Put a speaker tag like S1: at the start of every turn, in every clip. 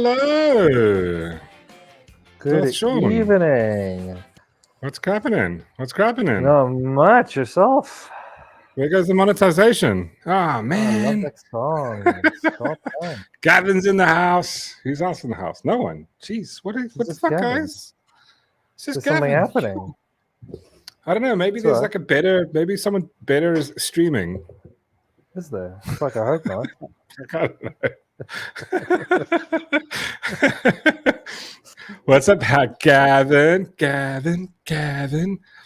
S1: Hello.
S2: Good
S1: Shaun.
S2: evening.
S1: What's happening?
S2: Not much. Yourself?
S1: There goes the monetization. Ah,
S2: I love
S1: man.
S2: that song. Stop that.
S1: Gavin's in the house. Who's else in the house? No one. Jeez, what the
S2: just
S1: fuck,
S2: Gavin.
S1: guys? It's just
S2: There's something
S1: Gavin.
S2: happening.
S1: I don't know. Maybe
S2: It's
S1: there's
S2: all right.
S1: maybe someone better is streaming.
S2: Is there? Fuck, I hope not.
S1: I don't know. What's up, Gavin?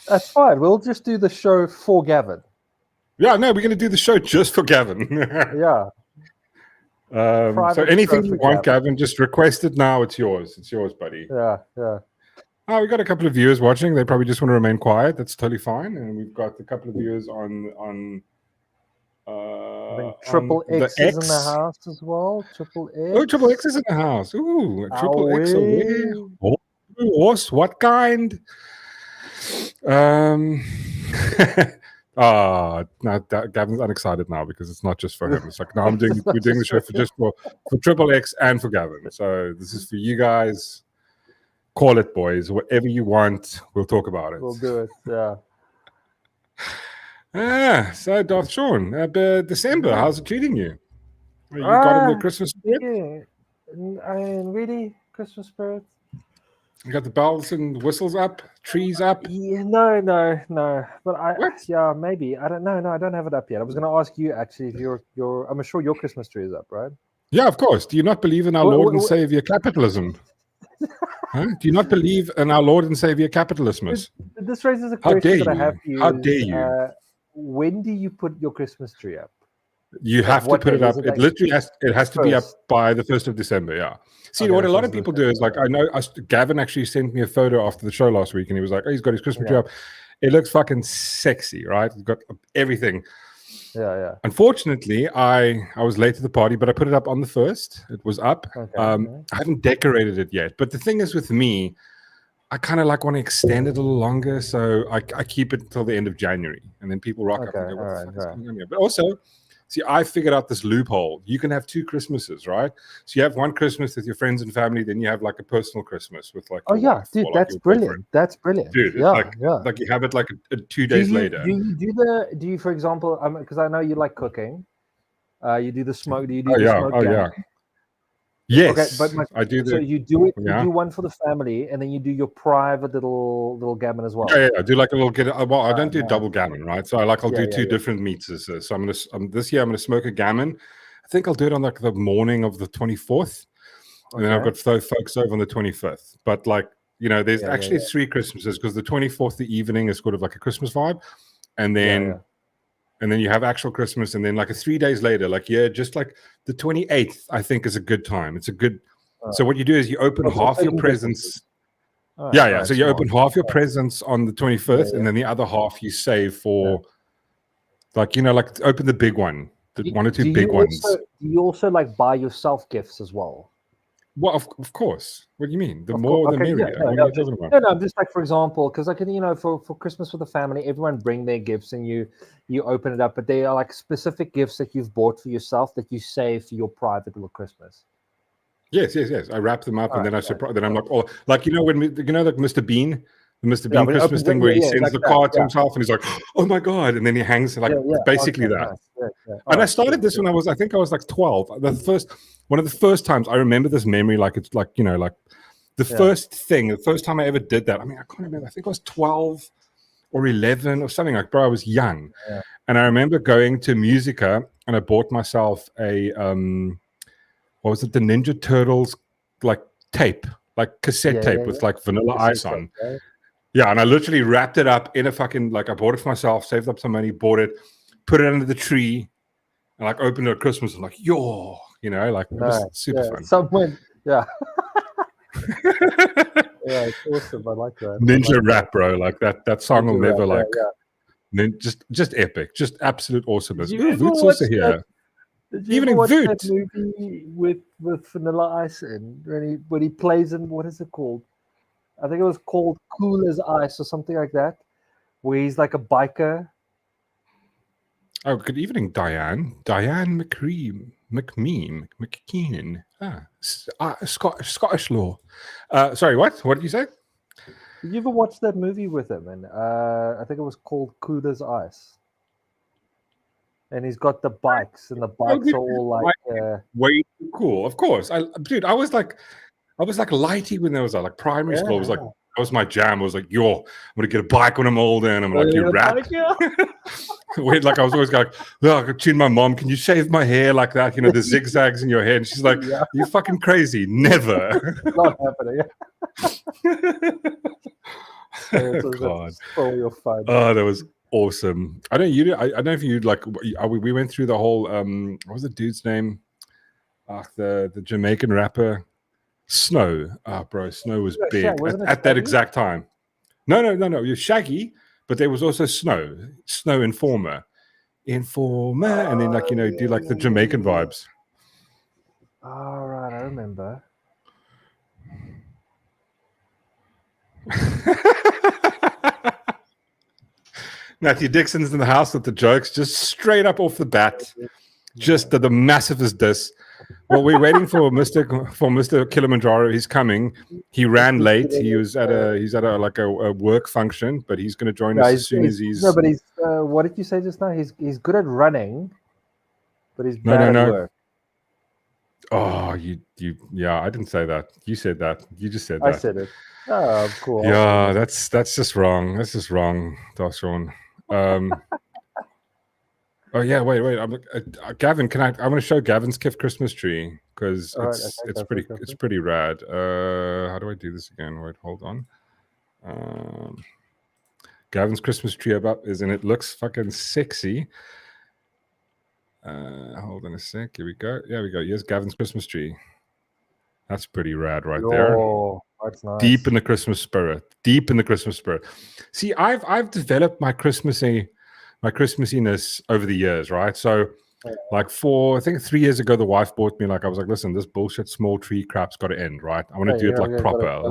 S2: That's fine. We'll just do the show for Gavin.
S1: Yeah, no, we're going to do the show just for Gavin.
S2: Yeah.
S1: So anything you want, Gavin, just request it now. It's yours. It's yours, buddy.
S2: Yeah.
S1: Oh, we got a couple of viewers watching. They probably just want to remain quiet. That's totally fine. And we've got a couple of viewers on
S2: I think Triple X is in the house as well. Triple X.
S1: Oh, Triple X is in the house. Ooh, Triple X over there. Oh, horse, what kind? No, Gavin's unexcited now because it's not just for him. It's like, no, we're doing the show for Triple X and for Gavin. So this is for you guys. Call it, boys. Whatever you want, we'll talk about it.
S2: We'll do it. Yeah.
S1: So Darth Shaun, December, how's it treating you? You got in the Christmas spirit?
S2: Yeah. I mean, really, Christmas spirit.
S1: You got the bells and whistles up, trees up?
S2: Yeah, no. But yeah, maybe. I don't know. No, I don't have it up yet. I was going to ask you actually if I'm sure your Christmas tree is up, right?
S1: Yeah, of course. Do you not believe in our Lord and Savior capitalism? Huh? Do you not believe in our Lord and Savior capitalism?
S2: This raises a question that I have for you.
S1: How dare you?
S2: When do you put your Christmas tree up?
S1: You have to put it up. It literally has to be up by the 1st of December. Yeah. See, what a lot of people do is like, I know Gavin actually sent me a photo after the show last week, and he was like, "Oh, he's got his Christmas tree up. It looks fucking sexy, right? It's got everything."
S2: Yeah.
S1: Unfortunately, I was late to the party, but I put it up on the 1st. It was up. I haven't decorated it yet, but the thing is with me, I kind of like want to extend it a little longer, so I keep it until the end of January, and then people rock up and go, "What the fuck is going on here?" But also, see, I figured out this loophole. You can have 2 Christmases, right? So you have one Christmas with your friends and family, then you have like a personal Christmas with like.
S2: Oh yeah, dude, that's brilliant. That's brilliant.
S1: Dude, like you have it like 2 days later.
S2: Do you, for example, because I know you like cooking, you do the smoke. Do you do the smoke?
S1: Oh yeah. Yes,
S2: okay, but
S1: I do.
S2: So you do it. You do one for the family, and then you do your private little gammon as well.
S1: Yeah. I do like a little Well, I don't do double gammon, right? So I'll do 2 different meats. So this year I'm gonna smoke a gammon. I think I'll do it on like the morning of the 24th, and then I've got folks over on the 25th. But like there's actually 3 Christmases because the 24th, the evening is sort of like a Christmas vibe, and then. And then you have actual Christmas, and then like 3 days later, just like the 28th, I think is a good time. It's a good. So what you do is you open half your presents. So you open half your presents on the 25th, and then the other half you save for, like open the big one, the 1 or 2 big ones.
S2: Do you also like buy yourself gifts as well?
S1: Well, of course. What do you mean? The more, the merrier.
S2: No, just like, for example, because like, for Christmas with the family, everyone bring their gifts and you open it up, but they are like specific gifts that you've bought for yourself that you save for your private little Christmas.
S1: Yes. I wrap them up, and then then I'm like, like like Mr. Bean. The Mr. Bean Christmas thing where he sends the card to himself and he's like, "Oh my God," and then he hangs basically that. And I started this when I was like 12. One of the first times I remember this memory, like it's like the first time I ever did that. I mean, I can't remember. I think I was 12 or 11 or something like. Bro, I was young, and I remember going to Musica and I bought myself a what was it? The Ninja Turtles like tape, like cassette tape with like Vanilla Ice on. Yeah, and I literally wrapped it up in a fucking, like, I bought it for myself, saved up some money, bought it, put it under the tree, and like opened it at Christmas and like, it was super fun.
S2: Someone, it's awesome. I like that.
S1: Ninja rap, bro, like that song will never just epic, just absolute awesomeness. Voot's also here.
S2: Did you ever watch that movie with Vanilla Ice in when he plays in, what is it called? I think it was called Cool as Ice or something like that, where he's like a biker.
S1: Oh, good evening, Diane. Diane McKeenan. Scottish law. Sorry, what? What did you say?
S2: Did you ever watch that movie with him? And I think it was called Coolers Ice. And he's got the bikes, and the bikes are all like
S1: way too cool. Of course, I was like lighty when there was like primary school. It was like that was my jam. I was like, yo, I'm gonna get a bike when I'm older, and I'm like, you rap. Wait, like I was always like, oh, I could tune my mom. Can you shave my hair like that? You know, the zigzags in your hair. And she's like, you fucking crazy. Never.
S2: Not happening.
S1: Oh, God.
S2: Your fun.
S1: Oh, that was awesome. I don't know if you like. We went through the whole. What was the dude's name? The Jamaican rapper, Snow. Bro, Snow was big at that exact time. No. You're Shaggy, but there was also Snow Informer, and then like do like the Jamaican vibes.
S2: All right, I remember.
S1: Matthew Dixon's in the house with the jokes, just straight up off the bat, just the massivest diss. Well, we're waiting for Mr. Kilimanjaro. He's coming. He ran late. He's at a work function, but he's going to join us as soon as he's.
S2: No, but he's. What did you say just now? He's good at running, but he's bad at work.
S1: Oh, yeah. I didn't say that. You said that. You just said that.
S2: I said it. Oh, cool.
S1: Yeah, that's just wrong. That's just wrong, Shaun. Oh yeah, wait. Gavin, I want to show Gavin's Christmas tree because it's pretty rad. How do I do this again? Wait, hold on. Gavin's Christmas tree and it looks fucking sexy. Hold on a sec. Here we go. Yeah, we go. Here's Gavin's Christmas tree. That's pretty rad right there.
S2: That's nice.
S1: Deep in the Christmas spirit. See, I've developed my Christmassiness over the years, right? So like I think 3 years ago, the wife bought me I was like, listen, this bullshit small tree crap's got to end, right? I want to do it proper.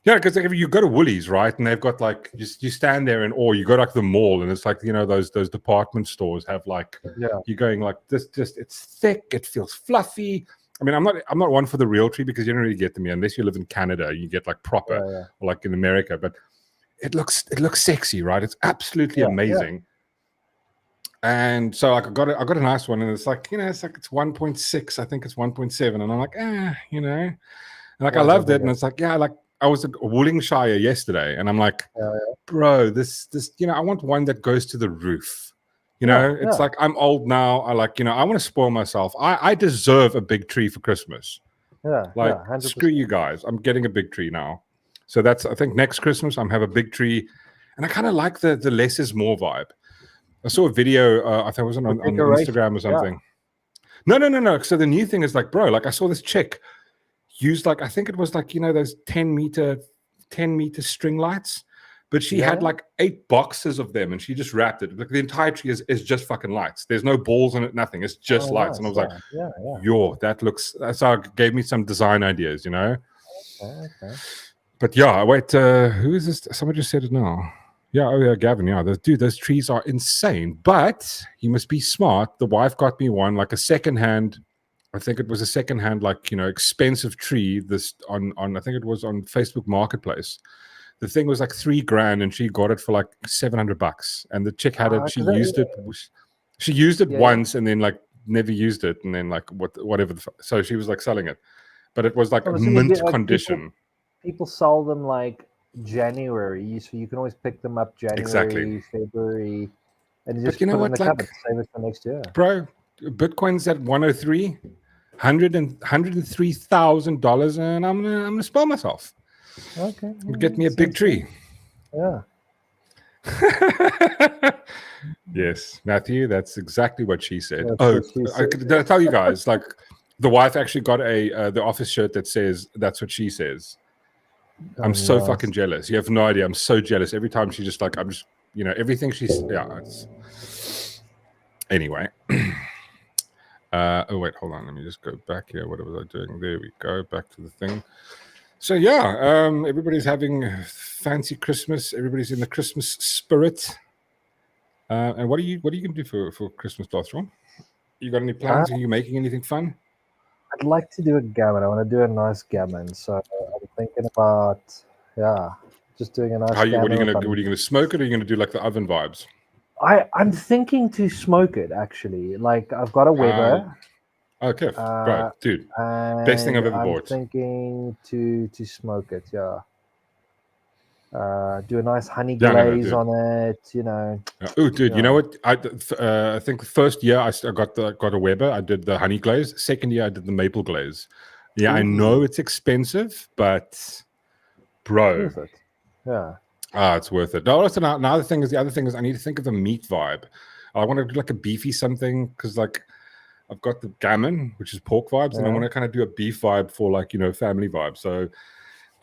S1: Because if you go to Woolies, right, and they've got like you stand there or you go like the mall and it's like those department stores have like you're going like this, just it's thick, it feels fluffy. I mean, I'm not one for the real tree because you don't really get them here unless you live in Canada. You get like proper, or like in America. But it looks sexy, right? It's absolutely amazing. And so like I got a nice one, and it's like it's 1.6. I think it's 1.7, and I'm like and like I loved it, and it's like like I was at Wollongshire yesterday, and I'm like, bro, this I want one that goes to the roof. It's like I'm old now. I like, I want to spoil myself. I deserve a big tree for Christmas. Like, screw you guys. I'm getting a big tree now. So I think next Christmas, I'm have a big tree. And I kind of like the less is more vibe. I saw a video, I think it was on Instagram or something. No. So the new thing is like, bro, like I saw this chick use like, I think it was like, those 10 meter string lights. But she had like 8 boxes of them, and she just wrapped it. Like the entire tree is just fucking lights. There's no balls in it, nothing. It's just lights. Nice. And I was like, yo, that looks. So it gave me some design ideas, Okay. But wait, who is this? Someone just said it now. Yeah, Gavin. Yeah, those trees are insane. But you must be smart. The wife got me one, like a secondhand. I think it was a secondhand, like expensive tree. This on I think it was on Facebook Marketplace. The thing was like $3,000, and she got it for like $700. And the chick had it. She used it. She used it once, and then like never used it, and then like whatever. So she was like selling it, but it was like mint condition.
S2: People sell them like January, so you can always pick them up January, February, and just put it in the cupboard, save it for next year.
S1: Bro, Bitcoin's at 103, $103,000, and I'm gonna spoil myself.
S2: Okay.
S1: Get me a big tree.
S2: Yeah.
S1: Yes, Matthew, that's exactly what she said. Did I tell you guys? Like, the wife actually got the office shirt that says "That's what she says." I'm so fucking jealous. You have no idea. I'm so jealous. Every time she just like, I'm just, everything she's. Anyway. Oh wait, hold on. Let me just go back here. What was I doing? There we go. Back to the thing. So everybody's having a fancy Christmas. Everybody's in the Christmas spirit. And what are you gonna do for Christmas, Darth? You got any plans? Are you making anything fun?
S2: I'd like to do a gammon. I want to do a nice gammon. So I'm thinking about just doing a nice gammon.
S1: What are you gonna smoke it, or are you gonna do like the oven vibes?
S2: I'm thinking to smoke it actually. Like I've got a Weber.
S1: Okay, right, dude. Best thing I've ever bought.
S2: I'm thinking to smoke it. Yeah. Do a nice honey glaze on it,
S1: Oh, dude, you know what? I think the first year I got a Weber. I did the honey glaze. Second year I did the maple glaze. Yeah, I know it's expensive, but bro,
S2: it's worth it. Yeah.
S1: It's worth it. No, also the other thing is I need to think of the meat vibe. I want to do like a beefy something because like I've got the gammon, which is pork vibes, and I want to kind of do a beef vibe for like family vibe. So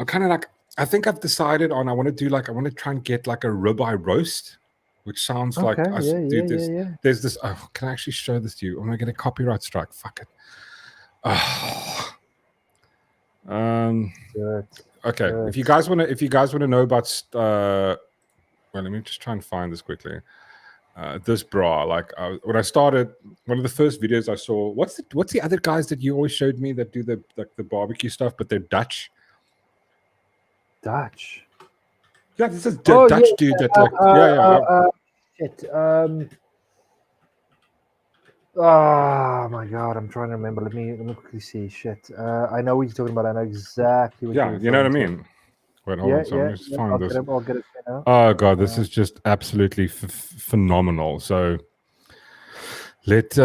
S1: I'm kind of like. I think I've decided on I want to try and get like a ribeye roast, which sounds like there's this. Oh, can I actually show this to you? I'm gonna get a copyright strike. Fuck it. Okay. If you guys want to know about well, let me just try and find this quickly. This bra, like when I started, one of the first videos I saw. What's the other guys that you always showed me that do the barbecue stuff, but they're Dutch.
S2: Dutch.
S1: Yeah, this is Dutch dude that like
S2: shit. Oh my god, I'm trying to remember. Let me quickly see. Shit. I know what you're talking about. I know exactly what you're
S1: you know what I mean. Wait, hold on. So I'm just find this.
S2: I'll get it now.
S1: Oh god, this is just absolutely phenomenal. So let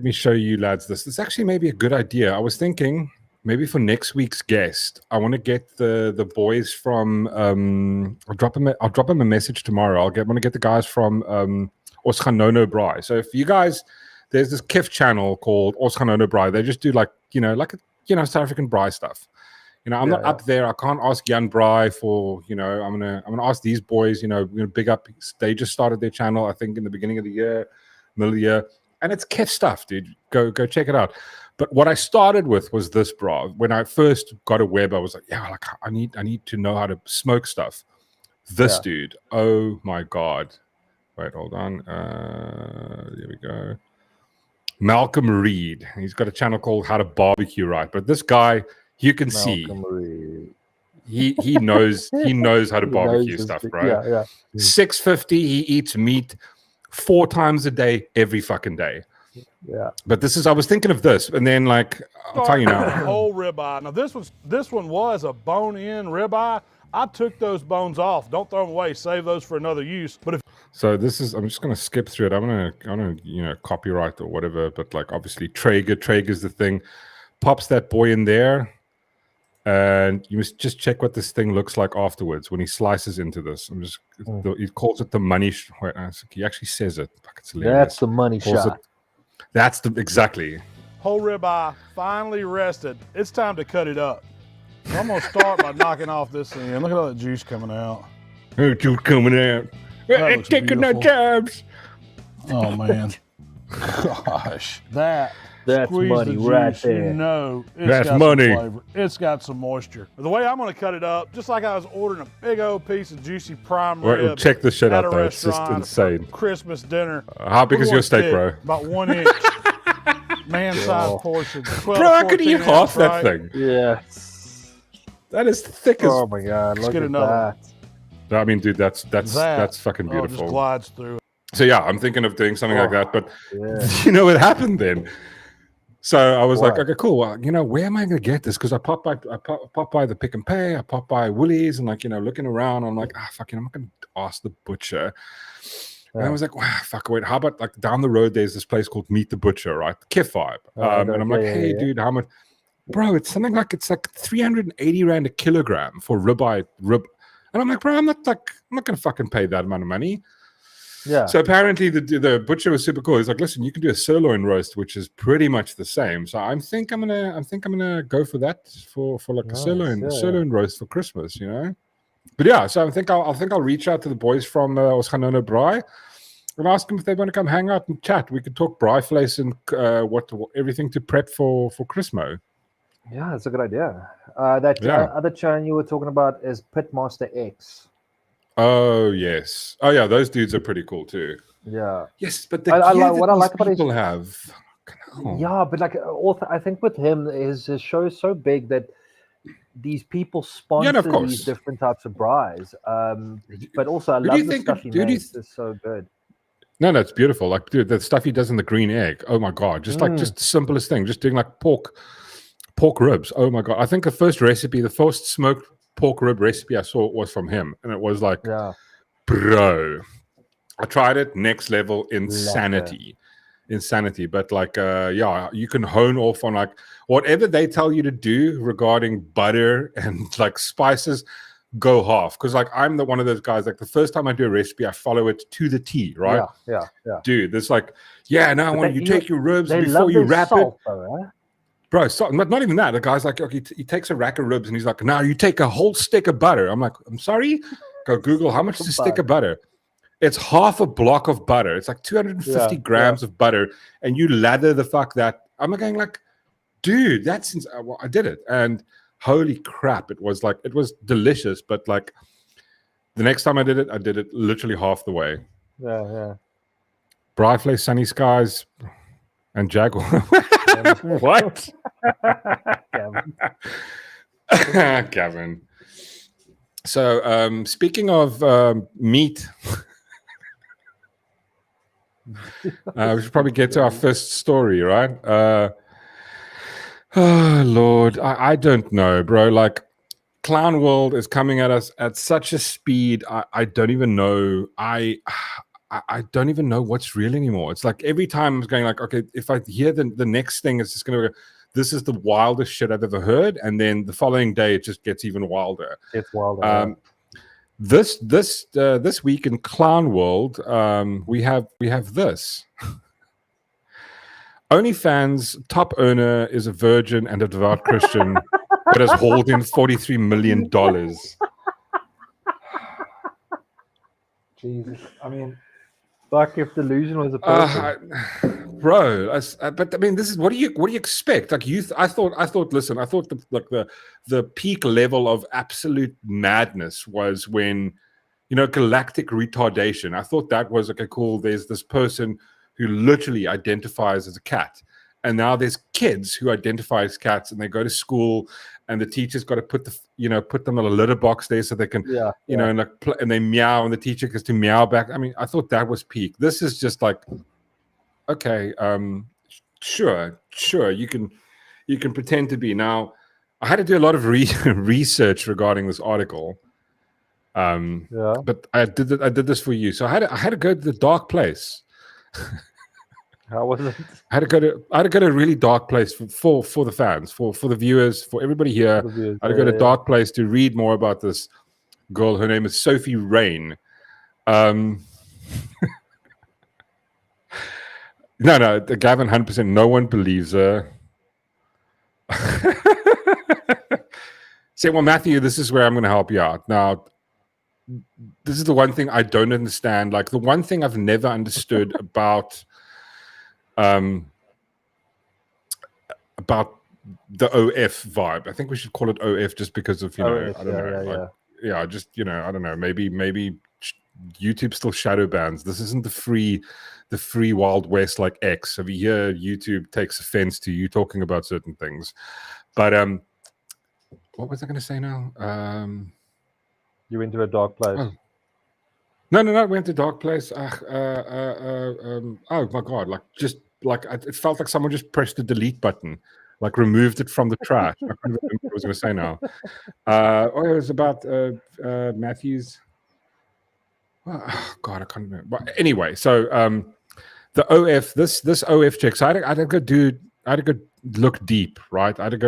S1: me show you lads this. This actually may be a good idea. I was thinking maybe for next week's guest, I want to get the boys from. I'll drop them a message tomorrow. Want to get the guys from Ons Gaan Nou Braai. So if you guys, there's this KIF channel called Ons Gaan Nou Braai. They just do like South African braai stuff. I'm not up there. I can't ask Jan Braai for I'm gonna ask these boys. We're gonna big up. They just started their channel, I think, in the beginning of the year, middle of the year, and it's KIF stuff, dude. Go check it out. But what I started with was this bra. When I first got a Web, I was like, I need to know how to smoke stuff. This dude, oh my god. Wait, hold on. There we go. Malcolm Reed. He's got a channel called How to Barbecue Right. But this guy, you can see he knows how to barbecue stuff, bro. Yeah. 650, he eats meat 4 times a day, every fucking day.
S2: Yeah,
S1: but I was thinking of this, and then like I'll tell you now,
S3: whole ribeye. Now this one was a bone-in ribeye. I took those bones off. Don't throw them away. Save those for another use. But
S1: I'm just gonna skip through it. I'm gonna copyright or whatever. But like obviously Traeger's the thing. Pops that boy in there, and you must just check what this thing looks like afterwards when he slices into this. He calls it the money. He actually says it. It's hilarious.
S2: That's the money shot.
S1: That's exactly.
S3: Whole ribeye finally rested. It's time to cut it up. So I'm gonna start by knocking off this thing. Look at all that juice coming out.
S1: Juice coming out. It's taking no tabs.
S3: Oh man. Gosh. That's
S2: money right there.
S1: That's money.
S3: Some flavor. It's got some moisture. The way I'm gonna cut it up, just like I was ordering a big old piece of juicy prime rib.
S1: Check this shit out though. It's just insane.
S3: Christmas dinner.
S1: How big is your steak, bro?
S3: About 1 inch. Man-sized portion.
S1: Bro, I could eat half that thing.
S2: Yes.
S1: That is thick as.
S2: Oh my god! Look at that.
S1: I mean, dude, that's fucking beautiful.
S3: Just glides through.
S1: So yeah, I'm thinking of doing something like that. But you know what happened then? So I was like, okay, cool. Well, where am I going to get this? Because I pop by the Pick and Pay. I pop by Woolies, and looking around. I'm like, I'm not going to ask the butcher. And I was like, wow, fuck, wait, how about like down the road, there's this place called Meet the Butcher, right? KIF vibe. And I'm like, hey, dude, how much? Bro, it's like 380 Rand a kilogram for rib. And I'm like, bro, I'm not going to fucking pay that amount of money.
S2: Yeah.
S1: So apparently the butcher was super cool. He's like, listen, you can do a sirloin roast, which is pretty much the same. So I think I'm gonna go for that for like a sirloin roast for Christmas, But yeah, so I think I'll reach out to the boys from Ons Gaan Nou Braai and ask them if they want to come hang out and chat. We could talk braai vlees and everything to prep for Christmas.
S2: Yeah, that's a good idea. That other channel you were talking about is Pitmaster X.
S1: Oh yes. Oh yeah, those dudes are pretty cool too.
S2: Yeah.
S1: Yes, but the gear that these people have.
S2: Yeah, but like also, I think with him, his show is so big that these people sponsor these different types of braais. But also, I love the stuff he makes. It's so good.
S1: No, it's beautiful. Like, dude, the stuff he does in the green egg. Oh my god, just like just the simplest thing. Just doing like pork ribs. Oh my god, I think the first smoked pork rib recipe I saw was from him, and it was like, bro, I tried it, next level insanity. But like yeah, you can hone off on like whatever they tell you to do regarding butter and like spices, go half, because like I'm one of those guys, like the first time I do a recipe I follow it to the T, right?
S2: Yeah
S1: dude, there's like now I want you take your ribs before you wrap it, bro. So, not even that. The guy's like, okay, he takes a rack of ribs and he's like, now you take a whole stick of butter. I'm like, I'm sorry, go Google how much is a stick of butter. It's half a block of butter. It's like 250 grams of butter, and you lather the fuck that. I'm going like, dude, that's well, I did it, and holy crap, it was delicious. But like the next time I did it literally half the way.
S2: Yeah.
S1: Bright Place, Sunny Skies, and Jaguar. What? Gavin. So speaking of meat. We should probably get to our first story, right? Oh Lord, I don't know, bro. Like, Clown World is coming at us at such a speed. I don't even know. I don't even know what's real anymore. It's like every time I'm going like, okay, if I hear the next thing, it's just gonna go, this is the wildest shit I've ever heard, and then the following day it just gets even wilder.
S2: It's wilder.
S1: This week in Clown World, we have this. OnlyFans top earner is a virgin and a devout Christian, but has hauled in $43 million.
S2: Jesus, I mean, fuck if delusion was a person.
S1: Bro, but I mean, this is what do you expect? Like I thought. Listen, I thought the peak level of absolute madness was when, galactic retardation. I thought that was okay, cool. There's this person who literally identifies as a cat, and now there's kids who identify as cats, and they go to school, and the teacher's got to put them in a litter box there so they can, and like and they meow, and the teacher gets to meow back. I mean, I thought that was peak. This is just like, okay, sure, you can pretend to be. Now, I had to do a lot of research regarding this article, but I did this for you, so I had to go to the dark place.
S2: How was it?
S1: I had to go to a really dark place for the fans, for the viewers, for everybody here. I had to go to a dark place to read more about this girl. Her name is Sophie Rain. No, Gavin, 100%. No one believes her. Say, well, Matthew, this is where I'm going to help you out. Now, this is the one thing I don't understand. Like, the one thing I've never understood about the OF vibe. I think we should call it OF just because of, OF, I don't know. I don't know. Maybe YouTube still shadow bans. This isn't the free Wild West like X. Over here, YouTube takes offense to you talking about certain things. But what was I going to say now?
S2: You went to a dark place.
S1: Oh. No, we went to a dark place. Oh my god! It felt like someone just pressed the delete button, like removed it from the trash. I can't remember what I was going to say now. It was about Matthew's. Oh god, I can't remember. But anyway, so the OF, this OF check. So I had to go look deep, right? I had to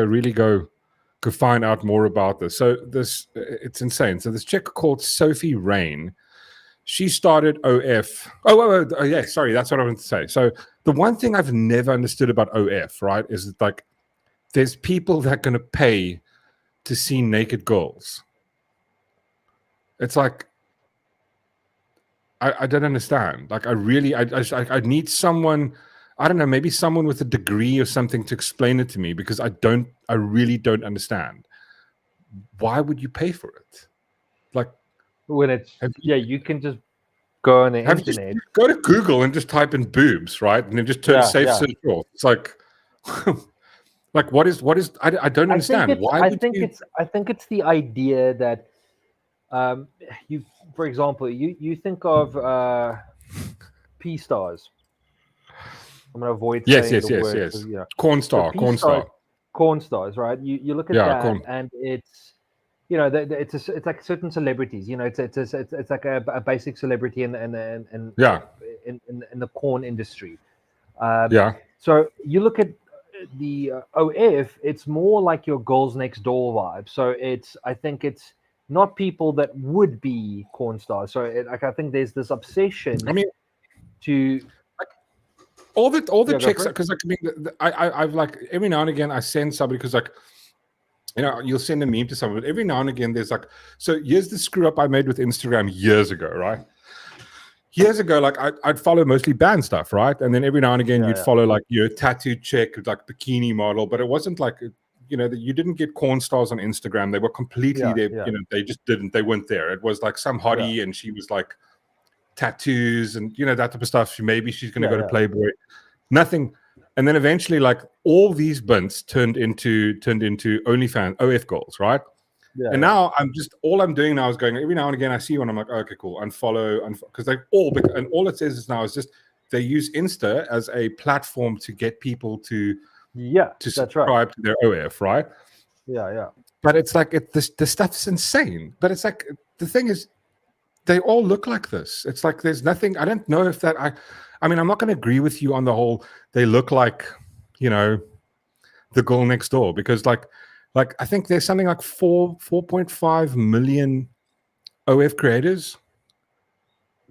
S1: go find out more about this. So it's insane. So this chick called Sophie Rain, she started OF. Oh yeah, sorry, that's what I wanted to say. So the one thing I've never understood about OF, right, is that like there's people that are going to pay to see naked girls. It's like, I don't understand. Like, I need someone, I don't know, maybe someone with a degree or something to explain it to me, because I really don't understand. Why would you pay for it? Like,
S2: when it's you can just go on the internet.
S1: Just go to Google and just type in boobs, right? And then just turn safe search off. It's like, like what is? I don't understand.
S2: I think it's the idea that you, for example, you think of P stars. I'm going to avoid saying the word.
S1: Yes. Corn stars,
S2: right? You look at that, and it's it's like certain celebrities. It's like a basic celebrity in the corn industry. So you look at the OF, it's more like your girls next door vibe. So I think it's not people that would be corn stars. So I think there's this obsession. To
S1: all the chicks, because I've like every now and again I send somebody, because like you'll send a meme to someone, but every now and again there's like, so here's the screw up I made with Instagram years ago, right? Years ago, like I'd follow mostly band stuff, right? And then every now and again you'd follow like tattooed chick, like bikini model, but it wasn't like you didn't get corn stars on Instagram. They were completely they just didn't, they weren't there. It was like some hottie and she was like tattoos and that type of stuff. Maybe she's going to go to Playboy. Nothing. And then eventually, like all these bunts turned into OnlyFans, OF girls, right? And now all I'm doing now is going, every now and again I see one, I'm like, okay, cool, unfollow, because they all it says is now is just they use Insta as a platform to get people to subscribe to their OF, right? But it's like the stuff's insane. But it's like the thing is, they all look like this. It's like there's nothing. I don't know if that. I mean, I'm not going to agree with you on the whole. They look like, the girl next door, because like I think there's something like 4.5 million OF creators.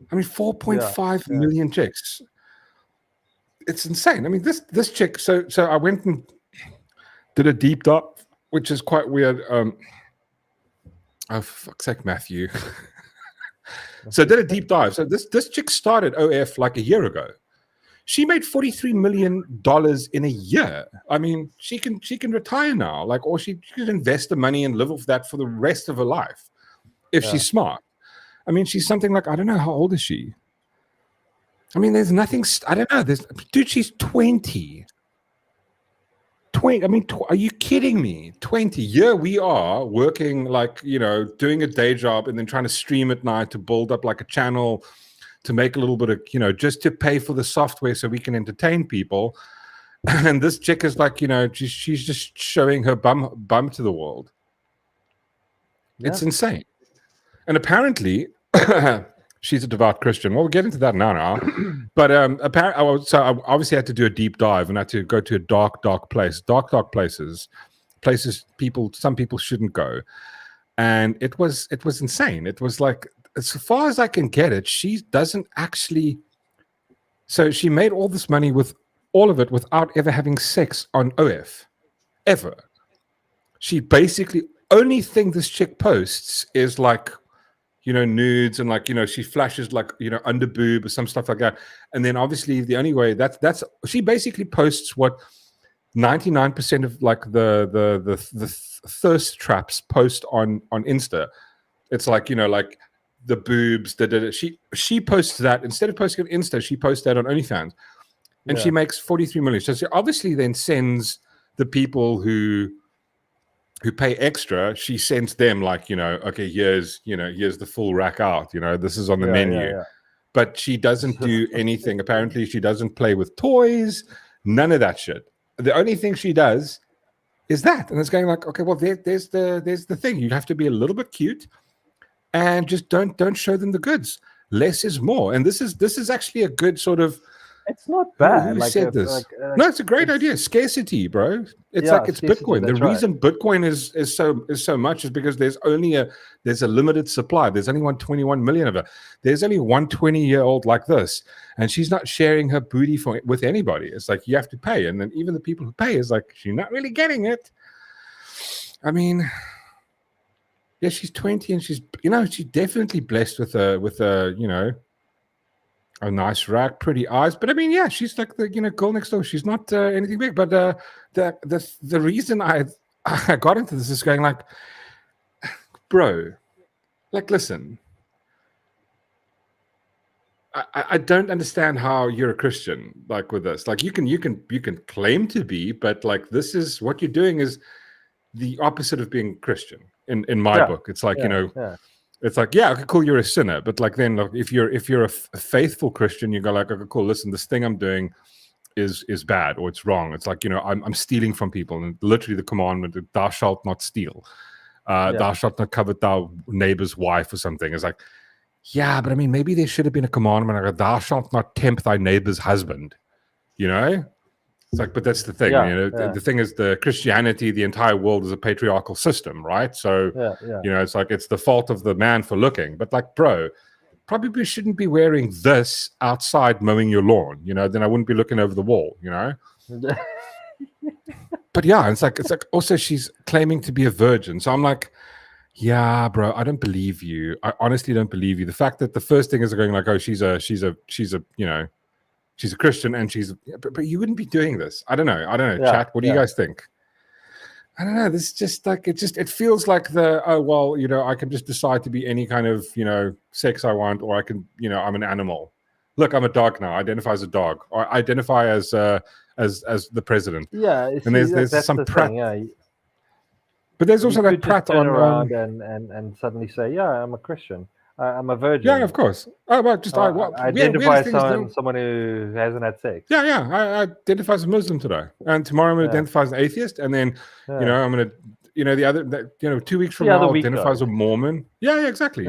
S1: I mean, 4.5 million chicks. It's insane. I mean, this chick. So I went and did a deep dive, which is quite weird. Oh, for fuck's sake, Matthew. So I did a deep dive. So this chick started OF like a year ago. She made $43 million in a year. I mean, she can retire now, or she can invest the money and live off that for the rest of her life if she's smart. I mean, she's something like, I don't know, how old is she? I mean, there's nothing. I don't know. Dude, she's 20. 20. I mean, are you kidding me? 20. Here we are working doing a day job and then trying to stream at night to build up like a channel to make a little bit of, just to pay for the software so we can entertain people. And this chick is like, she's just showing her bum to the world. It's insane. And apparently she's a devout Christian. Well, we'll get into that now. But apparently, so I obviously had to do a deep dive and I had to go to a dark place, dark places some people shouldn't go. And it was insane. It was like, as far as I can get it, she doesn't actually. So she made all this money with all of it without ever having sex on OF, ever. She basically, only thing this chick posts is like, nudes and she flashes under boob or some stuff like that. And then obviously the only way that's she basically posts what 99% of the thirst traps post on Insta. It's like the boobs. She posts that instead of posting on Insta, she posts that on OnlyFans, and she makes 43 million. So she obviously then sends the people who pay extra, she sends them okay, here's the full rack out, this is on the menu. But she doesn't do anything. Apparently she doesn't play with toys, none of that shit. The only thing she does is that, and it's going like, okay, well, there's the thing. You have to be a little bit cute and just don't show them the goods. Less is more. And this is actually a good sort of.
S2: It's not bad.
S1: Who said this? No, it's a great idea. Scarcity, bro. It's it's Bitcoin. The reason Bitcoin is so much is because there's a limited supply. There's only 121 million of it. There's only 120-year-old like this, and she's not sharing her booty with anybody. It's like you have to pay, and then even the people who pay is like she's not really getting it. I mean, yeah, she's 20, and she's definitely blessed with a nice rack, pretty eyes, but I mean, yeah, she's like the girl next door. She's not anything big, but the reason I got into this is going like, bro, listen, I don't understand how you're a Christian like with this. Like you can claim to be, but like this is what you're doing is the opposite of being Christian in my book. It's like it's like okay, cool, you're a sinner, but like then like, if you're a faithful Christian, you go like, okay, cool, listen, this thing I'm doing is bad or it's wrong. It's like I'm stealing from people, and literally the commandment, thou shalt not steal, thou shalt not covet thy neighbor's wife or something. It's like, yeah, but I mean, maybe there should have been a commandment like, thou shalt not tempt thy neighbor's husband. It's like, but that's the thing. The thing is, the Christianity, the entire world is a patriarchal system, right? So it's like it's the fault of the man for looking. But like, bro, probably shouldn't be wearing this outside mowing your lawn. Then I wouldn't be looking over the wall. But yeah, it's like also she's claiming to be a virgin. So I'm like, yeah, bro, I don't believe you. I honestly don't believe you. The fact that the first thing is going like, oh, she's a Christian and but you wouldn't be doing this. I don't know. Chat. What do you guys think? I don't know. This is just like, it feels like I can just decide to be any kind of, sex I want, or I can, I'm an animal. Look, I'm a dog now. I identify as a dog, or I identify as the president.
S2: Yeah.
S1: And there's some prat. But there's also that prat
S2: turn around and suddenly say, yeah, I'm a Christian. I'm a virgin.
S1: Yeah, of course. Oh, well, just I
S2: identify as someone who hasn't had sex.
S1: Yeah. I identify as a Muslim today, and tomorrow I'm going to identify as an atheist, and then I'm going to, the other, 2 weeks from now, I'll identify as a Mormon. Yeah, exactly.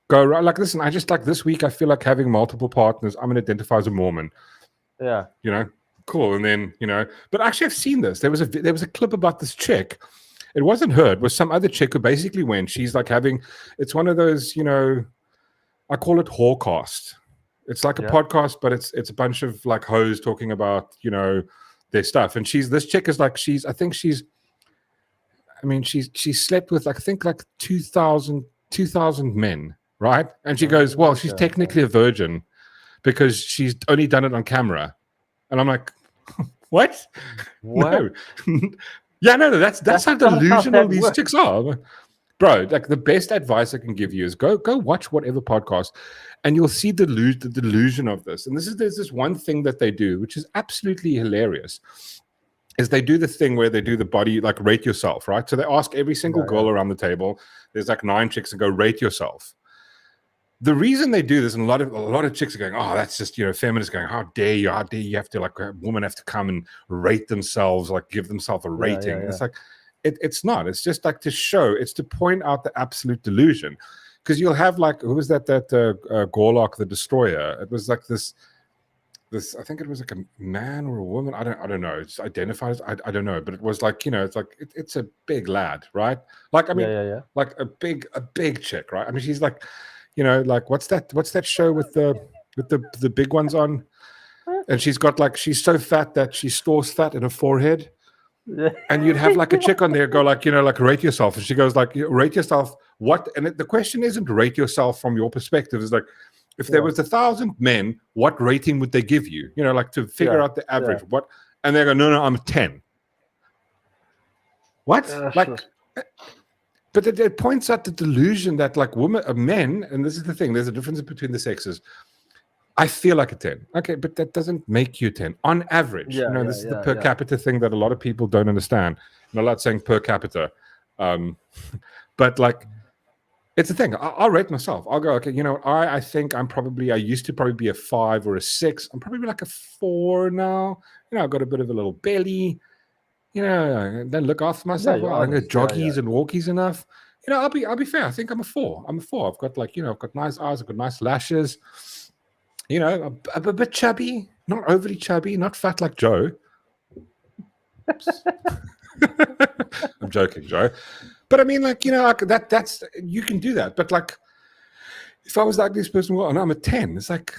S1: Go right. Like, listen, I just like this week, I feel like having multiple partners. I'm going to identify as a Mormon.
S2: Yeah.
S1: Cool. And then but actually, I've seen this. There was a clip about this chick. It wasn't her. It was some other chick who basically went. She's like it's one of those, I call it whorecast. It's like a podcast, but it's a bunch of like hoes talking about, their stuff. And this chick is like, she slept with, I think like 2,000 men, right? And she goes, well, she's technically a virgin because she's only done it on camera. And I'm like, what? No. Yeah, no, that's how delusional these chicks are. Bro, like the best advice I can give you is go watch whatever podcast, and you'll see the delusion of this. And there's this one thing that they do, which is absolutely hilarious, is they do the thing where they do the body, like rate yourself, right? So they ask every single girl around the table, there's like 9 chicks, and go rate yourself. The reason they do this, and a lot of chicks are going, oh, that's just, feminists going, how dare you have to, like, a woman have to come and rate themselves, like give themselves a rating. It's like, it's not. It's just like to show, it's to point out the absolute delusion. Because you'll have like, who was that Gorlock the Destroyer? It was like this, I think it was like a man or a woman. I don't know. It's identified. I don't know. But it was like, it's like, it's a big lad, right? Like, I mean, like a big chick, right? I mean, she's like, like what's that show with the big ones on? And she's got like, she's so fat that she stores fat in her forehead. And you'd have like a chick on there go like, like rate yourself. And she goes like, rate yourself what? And the question isn't rate yourself from your perspective. It's like, if there was 1,000 men, what rating would they give you? Like to figure out the average. What? And they go, no, I'm a 10. What? But it points out the delusion that like men, and this is the thing, there's a difference between the sexes. I feel like a 10. Okay, but that doesn't make you 10 on average. This is the per capita thing that a lot of people don't understand. I'm not saying per capita. But like, it's a thing. I'll rate myself. I'll go, okay, I think I used to probably be a 5 or a 6. I'm probably like a 4 now. I've got a bit of a little belly. Then look after myself. I go joggies and walkies enough. I'll be fair. I think I'm a 4. I've got like, I've got nice eyes. I've got nice lashes. A bit chubby, not overly chubby, not fat like Joe. I'm joking, Joe. But I mean, like, that's you can do that. But like, if I was like this person, well, and I'm a 10, it's like,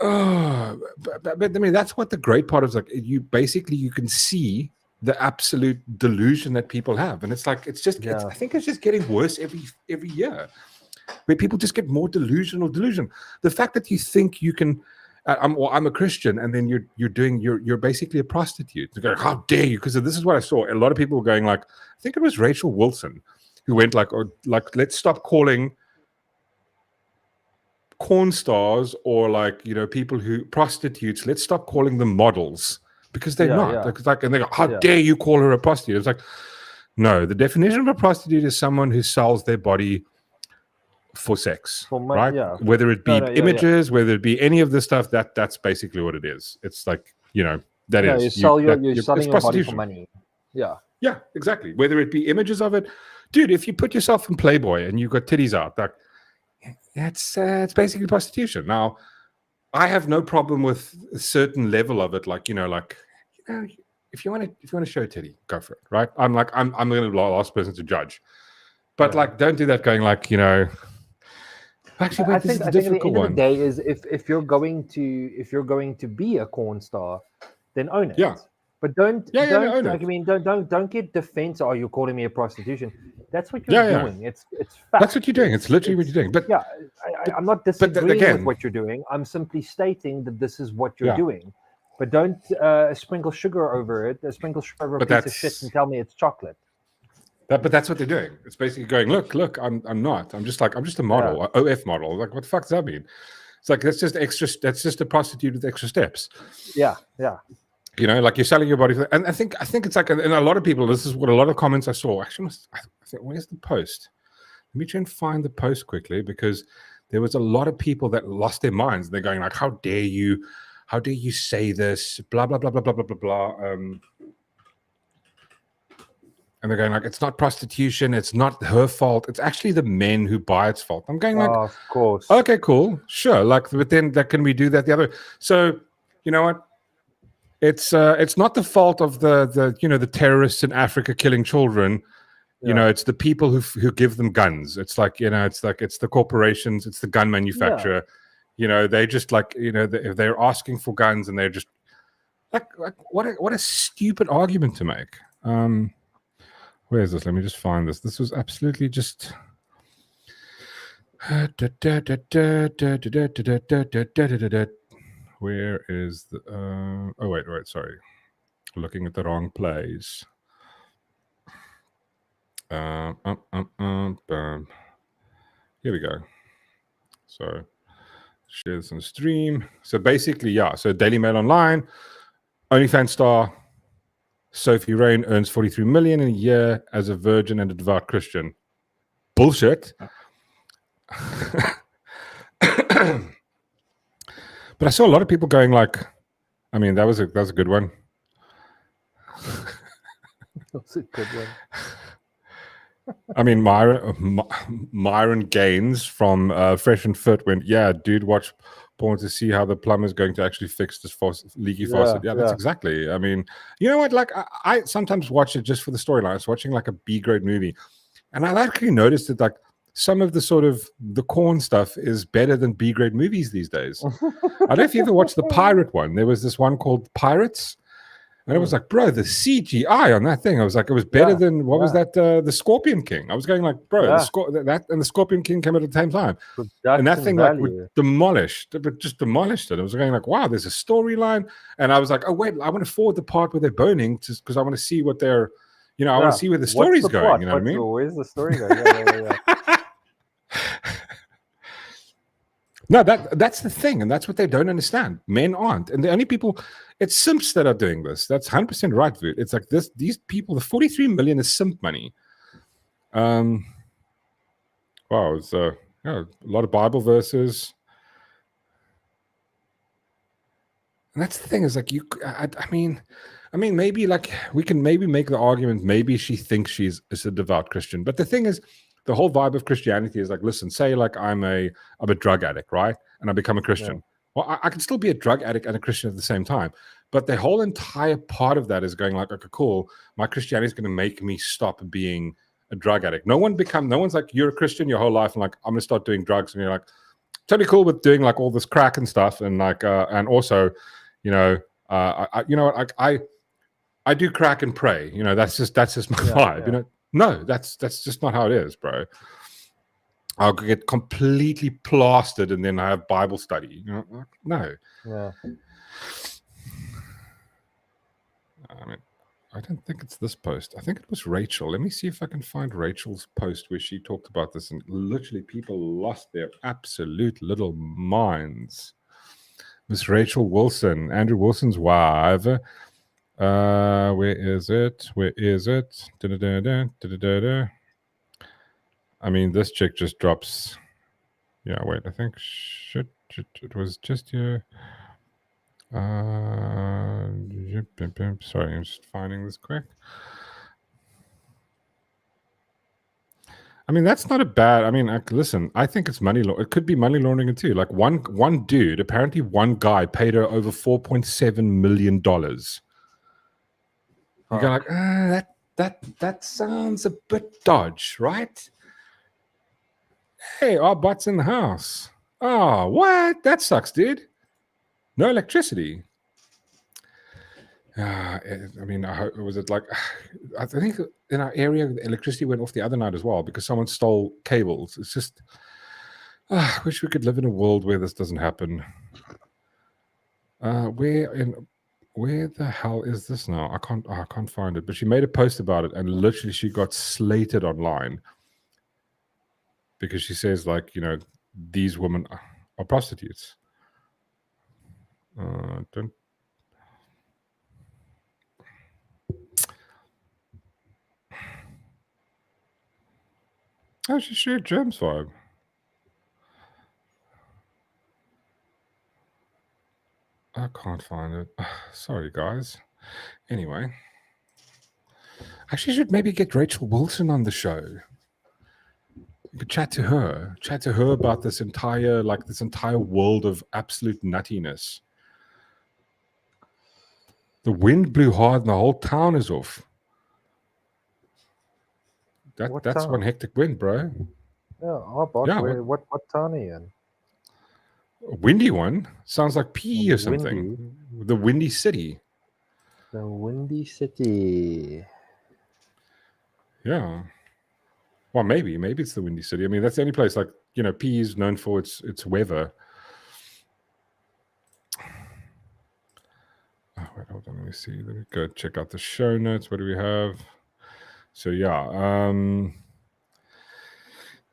S1: oh, but I mean, that's what the great part is. Like, you can see the absolute delusion that people have, and it's like, I think it's just getting worse every year. Where people just get more delusion. The fact that you think you can, I'm a Christian, and then you're basically a prostitute. They go, how dare you? Because this is what I saw. A lot of people were going like, I think it was Rachel Wilson, who went like, let's stop calling corn stars or like, you know, people who prostitutes, let's stop calling them models, because they're not.
S2: Yeah.
S1: Like, and they go, how dare you call her a prostitute? It's like, no, the definition of a prostitute is someone who sells their body for sex, right? Whether it be images, whether it be any of this stuff, that's basically what it is. It's like, you know,
S2: you're selling your body for money.
S1: Yeah, exactly. Whether it be images of it, dude, if you put yourself in Playboy and you've got titties out, like, it's basically prostitution. Now, I have no problem with a certain level of it, like, you know, if you want to show a titty, go for it, right? I'm going to be the last person to judge, but like, don't do that. Going like, you know, actually,
S2: I think at the end of the day is if you're going to be a corn star, then own it.
S1: Yeah.
S2: But don't get defensive. Oh, you're calling me a prostitution. That's what you're doing. It's fact.
S1: That's what you're doing. It's literally what you're doing. But
S2: I'm not disagreeing with what you're doing. I'm simply stating that this is what you're doing. But don't sprinkle sugar over it. Sprinkle sugar over a piece of shit and tell me it's chocolate.
S1: But that's what they're doing. It's basically going, look, I'm not. I'm just a model, an OF model. Like, what the fuck does that mean? It's like, that's just a prostitute with extra steps.
S2: Yeah.
S1: You know, like, you're selling your body for, and I think it's like, and a lot of people, this is what a lot of comments I saw. Actually, I think, where's the post? Let me try and find the post quickly, because there was a lot of people that lost their minds. They're going like, how dare you say this? Blah blah blah blah blah blah blah blah. And they're going like, it's not prostitution. It's not her fault. It's actually the men who buy its fault. I'm going like,
S2: of course.
S1: Okay, cool, sure. Like, but then can we do that the other? So, you know what? It's not the fault of the you know, the terrorists in Africa killing children. You know, it's the people who give them guns. It's like, you know, it's the corporations, it's the gun manufacturer. You know, they just like, you know, if they're asking for guns and they're just like what a stupid argument to make. Where is this? Let me just find this. This was absolutely just. Where is the? Oh wait, sorry, looking at the wrong place. Here we go. So share this on stream. So basically, so Daily Mail Online, OnlyFans star Sophie Rain earns 43 million in a year as a virgin and a devout Christian. Bullshit. But I saw a lot of people going like, I mean, that was a good one.
S2: That's a good one.
S1: I mean, Myron Gaines from Fresh and Fit went, yeah, dude, watch porn to see how the plumber's going to actually fix this leaky faucet. Yeah, that's exactly. I mean, you know what? Like, I sometimes watch it just for the storyline. I was watching like a B-grade movie, and I actually noticed that like some of the sort of the corn stuff is better than B-grade movies these days. I don't know if you ever watched the pirate one. There was this one called Pirates. And it was like, bro, the CGI on that thing. I was like, it was better than, what was that? The Scorpion King. I was going like, bro, that and the Scorpion King came at the same time. And that thing like demolished it. I was going like, wow, there's a storyline. And I was like, oh, wait, I want to forward the part where they're boning because I want to see what they're, you know, I want to see where the story's going. Plot? You know what I mean?
S2: Where's the story going?
S1: No, that's the thing, and that's what they don't understand. Men aren't, and the only people, it's simps that are doing this. That's 100% right, Voot. It's like this. These people, the 43 million is simp money. Wow, it's a lot of Bible verses, and that's the thing. Is like I mean, maybe like we can maybe make the argument. Maybe she thinks she's a devout Christian, but the thing is, the whole vibe of Christianity is like, listen, say like I'm a drug addict, right? And I become a Christian. Yeah. Well, I can still be a drug addict and a Christian at the same time. But the whole entire part of that is going like, okay, cool. My Christianity is going to make me stop being a drug addict. No one's like, you're a Christian your whole life. And like, I'm going to start doing drugs. And you're like, totally cool with doing like all this crack and stuff. And like, and also, you know, I do crack and pray. You know, that's just my vibe, you know? No, that's just not how it is, bro. I'll get completely plastered and then I have Bible study. You know? No.
S2: Yeah.
S1: I mean, I don't think it's this post. I think it was Rachel. Let me see if I can find Rachel's post where she talked about this, and literally people lost their absolute little minds. Miss Rachel Wilson, Andrew Wilson's wife. Where is it? Where is it? Da-da-da-da, da-da-da-da. I mean, this chick just drops. Yeah, wait. I think it was just here. Sorry, I'm just finding this quick. I mean, that's not a bad. I mean, listen. I think it's money. It could be money laundering too. Like one dude, apparently one guy paid her over $4.7 million. You go like, that sounds a bit dodge, right? Hey, our butt's in the house. Oh, what? That sucks, dude. No electricity. I mean, was it like? I think in our area, the electricity went off the other night as well because someone stole cables. It's just, I wish we could live in a world where this doesn't happen. Where the hell is this now? I can't find it. But she made a post about it, and literally she got slated online because she says, like, you know, these women are prostitutes. Don't. Oh, she shared Germ's vibe. I can't find it. Sorry, guys. Anyway, actually, should maybe get Rachel Wilson on the show. You could chat to her about this entire world of absolute nuttiness. The wind blew hard and the whole town is off. That's one hectic wind, bro.
S2: Yeah, what town are you in?
S1: A windy one. Sounds like P or something.
S2: Windy.
S1: The Windy City.
S2: The Windy City.
S1: Yeah. Well, maybe it's the Windy City. I mean, that's the only place, like, you know, P is known for its weather. Oh, wait, hold on. Let me see. Let me go check out the show notes. What do we have? So, yeah.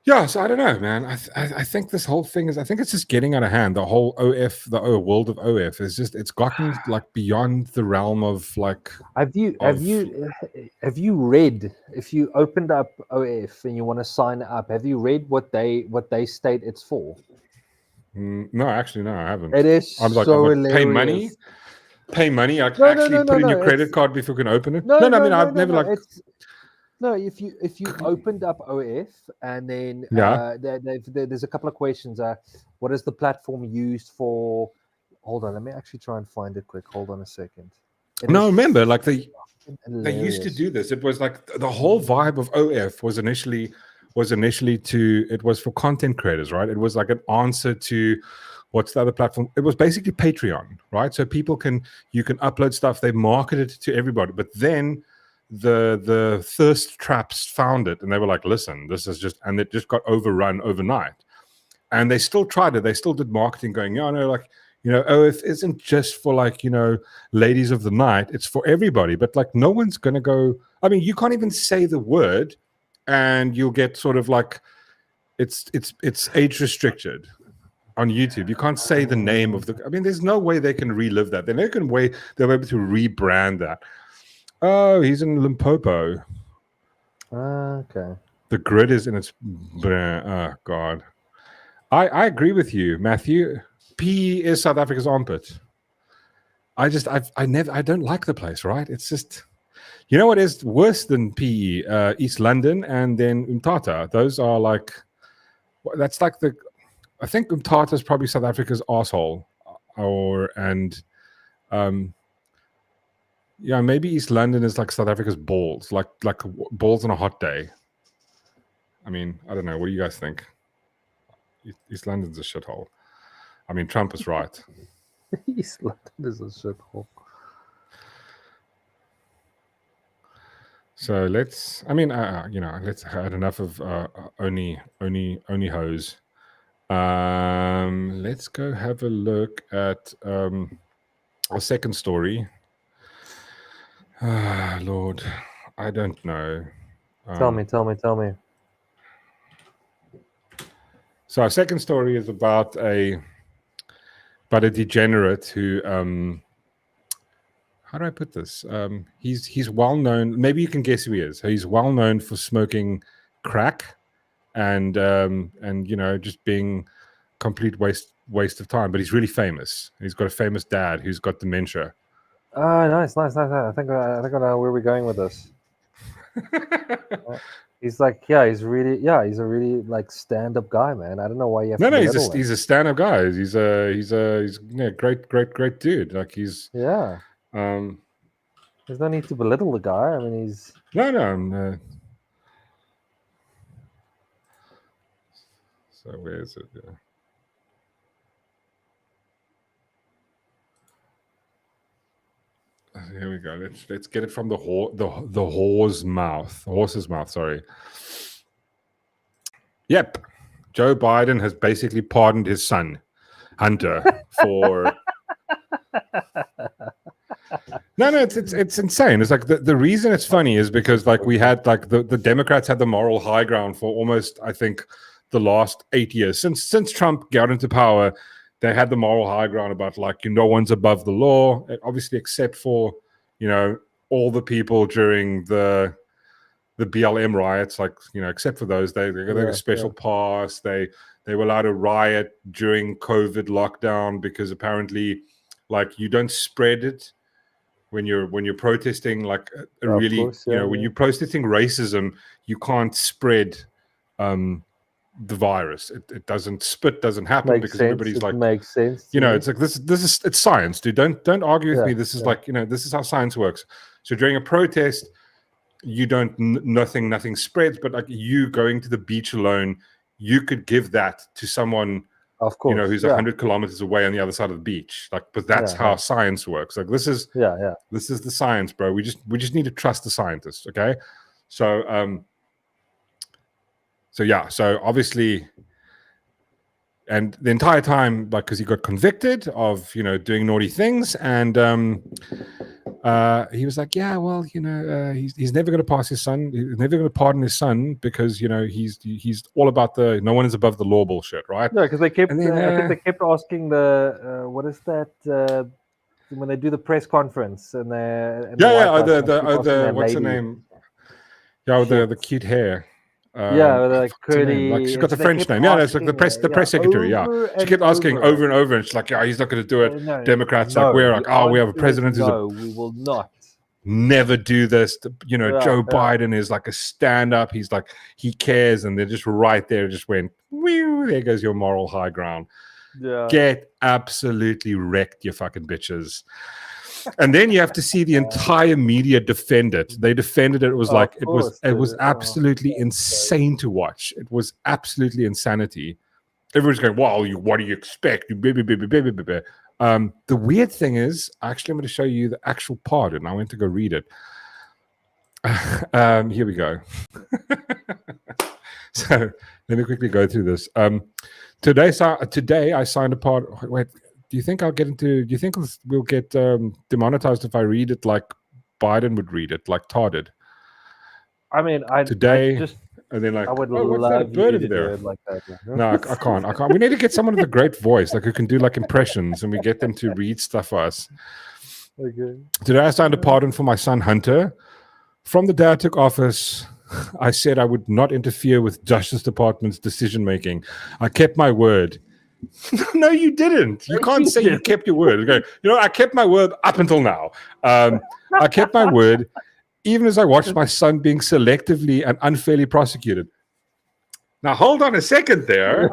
S1: Yeah, so I don't know, man. I think this whole thing is, I think it's just getting out of hand. The whole world of OF is just, it's gotten like beyond the realm of like.
S2: Have you read, if you opened up OF and you want to sign up, have you read what they state it's for?
S1: No, actually, no, I haven't.
S2: It is hilarious.
S1: Pay money. Like, put in your credit card before you can open it.
S2: No, if you opened up OF and then there's a couple of questions. What is the platform used for? Hold on, let me actually try and find it quick. Hold on a second.
S1: Remember, like they used to do this. It was like the whole vibe of OF was initially it was for content creators, right? It was like an answer to what's the other platform? It was basically Patreon, right? So you can upload stuff. They marketed it to everybody, but then the thirst traps found it and they were like, listen, this is just, and it just got overrun overnight. And they still tried it. They still did marketing going, like, you know, OF isn't just for, like, you know, ladies of the night. It's for everybody. But like, no one's going to go. I mean, you can't even say the word and you'll get sort of like, it's age restricted on YouTube. You can't say the name of I mean, there's no way they can relive that. They're not going to they'll be able to rebrand that. Oh, he's in Limpopo.
S2: Okay.
S1: The grid is in its. Oh God, I agree with you, Matthew. P is South Africa's armpit. I don't like the place. Right? It's just, you know what is worse than PE? East London and then Umtata. Those are like, that's like I think Umtata is probably South Africa's asshole, yeah, maybe East London is like South Africa's balls, like balls on a hot day. I mean, I don't know. What do you guys think? East London's a shithole. I mean, Trump is right.
S2: East London is a shithole.
S1: So let's had enough of only hoes. Let's go have a look at our second story. Lord, I don't know.
S2: Tell me.
S1: So our second story is about a degenerate who, how do I put this? He's well known. Maybe you can guess who he is. He's well known for smoking crack and just being complete waste of time. But he's really famous. He's got a famous dad who's got dementia.
S2: Oh, nice. I think I know where we're going with this. He's like, he's a really like stand-up guy, man. I don't know why you have to.
S1: He's a stand-up guy. He's great dude. Like he's
S2: there's no need to belittle the guy. I mean, he's
S1: no. So where is it? Yeah. Here we go. Let's get it from the horse's mouth. Sorry. Yep, Joe Biden has basically pardoned his son, Hunter, for. No, it's insane. It's like the reason it's funny is because like we had like the Democrats had the moral high ground for almost, I think, the last 8 years since Trump got into power. They had the moral high ground about like no one's above the law, obviously, except for all the people during the BLM riots, like except for those, they got a special pass. They were allowed to riot during COVID lockdown because apparently, like you don't spread it when you're protesting. Like when you're protesting racism, you can't spread the virus. It doesn't happen
S2: makes
S1: because
S2: sense.
S1: everybody's like
S2: makes sense.
S1: It's like this is it's science, dude. Don't argue with me. This is like this is how science works. So during a protest, you don't nothing spreads, but like you going to the beach alone, you could give that to someone,
S2: of course,
S1: who's 100 kilometers away on the other side of the beach. Like, but that's how science works. Like this is this is the science, bro. We just need to trust the scientists. Okay, so so obviously, and the entire time, like, because he got convicted of doing naughty things, and he was like, yeah, well, he's never going to pass his son. He's never going to pardon his son because he's all about the no one is above the law bullshit, right?
S2: Yeah, because they kept. I think they kept asking the what is that when they do the press conference and
S1: the what's her name? Yeah, the cute hair.
S2: Like curly.
S1: Like she's got the French name. Yeah, it's like the press secretary. Yeah, she kept asking over and over, and she's like, "Yeah, he's not going to do it."
S2: No,
S1: Democrats like, we're like, "Oh, we have a president who's
S2: we will not
S1: never do this." Joe Biden is like a stand-up. He's like he cares, and they're just right there. Just went, "Whew, there goes your moral high ground."
S2: Yeah,
S1: get absolutely wrecked, you fucking bitches. And then you have to see the entire media defend it. They defended it. It was like it was absolutely insane to watch. It was absolutely insanity. Everyone's going, "Well, what do you expect?" The weird thing is, actually, I'm going to show you the actual part, and I went to go read it. Here we go. So let me quickly go through this. Today I signed a part. Wait. Do you think we'll get demonetized if I read it like Biden would read it, like Todd did?
S2: I mean, I would love you to do it like that.
S1: No, I can't. We need to get someone with a great voice, like who can do like impressions, and we get them to read stuff for us.
S2: Okay.
S1: Today I signed a pardon for my son Hunter. From the day I took office, I said I would not interfere with Justice Department's decision making. I kept my word. No, you didn't. You can't say you kept your word. Okay. I kept my word up until now. I kept my word, even as I watched my son being selectively and unfairly prosecuted. Now, hold on a second there.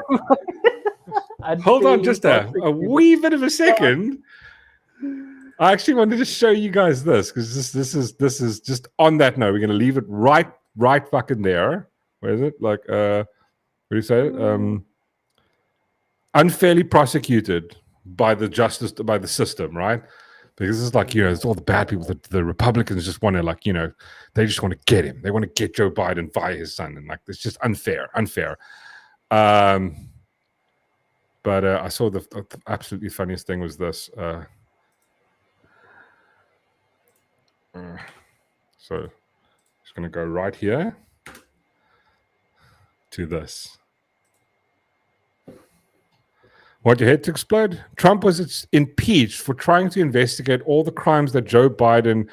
S1: Hold on just a wee bit of a second. I actually wanted to show you guys this because this is just on that note. We're going to leave it right fucking there. Where is it? Like, what do you say? Unfairly prosecuted by the system, right? Because it's like, it's all the bad people. The Republicans just want to they just want to get him. They want to get Joe Biden via his son. And like, it's just unfair. But I saw the absolutely funniest thing was this. So just going to go right here to this. Want your head to explode? Trump was impeached for trying to investigate all the crimes that Joe Biden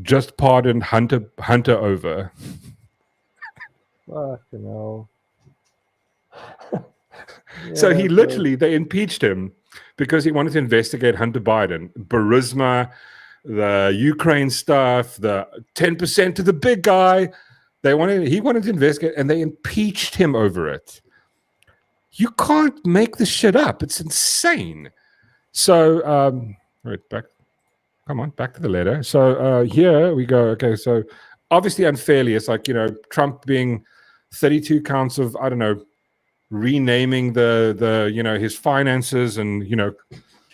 S1: just pardoned Hunter over.
S2: Fucking hell.
S1: So he literally, they impeached him because he wanted to investigate Hunter Biden, Burisma, the Ukraine stuff, the 10% to the big guy. He wanted to investigate, and they impeached him over it. You can't make this shit up. It's insane. So, back to the letter. So here we go. Okay, so obviously unfairly, it's like, Trump being 32 counts of, I don't know, renaming the his finances and,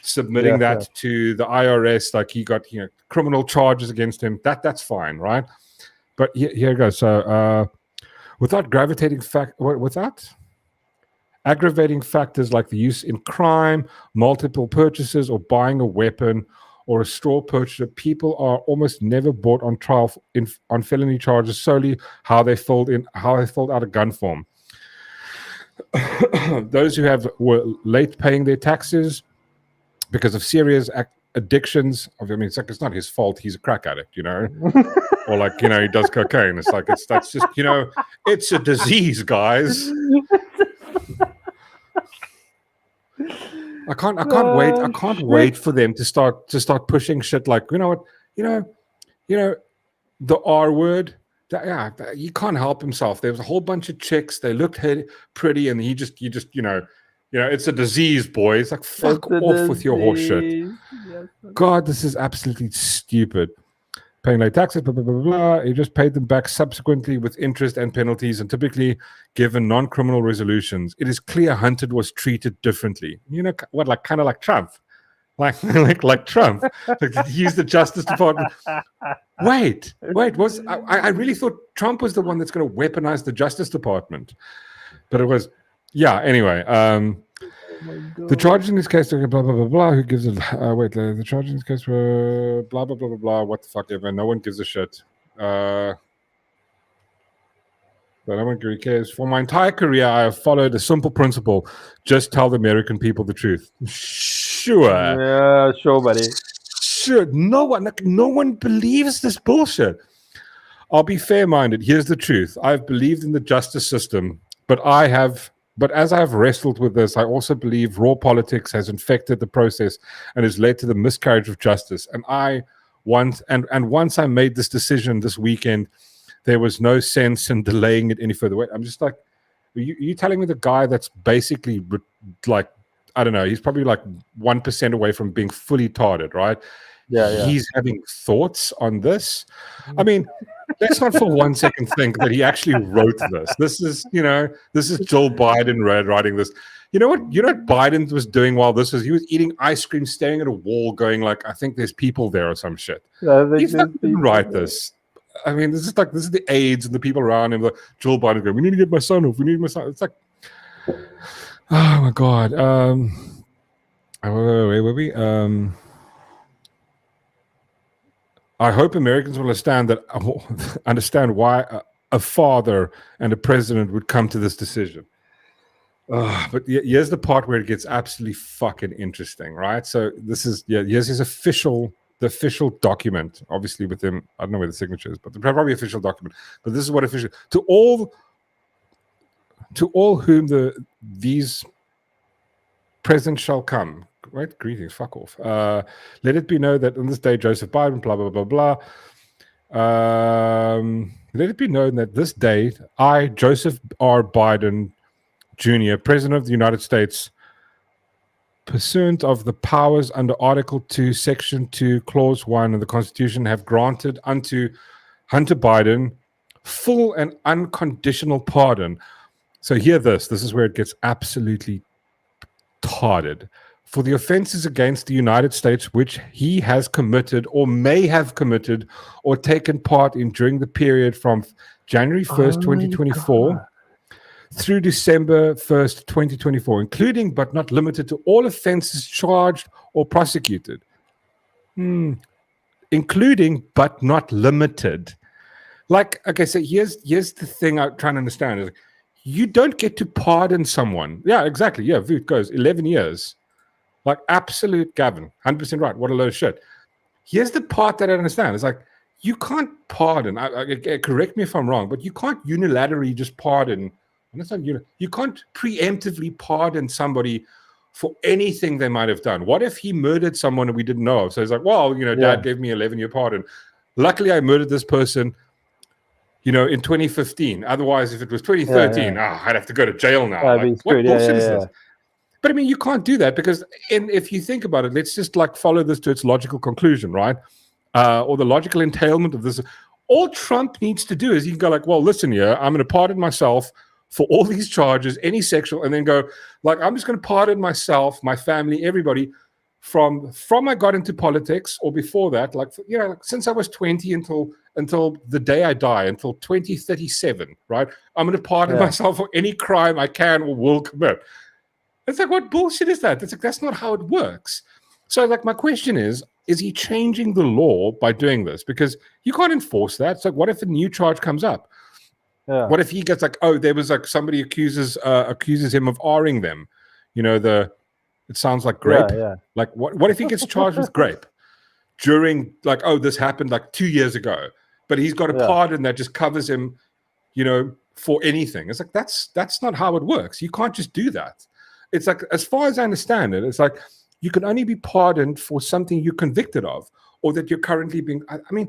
S1: submitting that to the IRS. Like he got, criminal charges against him. That's fine, right? But here it goes. So without aggravating factors like the use in crime, multiple purchases, or buying a weapon or a straw purchaser, people are almost never brought on trial on felony charges solely how they filled out a gun form. Those who were late paying their taxes because of serious addictions. I mean, it's not his fault. He's a crack addict, or like, he does cocaine. It's like, that's just, it's a disease, guys. I can't wait for them to start pushing shit like, the R word. He can't help himself. There was a whole bunch of chicks. They looked pretty, and you just it's a disease, boys. Like, fuck off with your horse shit. Yes. God, this is absolutely stupid. Paying late taxes, blah, blah, blah, blah. He just paid them back subsequently with interest and penalties, and typically given non-criminal resolutions. It is clear Hunter was treated differently. Kind of like Trump. Like Trump. Like, he's the Justice Department. Wait. I really thought Trump was the one that's going to weaponize the Justice Department. But it was, anyway. The charges in this case are blah, blah, blah, blah. Who gives a... the charges in this case were blah, blah, blah, blah, blah. What the fuck ever. No one gives a shit. But no one really cares. For my entire career, I have followed a simple principle. Just tell the American people the truth. Sure.
S2: Yeah, sure, buddy.
S1: Sure. No one believes this bullshit. I'll be fair-minded. Here's the truth. I've believed in the justice system, but as I have wrestled with this, I also believe raw politics has infected the process and has led to the miscarriage of justice. And once I made this decision this weekend, there was no sense in delaying it any further. Wait, I'm just like, are you telling me the guy that's basically like, I don't know, he's probably like 1% away from being fully tarded, right?
S2: Yeah.
S1: He's having thoughts on this. I mean, let's not for 1 second think that he actually wrote this. This is Joe Biden writing this. You know what Biden was doing while this was? He was eating ice cream, staring at a wall, going like, I think there's people there or some shit. He didn't write this. I mean, this is the aides and the people around him. Like Joe Biden going, we need to get my son off. It's like, oh my God. Where were we? I hope Americans will understand why a father and a president would come to this decision. But here's the part where it gets absolutely fucking interesting, right? So this is here's his official document, obviously with him. I don't know where the signature is, but the probably official document. But this is what official to all whom these presents shall come. Right? Greetings, fuck off. Let it be known that on this day, Joseph Biden, blah, blah, blah, blah. Let it be known that this day, I, Joseph R. Biden Jr., President of the United States, pursuant of the powers under Article 2, Section 2, Clause 1 of the Constitution, have granted unto Hunter Biden full and unconditional pardon. So hear this. This is where it gets absolutely tarded. For the offenses against the United States which he has committed or may have committed or taken part in during the period from January 1st, 2024 through December 1st, 2024, including but not limited to all offenses charged or prosecuted. including but not limited. Like, okay, so here's the thing I'm trying to understand is you don't get to pardon someone. Yeah, exactly. Yeah, Voot goes 11 years. Like, absolute Gavin, 100% right. What a load of shit. Here's the part that I understand. It's like, you can't pardon. Correct me if I'm wrong, but you can't unilaterally just pardon. And it's not, you can't preemptively pardon somebody for anything they might have done. What if he murdered someone and we didn't know of? So he's like, well, Dad gave me 11-year pardon. Luckily, I murdered this person, in 2015. Otherwise, if it was 2013, I'd have to go to jail now. Like, what bullshit is this? But I mean, you can't do that because if you think about it, let's just like follow this to its logical conclusion, right? Or the logical entailment of this. All Trump needs to do is he can go like, well, listen here, I'm going to pardon myself for all these charges, any sexual, and then go like, I'm just going to pardon myself, my family, everybody from I got into politics or before that, like, since I was 20 until the day I die, until 2037, right? I'm going to pardon myself for any crime I can or will commit. It's like, what bullshit is that? It's like, that's not how it works. So like, my question is he changing the law by doing this? Because you can't enforce that. It's like, what if a new charge comes up? Yeah. What if he gets like, oh, there was like somebody accuses him of R-ing them? It sounds like grape. Yeah. Like what if he gets charged with grape during like, oh, this happened like 2 years ago, but he's got a pardon that just covers him, for anything. It's like, that's not how it works. You can't just do that. It's like, as far as I understand it, it's like you can only be pardoned for something you're convicted of or that you're currently being. I mean,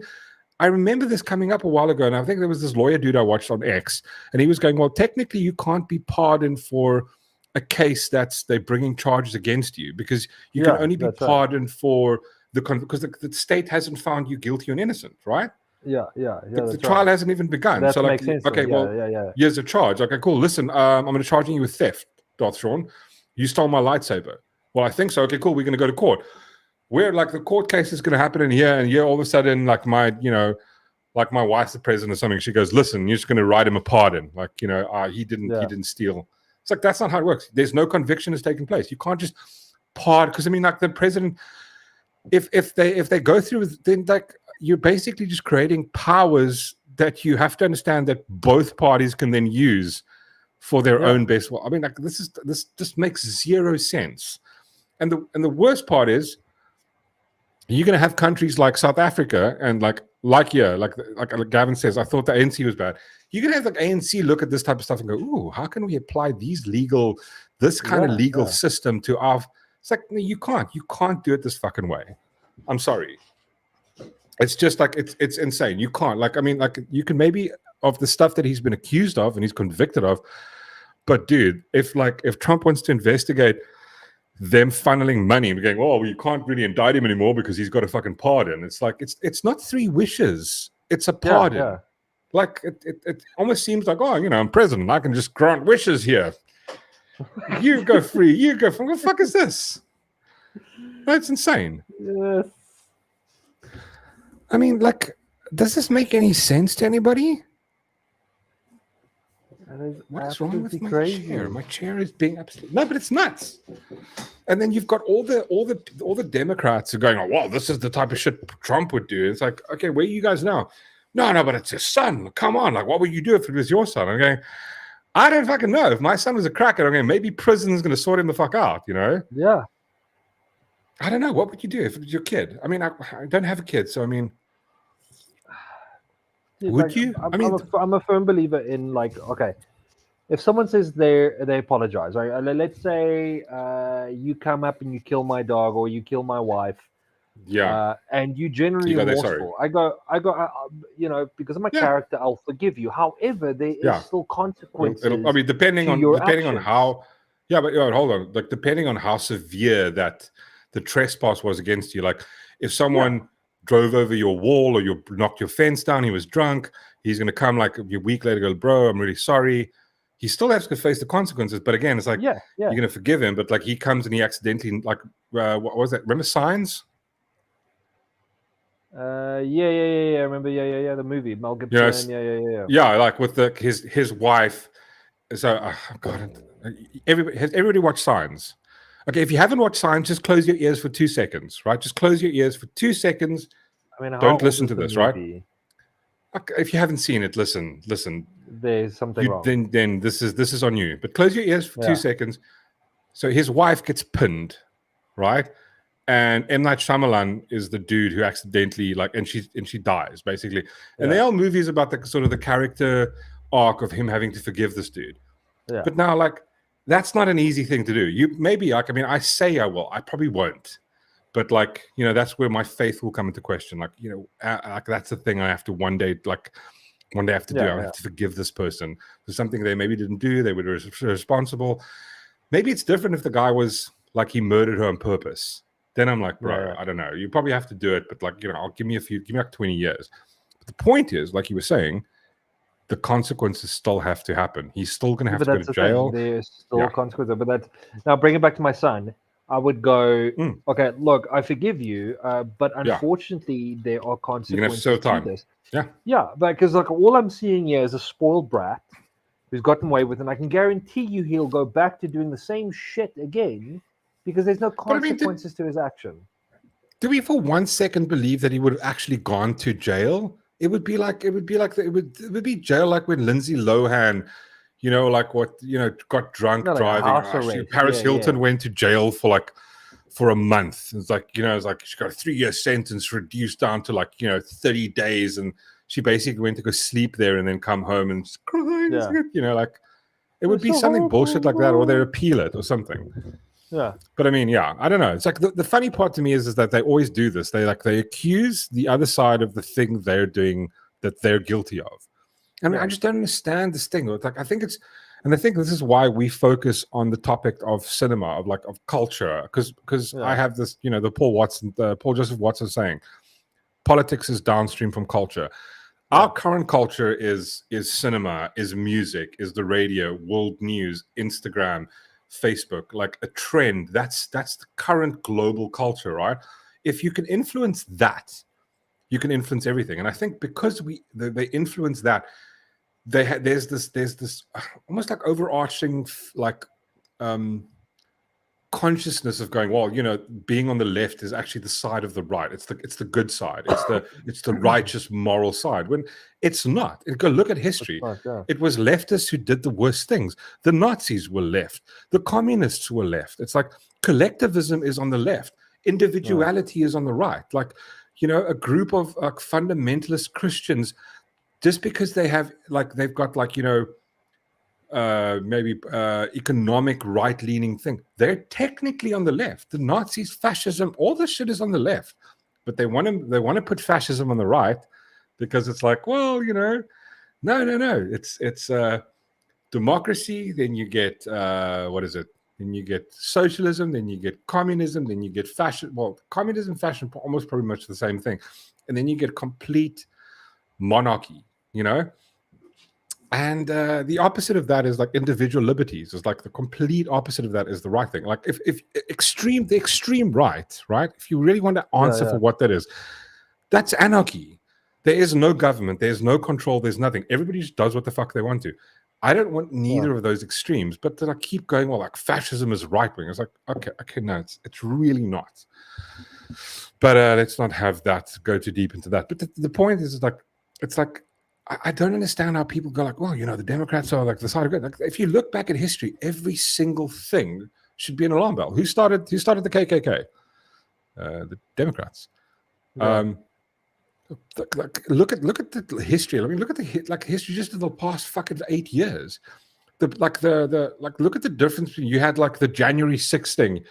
S1: I remember this coming up a while ago, and I think there was this lawyer dude I watched on X, and he was going, well, technically you can't be pardoned for a case they're bringing charges against you because you can only be pardoned for because the state hasn't found you guilty or innocent, right? The trial hasn't even begun.
S2: That
S1: so like,
S2: makes sense.
S1: Okay, here's a charge. Okay, cool. Listen, I'm going to charge you with theft, Darth Shaun. You stole my lightsaber. Well, I think so. Okay, cool. We're going to go to court. Where like the court case is going to happen in here, and here all of a sudden, like my wife's the president or something. She goes, listen, you're just going to write him a pardon. Like, he didn't steal. It's like, that's not how it works. There's no conviction has taken place. You can't just pardon, because I mean, like the president, if they go through, then like you're basically just creating powers that you have to understand that both parties can then use for their own best. Well, I mean, like this just makes zero sense. And the worst part is you're going to have countries like South Africa and like Gavin says, I thought the ANC was bad. You're going to have like ANC look at this type of stuff and go, ooh, how can we apply this kind of legal system to our. It's like, no, you can't do it this fucking way. I'm sorry. It's just like it's insane. You can't. Like, I mean, like you can maybe of the stuff that he's been accused of and he's convicted of, but dude, if Trump wants to investigate them funneling money and going, oh, well, you can't really indict him anymore because he's got a fucking pardon. It's like it's not 3 wishes. It's a pardon. Yeah. Like it almost seems like, oh, I'm president. I can just grant wishes here. You go free. You go free. What the fuck is this? That's insane.
S2: Yes.
S1: I mean, like, does this make any sense to anybody? What's wrong with my chair? My chair is being absolutely no, but it's nuts. And then you've got all the Democrats who are going, oh, wow, this is the type of shit Trump would do. It's like, okay, where are you guys now? No, but it's his son. Come on, like, what would you do if it was your son? I'm going, I don't fucking know. If my son was a cracker, I'm going, maybe prison's going to sort him the fuck out,
S2: Yeah.
S1: I don't know. What would you do if it was your kid? I mean, I don't have a kid, so I mean, would you?
S2: I'm a firm believer in like, okay, if someone says they apologize, right? Let's say you come up and you kill my dog or you kill my wife, and you generally remorseful. I go, because of my character, I'll forgive you. However, there is still consequences.
S1: I mean, depending on how. Yeah, but hold on. Like, depending on how severe that the trespass was against you, like if someone drove over your wall or you knocked your fence down, he was drunk, he's going to come like a week later, go, bro, I'm really sorry. He still has to face the consequences. But again, it's like, you're going to forgive him. But like he comes and he accidentally, like, what was that? Remember Signs?
S2: I remember. The movie, Mel Gibson.
S1: Yeah, like with his wife. So, God, everybody watched Signs. Okay, if you haven't watched Signs, just close your ears for 2 seconds, right? Just close your ears for 2 seconds.
S2: I mean,
S1: don't listen to this, right?
S2: Movie?
S1: If you haven't seen it, listen.
S2: There's something wrong.
S1: Then this is on you. But close your ears for 2 seconds. So his wife gets pinned, right? And M. Night Shyamalan is the dude who accidentally and she dies basically. And they are movies about the sort of the character arc of him having to forgive this dude. Yeah. But now that's not an easy thing to do. You maybe I say I will. I probably won't. But that's where my faith will come into question. That's the thing I have to one day I have to do. I have to forgive this person for something they maybe didn't do. They were responsible. Maybe it's different if the guy was he murdered her on purpose. Then I'm like, bro, I don't know. You probably have to do it, but I'll give me 20 years. But the point is, like you were saying, the consequences still have to happen. He's still going to have to go to jail.
S2: There's still consequences. But now bring it back to my son. I would go, okay, look, I forgive you, but unfortunately there are consequences to this. Yeah, because all I'm seeing here is a spoiled brat who's gotten away with it. And I can guarantee you he'll go back to doing the same shit again. Because there's no consequences to his action.
S1: Do we for 1 second believe that he would have actually gone to jail? It would be jail like when Lindsay Lohan, got drunk driving. Paris Hilton went to jail for a month. It's she got a 3-year sentence reduced down to 30 days, and she basically went to go sleep there and then come home and crying. It would be something bullshit like that, or they appeal it or something.
S2: Yeah,
S1: but I don't know. It's the funny part to me is that they always do this. They accuse the other side of the thing they're doing that they're guilty of. I just don't understand this thing. I think this is why we focus on the topic of cinema, of culture, because I have this, the Paul Joseph Watson saying, politics is downstream from culture. Our current culture is cinema, is music, is the radio, world news, Instagram, Facebook, a trend. That's the current global culture, right? If you can influence that, you can influence everything. And I think because they influence that, there's this almost overarching consciousness of going, well, being on the left is actually the side of the right. It's the good side. It's the righteous moral side, when it's not. And go look at history. It was leftists who did the worst things. The Nazis were left. The communists were left. It's collectivism is on the left. Individuality is on the right. A group of fundamentalist Christians, just because they have they've got maybe economic right-leaning thing, they're technically on the left. The Nazis, fascism, all this shit is on the left, but they want to put fascism on the right because it's no, it's democracy. Then you get Then you get socialism. Then you get communism. Then you get fascism. Well, communism, fascism, almost pretty much the same thing, and then you get complete monarchy. And the opposite of that is individual liberties. It's the complete opposite of that is the right thing. If the extreme right, if you really want to answer for what that is, that's anarchy. There is no government. There's no control. There's nothing. Everybody just does what the fuck they want to. I don't want neither of those extremes, but then I keep going, well, fascism is right wing. It's okay, no, it's really not. But let's not have that go too deep into that. But the point is, I don't understand how people go well, the Democrats are the side of good. If you look back at history, every single thing should be an alarm bell. Who started the KKK? The Democrats. Yeah. Look at the history. Look at the history just of the past fucking 8 years. Look at the difference between you had the January 6th thing,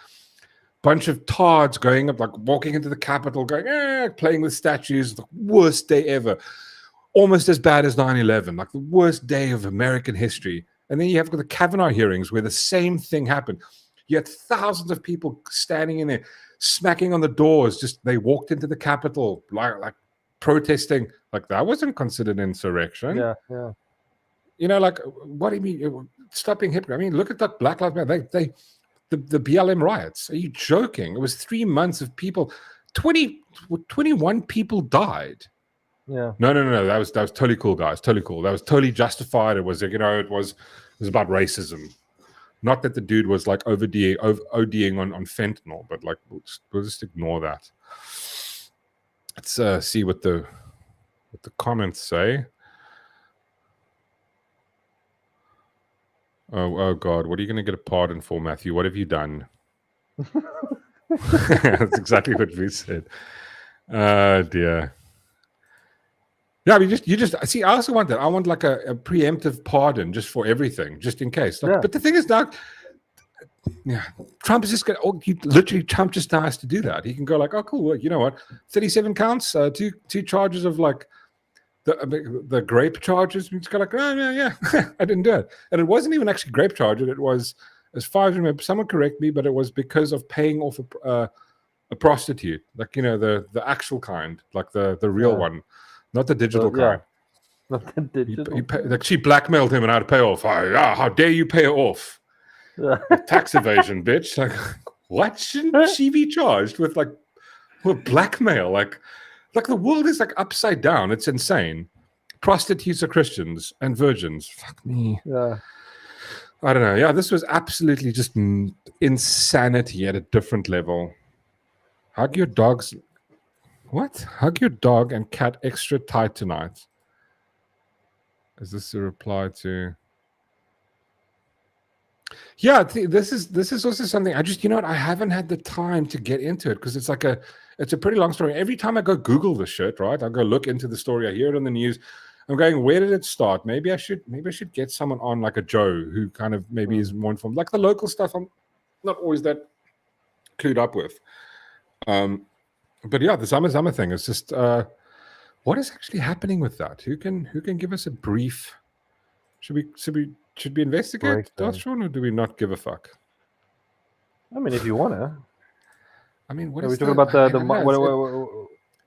S1: bunch of tards going up, walking into the Capitol, going playing with statues, the worst day ever. Almost as bad as 9/11, the worst day of American history. And then you have the Kavanaugh hearings where the same thing happened. You had thousands of people standing in there, smacking on the doors. Just they walked into the Capitol, protesting. That wasn't considered insurrection.
S2: Yeah.
S1: What do you mean? Stopping hypocrite. Look at that Black Lives Matter. The BLM riots. Are you joking? It was 3 months of people. 21 people died.
S2: Yeah.
S1: No. That was totally cool, guys. Totally cool. That was totally justified. It was it was about racism. Not that the dude was ODing on fentanyl, but we'll just ignore that. Let's see what the comments say. Oh God, what are you going to get a pardon for, Matthew? What have you done? That's exactly what we said. Dear. Yeah, I mean, you just see. I also want that. I want like a preemptive pardon just for everything, just in case. Like, but the thing is, now, yeah, Trump is just going. Oh, Trump just now has to do that. He can go like, oh, cool. Well, you know what? 37 counts, two charges of like the grape charges. We just go like, oh yeah, I didn't do it, and it wasn't even actually grape charges. It was, as far as I remember, someone correct me, but it was because of paying off a prostitute, like the actual kind, like the real one. Not the digital kind.
S2: Not the digital.
S1: Like she blackmailed him and had to pay off. How dare you pay her off? Tax evasion, bitch. Like, what? Shouldn't she be charged with blackmail? Like the world is like upside down. It's insane. Prostitutes are Christians and virgins. Fuck me.
S2: Yeah.
S1: I don't know. Yeah, this was absolutely just insanity at a different level. Hug your dogs. What? Hug your dog and cat extra tight tonight. Is this a reply to? Yeah, this is also something I just, I haven't had the time to get into it because it's a pretty long story. Every time I go Google the shit, right? I go look into the story. I hear it on the news. I'm going, where did it start? Maybe I should get someone on like a Joe who kind of maybe is more informed. Like the local stuff, I'm not always that clued up with. But yeah, the summer thing is just what is actually happening with that? Who can give us a brief? Should we investigate, Shaun, or do we not give a fuck?
S2: I mean, if you want to.
S1: I mean, what
S2: are
S1: is
S2: we talking about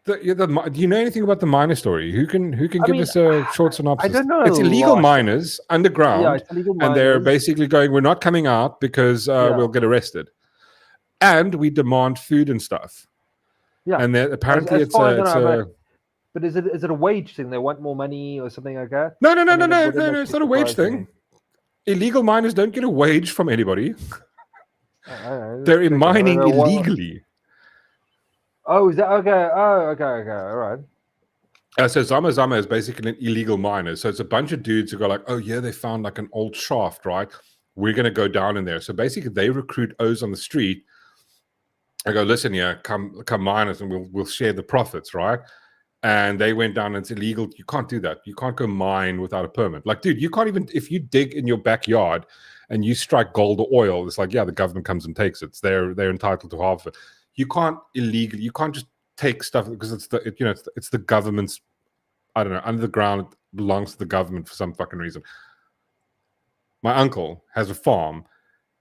S1: do you know anything about the miner story? Who can give us a short synopsis?
S2: I don't know.
S1: It's illegal miners underground,
S2: yeah, it's illegal miners.
S1: And they're basically going, we're not coming out because we'll get arrested, and we demand food and stuff.
S2: Yeah,
S1: and apparently it's
S2: But is it a wage thing? They want more money or something like that?
S1: No. It's not a wage thing. Illegal miners don't get a wage from anybody. They're mining illegally.
S2: Oh, is that okay? Oh, okay, all right.
S1: So Zama is basically an illegal miner. So it's a bunch of dudes who go like, oh yeah, they found like an old shaft, right? We're going to go down in there. So basically they recruit O's on the street. I go, listen, come mine us and we'll share the profits, right? And they went down and it's illegal. You can't do that. You can't go mine without a permit. Like, dude, you can't even, if you dig in your backyard and you strike gold or oil, it's like, yeah, the government comes and takes it. They're entitled to half of it. You can't illegally, you can't just take stuff because it's the government's, I don't know, under the ground, it belongs to the government for some fucking reason. My uncle has a farm.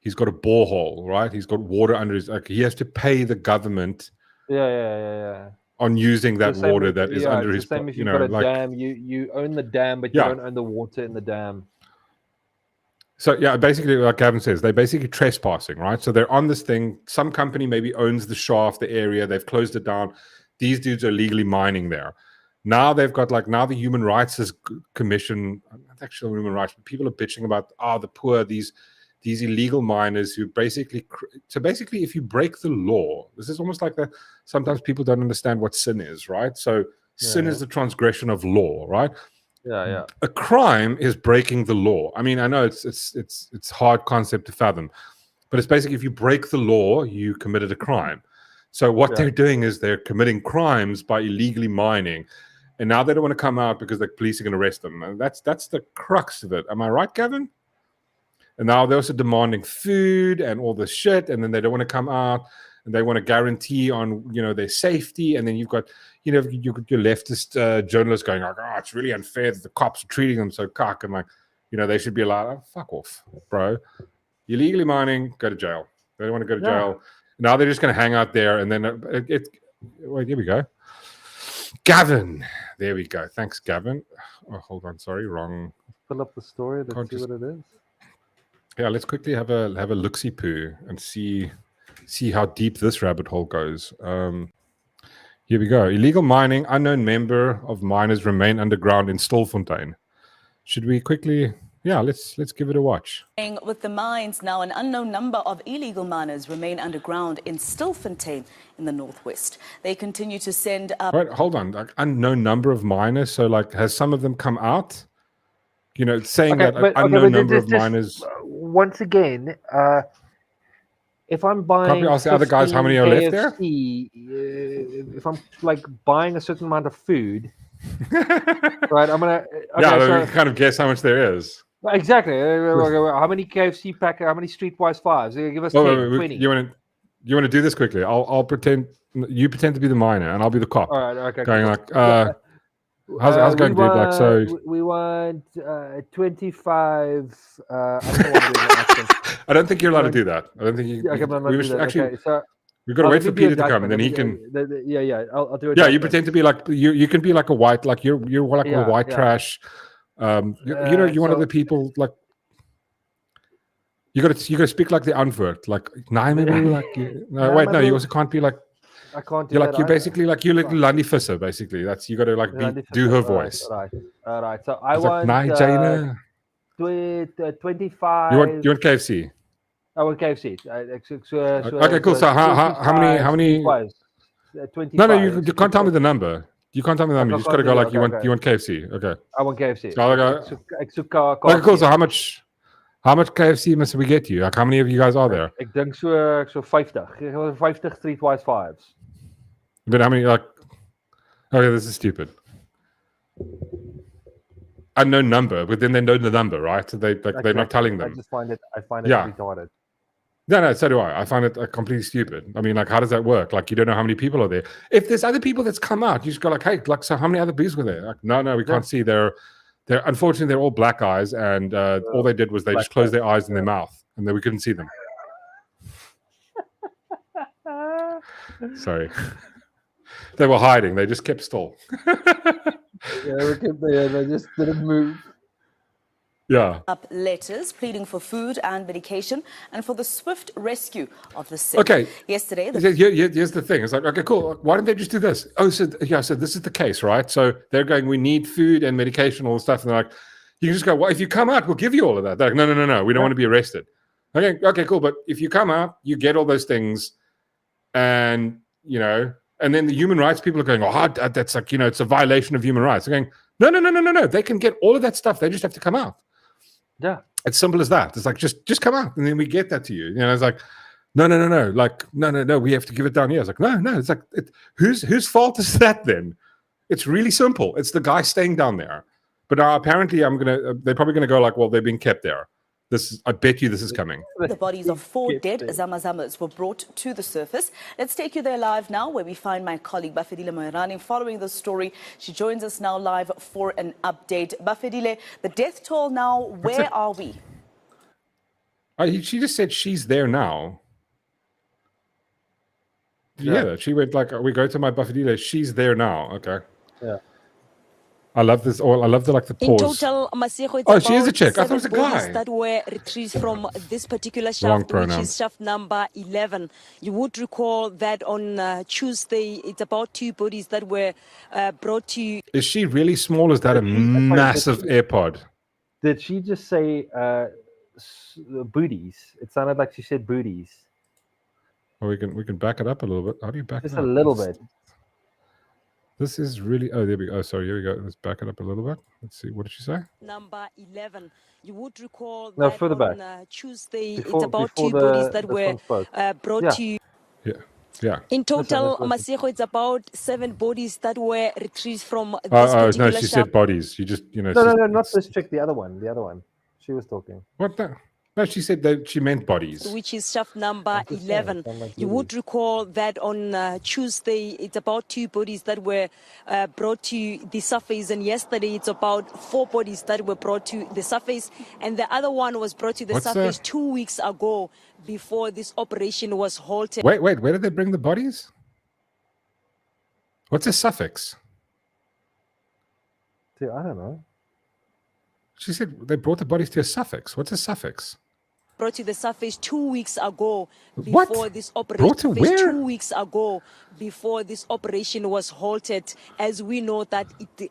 S1: He's got a borehole, right? He's got water under his. He has to pay the government.
S2: Yeah.
S1: On using that water that is under his.
S2: Same if you've got a dam, you own the dam, but you don't own the water in the dam.
S1: So yeah, basically, like Gavin says, they're basically trespassing, right? So they're on this thing. Some company maybe owns the shaft, the area. They've closed it down. These dudes are legally mining there. Now they've got the Human Rights Commission, not actually human rights, but people are bitching about the poor, these illegal miners who basically if you break the law, this is almost like sometimes people don't understand what sin is, right? So sin is the transgression of law, right?
S2: Yeah.
S1: A crime is breaking the law. I mean, I know it's hard concept to fathom, but it's basically if you break the law, you committed a crime. So what they're doing is they're committing crimes by illegally mining, and now they don't want to come out because the police are going to arrest them. And that's the crux of it. Am I right, Gavin? And now they're also demanding food and all this shit, and then they don't want to come out, and they want to guarantee on their safety. And then you've got your leftist journalists going like, oh, it's really unfair that the cops are treating them so cock, and they should be allowed. Oh, fuck off, bro. You're illegally mining, go to jail. They don't want to go to jail. Now they're just going to hang out there, and then wait, here we go. Gavin, there we go. Thanks, Gavin. Oh, hold on, sorry, wrong.
S2: Fill up the story. Let's see what it is.
S1: Yeah, let's quickly have a look-see poo and see how deep this rabbit hole goes. Here we go. Illegal mining. Unknown member of miners remain underground in Stilfontein. Should we quickly Yeah, let's give it a watch.
S4: With the mines now, an unknown number of illegal miners remain underground in Stilfontein in the northwest. They continue to send up.
S1: Right, hold on. Like, unknown number of miners. So, like, has some of them come out? You know, saying that unknown number of miners.
S2: Once again, if I'm buying,
S1: can't we ask the other guys how many are left there?
S2: If I'm like buying a certain amount of food, right? I'm gonna.
S1: Okay, so we can kind of guess how much there is.
S2: Exactly. How many KFC packets? How many Streetwise fives? Give us 10, 20.
S1: You want to do this quickly? I'll pretend. You pretend to be the miner, and I'll be the cop.
S2: All right. Okay.
S1: Going like, how's it going, dude? Like, so
S2: we want 25.
S1: I don't think you're allowed to do that. I don't think you. Actually, so we've got to wait for Peter to come, and then he can.
S2: Yeah. I'll do it.
S1: Yeah, you pretend to be like you can be like a white, like you're like a white trash. You're one of the people like. You got to speak like the unvert, like you also can't be like.
S2: I can't do
S1: you're like you're basically like you're like Lundy Fisser, basically. That's you got to like do her voice.
S2: All right. So I want
S1: 25. You want KFC?
S2: I want KFC.
S1: Okay, cool. So how many?
S2: 25.
S1: No, you can't tell me the number. You can't tell me the number. You just got to go like you want KFC. Okay.
S2: I want KFC.
S1: So okay, cool. So how much KFC must we get you? Like how many of you guys are there?
S2: Ik denk so 50. 50 Streetwise fives.
S1: But how many like? Okay, this is stupid. Unknown number, but then they know the number, right? So they're not telling them.
S2: I find it retarded.
S1: No, so do I. I find it completely stupid. I mean, like, how does that work? Like, you don't know how many people are there. If there's other people that's come out, you just go like, hey, like, so how many other bees were there? Like, no, we can't see. They're unfortunately they're all black eyes, and all they did was they just closed their eyes and their mouth, and then we couldn't see them. Sorry, they were hiding. They just kept still.
S2: They just didn't move.
S1: Yeah.
S4: Up letters pleading for food and medication and for the swift rescue of the sick.
S1: Okay.
S4: Yesterday,
S1: here's the thing. It's like, okay, cool. Why don't they just do this? Oh, so this is the case, right? So they're going, we need food and medication, all this stuff. And they're like, you can just go, well, if you come out, we'll give you all of that. They're like, no. We don't want to be arrested. Okay, cool. But if you come out, you get all those things. And, and then the human rights people are going, that's like, it's a violation of human rights. They're going, no. They can get all of that stuff. They just have to come out.
S2: Yeah,
S1: it's simple as that. It's like just come out, and then we get that to you. It's like no. Like no. We have to give it down here. It's like no. It's like whose fault is that then? It's really simple. It's the guy staying down there. But now apparently, they're probably gonna go like, well, they're being kept there. I bet you this is coming.
S4: The bodies of 4 dead Zamazamas were brought to the surface. Let's take you there live now, where we find my colleague Bafedile Moerane following the story. She joins us now live for an update. Bafedile, the death toll now, where are we?
S1: She just said she's there now. Yeah, she went like, we go to my Bafedile, she's there now. Okay.
S2: Yeah.
S1: I love this. I love the pause.
S5: In total, Masego,
S1: oh, she is a chick. I thought it was a guy.
S5: That were retrieved from this particular shaft, which is shaft number 11. You would recall that on Tuesday, it's about 2 bodies that were brought to you.
S1: Is she really small? Is that a massive AirPod?
S2: Did she just say booties? It sounded like she said booties.
S1: Well, we can back it up a little bit. How do you back it up?
S2: Just a little bit.
S1: This is really... Oh, there we go. Oh, sorry. Here we go. Let's back it up a little bit. Let's see. What did she say?
S5: Number 11. You would recall
S2: no,
S5: that
S2: further
S5: on
S2: back.
S5: Tuesday, it's about 2 bodies that were brought to you.
S1: Yeah.
S5: In total, Masego, it's about 7 bodies that were retrieved from this particular
S1: no, she said bodies. You just,
S2: No, not this chick. The other one. She was talking.
S1: What the... No, she said that she meant bodies.
S5: Which is shaft number 11. You would recall that on Tuesday, it's about 2 bodies that were brought to the surface. And yesterday, it's about 4 bodies that were brought to the surface. And the other one was brought to the surface 2 weeks ago before this operation was halted.
S1: Wait, where did they bring the bodies? What's a suffix?
S2: Dude, I don't know.
S1: She said they brought the bodies to a suffix. What's a suffix?
S5: brought to the surface 2 weeks ago
S1: What?
S5: before this
S1: Brought to
S5: operation.
S1: where?
S5: 2 weeks ago before this operation was halted, as we know that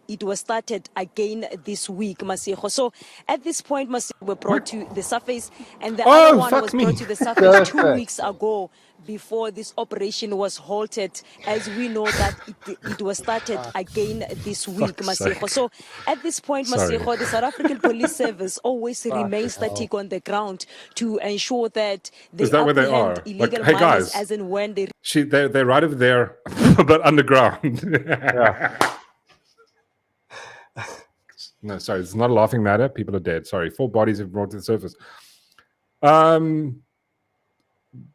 S5: it was started again this week, Masiego. So at this point, Masiego were brought to the surface, and the other one was brought to the surface 2 weeks ago before this operation was halted, as we know that it was started again this week, Masiego. So at this point, Masiego, the South African Police Service always remains static on the ground to ensure that they apprehend illegal
S1: hey
S5: miners
S1: guys,
S5: as and when they...
S1: They're right over there, but underground. No, sorry, it's not a laughing matter. People are dead. Sorry, 4 bodies have brought to the surface.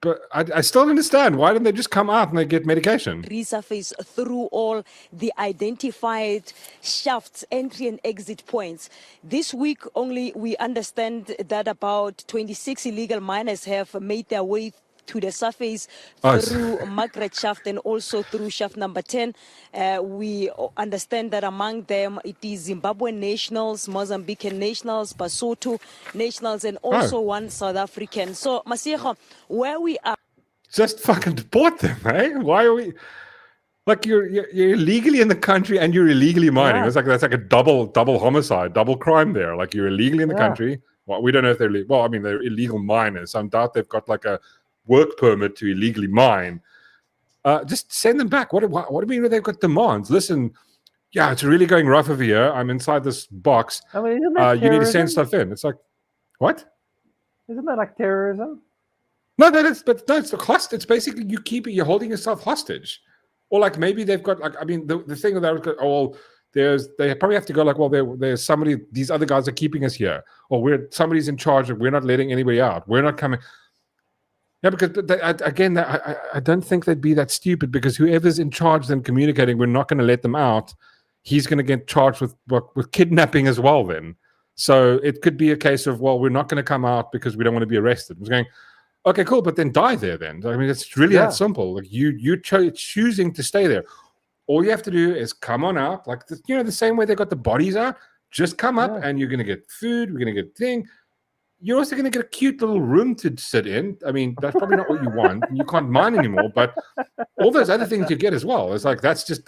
S1: But I still don't understand. Why don't they just come out and they get medication?
S5: Resurface through all the identified shafts, entry and exit points. This week only, we understand that about 26 illegal miners have made their way to the surface through Margaret shaft and also through shaft number 10. We understand that among them it is Zimbabwean nationals, Mozambican nationals, Basotho nationals, and also one South African. So, Masiego, where we are...
S1: Just fucking deport them, eh? Why are we... Like, you're illegally in the country and you're illegally mining. That's like a double homicide, double crime there. Like, you're illegally in the country. Well, we don't know if they're... Well, I mean, they're illegal miners. So I doubt they've got like a work permit to illegally mine. Just send them back. What do you mean they've got demands? Listen, yeah, it's really going rough over here. I'm inside this box.
S2: I mean, isn't that
S1: you need to send stuff in. It's like, what?
S2: Isn't that like terrorism?
S1: No, it's the hostage. It's basically you're holding yourself hostage. Or like maybe they've got like, I mean, the thing that I was they probably have to go like, well, there's somebody, these other guys are keeping us here, or somebody's in charge of, we're not letting anybody out. We're not coming. Yeah, because I don't think they'd be that stupid, because whoever's in charge then communicating, we're not going to let them out. He's going to get charged with kidnapping as well then. So it could be a case of, well, we're not going to come out because we don't want to be arrested. I was going, okay, cool, but then die there then. I mean, it's really that simple. Like you're choosing to stay there. All you have to do is come on out, like the same way they got the bodies out. Just come up and you're going to get food. We're going to get thing. You're also going to get a cute little room to sit in. I mean, that's probably not what you want. You can't mine anymore, but all those other things you get as well. It's like that's just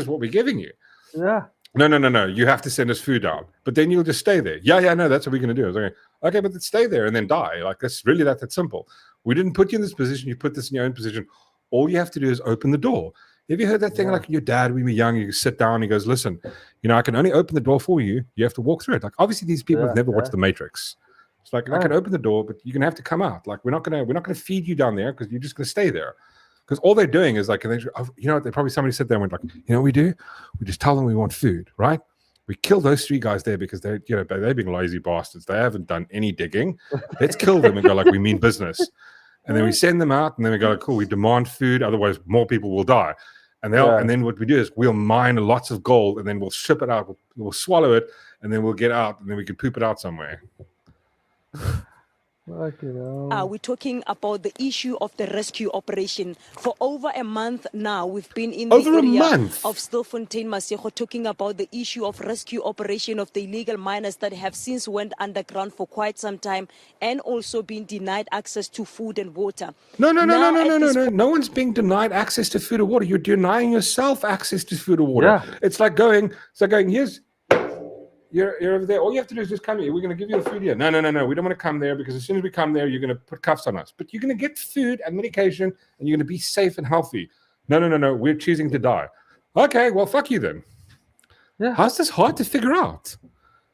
S1: what we're giving you.
S2: Yeah.
S1: No. You have to send us food out, but then you'll just stay there. Yeah. No, that's what we're going to do. I was like, okay, but then stay there and then die. Like that's really that simple. We didn't put you in this position. You put this in your own position. All you have to do is open the door. Have you heard that thing like your dad, when we were young, you sit down, he goes, listen, I can only open the door for you. You have to walk through it. Like obviously these people have never watched The Matrix. It's like, I can open the door, but you're going to have to come out. Like, we're not going to feed you down there because you're just going to stay there. Because all they're doing is like, they probably somebody sat there and went like, you know what we do? We just tell them we want food, right? We kill those 3 guys there because they're being lazy bastards. They haven't done any digging. Let's kill them and go like, we mean business. And then we send them out and then we go like, cool, we demand food. Otherwise more people will die. And then what we do is we'll mine lots of gold and then we'll ship it out. We'll swallow it and then we'll get out and then we can poop it out somewhere.
S5: We're talking about the issue of the rescue operation. For over a month now, we've been in the area of Stilfontein, Masiego, talking about the issue of rescue operation of the illegal miners that have since went underground for quite some time and also been denied access to food and water. No.
S1: No one's being denied access to food or water. You're denying yourself access to food or water. Yeah. It's like going, You're over there. All you have to do is just come here. We're going to give you the food here. No. We don't want to come there because as soon as we come there, you're going to put cuffs on us. But you're going to get food and medication and you're going to be safe and healthy. No. We're choosing to die. Okay, well, fuck you then. Yeah. How's this hard to figure out?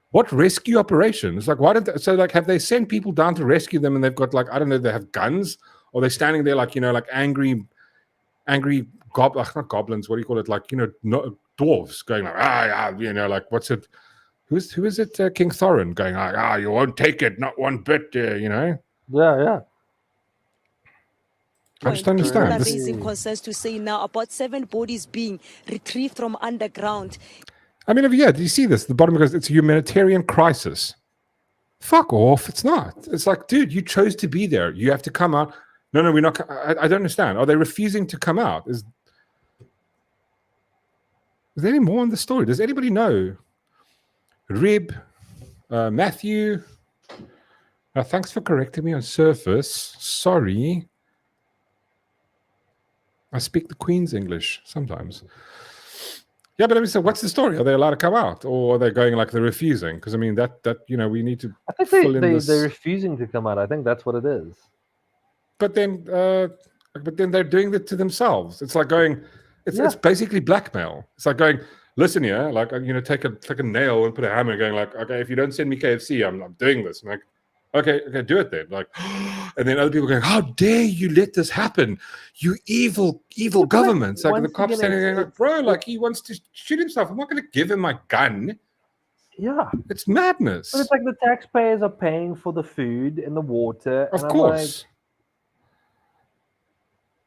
S1: What rescue operation? It's like, have they sent people down to rescue them and they've got like, I don't know, they have guns? Or they're standing there like, like angry not goblins, what do you call it? Like, dwarves going like, like, what's it? Who is it? King Thorin going like, you won't take it, not one bit, Yeah. I just don't understand.
S5: People are raising concerns to say now about 7 bodies being retrieved from underground.
S1: I mean, do you see this? The bottom goes, it's a humanitarian crisis. Fuck off. It's not. It's like, dude, you chose to be there. You have to come out. No, we're not. I don't understand. Are they refusing to come out? Is there any more on the story? Does anybody know? Rib, Matthew, Thanks for correcting me on surface. Sorry. I speak the Queen's English sometimes. Yeah, but I mean, so what's the story? Are they allowed to come out, or are they going like they're refusing? Because I mean, that we need to.
S2: I think they're refusing to come out. I think that's what it is.
S1: But then they're doing it to themselves. It's like going. It's basically blackmail. It's like going. Listen here, like take a nail and put a hammer, going like, okay, if you don't send me KFC, I'm doing this. I'm like, okay, do it then. Like, and then other people going, how dare you let this happen? You evil governments. Like the cops standing there like, bro, like he wants to shoot himself. I'm not going to give him my gun.
S2: Yeah.
S1: It's madness.
S2: But it's like the taxpayers are paying for the food and the water.
S1: Of course.
S2: Like,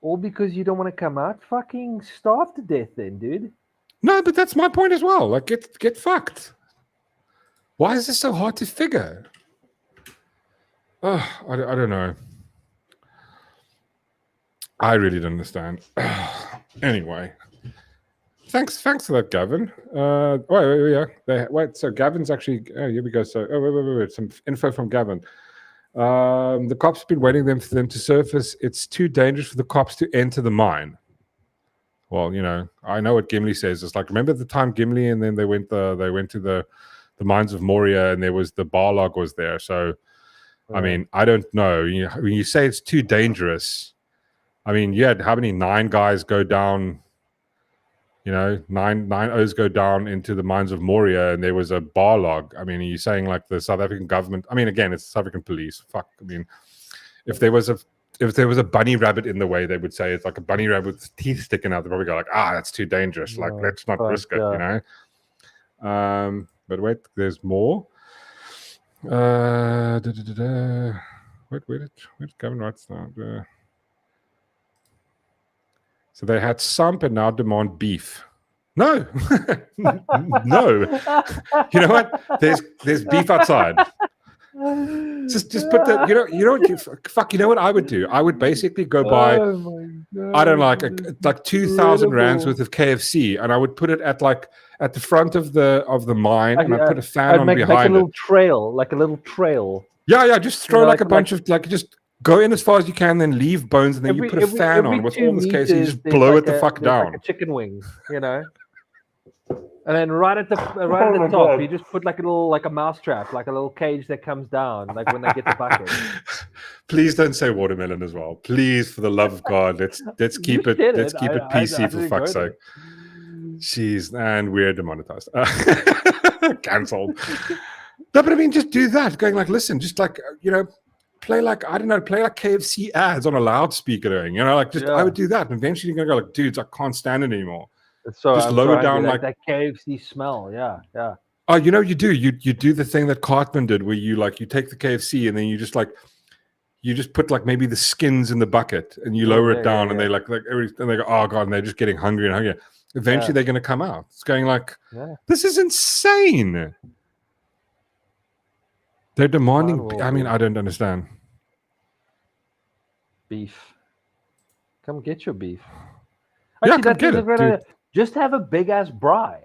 S2: all because you don't want to come out? Fucking starve to death then, dude.
S1: No, but that's my point as well. Like, get fucked. Why is this so hard to figure? Oh, I don't know. I really don't understand. Anyway, thanks for that, Gavin. Wait. So Gavin's actually. Oh, here we go. So, wait. Some info from Gavin. The cops have been waiting for them to surface. It's too dangerous for the cops to enter the mine. Well, I know what Gimli says. It's like, remember the time Gimli and then they went to the mines of Moria, and there was the Barlog was there. So, I mean, I don't know. When you say it's too dangerous, I mean, you had how many 9 guys go down? 9 O's go down into the mines of Moria, and there was a Barlog. I mean, are you saying like the South African government? I mean, again, it's South African police. Fuck. I mean, if there was a bunny rabbit in the way, they would say it's like a bunny rabbit with teeth sticking out. They'd probably go like, that's too dangerous. Like, let's not risk it, But wait, there's more. Wait, where did Gavin write down? So they had Sump and now demand beef. No, no. You know what? There's beef outside. Just put the you know what I would do? I would basically go buy I don't know, like 2,000 rands worth of KFC, and I would put it at the front of the mine, and I put a fan on behind
S2: like a little trail.
S1: Yeah, just throw like a bunch of just go in as far as you can, then leave bones, and then you put a fan on with all this KFC, you just blow it the fuck down.
S2: Like a chicken wing, And then right at the top, you just put like a mouse trap, like a little cage that comes down, like when they get the bucket.
S1: Please don't say watermelon as well. Please, for the love of God, let's keep it PC for fuck's sake. Jeez, and we're demonetized. Cancelled. No, but I mean, just do that. Going like, listen, just like play like KFC ads on a loudspeaker. I would do that. And eventually you're gonna go like, dudes, I can't stand it anymore.
S2: So just lower down like that KFC smell. Yeah.
S1: Oh, you do. You do the thing that Cartman did, where you take the KFC and then you just put like maybe the skins in the bucket and you lower it down, and they and they go, oh god, and they're just getting hungry and hungry. Eventually they're going to come out. It's going like, this is insane. They're demanding. I mean, I don't understand.
S2: Beef. Come get your beef.
S1: Actually, come get it.
S2: Just have a big ass braai.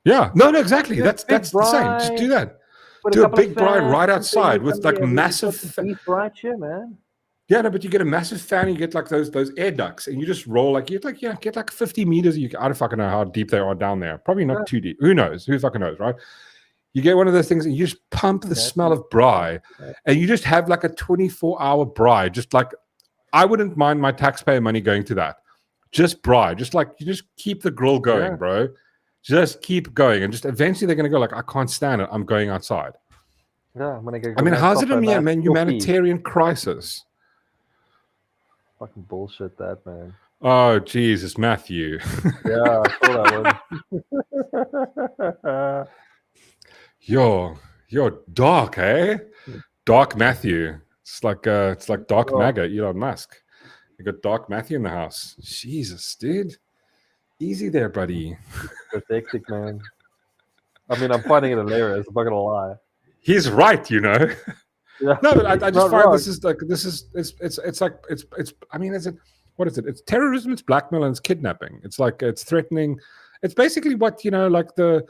S1: Yeah, no, exactly. That's the same. Just do that. Do a big braai right outside with like massive
S2: beef right here, man.
S1: Yeah, no, but you get a massive fan. You get like those air ducts, and you just roll get like 50 meters. I don't fucking know how deep they are down there. Probably not too deep. Who knows? Who fucking knows, right? You get one of those things, and you just pump the smell of braai, and you just have like a 24-hour braai. Just like, I wouldn't mind my taxpayer money going to that. Just braai, you just keep the grill going, bro. Just keep going, and just eventually they're gonna go like, I can't stand it. I'm going outside.
S2: Yeah, I'm gonna go.
S1: I mean, how's it a humanitarian crisis?
S2: Fucking bullshit, that man.
S1: Oh Jesus, Matthew.
S2: Yeah, I saw that one.
S1: You're dark, eh? Dark Matthew. It's like Dark MAGA, Elon Musk. You got Dark Matthew in the house. Jesus, dude. Easy there, buddy.
S2: It's hectic, man. I mean, I'm finding it hilarious. I'm not gonna lie.
S1: He's right, Yeah. No, but I just find what is it? It's terrorism, it's blackmail, and it's kidnapping. It's like it's threatening. It's basically what like the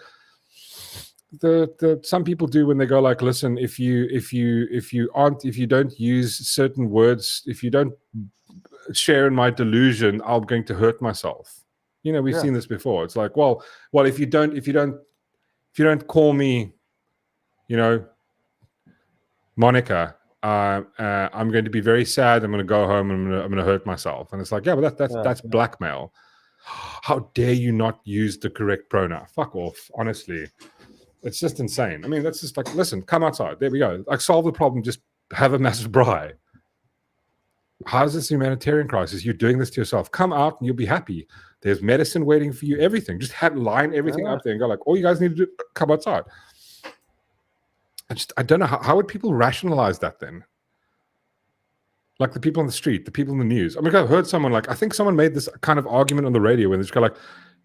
S1: the some people do when they go like, listen, if you don't use certain words, if you don't share in my delusion, I'm going to hurt myself. We've seen this before. It's like, well, if you don't call me, Monica, I'm going to be very sad. I'm going to go home and I'm going to hurt myself. And it's like, yeah, but that's blackmail. How dare you not use the correct pronoun? Fuck off. Honestly, it's just insane. I mean, that's just like, listen, come outside. There we go. Like, solve the problem. Just have a massive braai. How is this a humanitarian crisis? You're doing this to yourself. Come out and you'll be happy. There's medicine waiting for you. Everything. Just line everything up there and go like, all you guys need to do, come outside. I don't know how would people rationalize that then? Like the people on the street, the people in the news. I mean, I heard someone I think someone made this kind of argument on the radio when they just go like,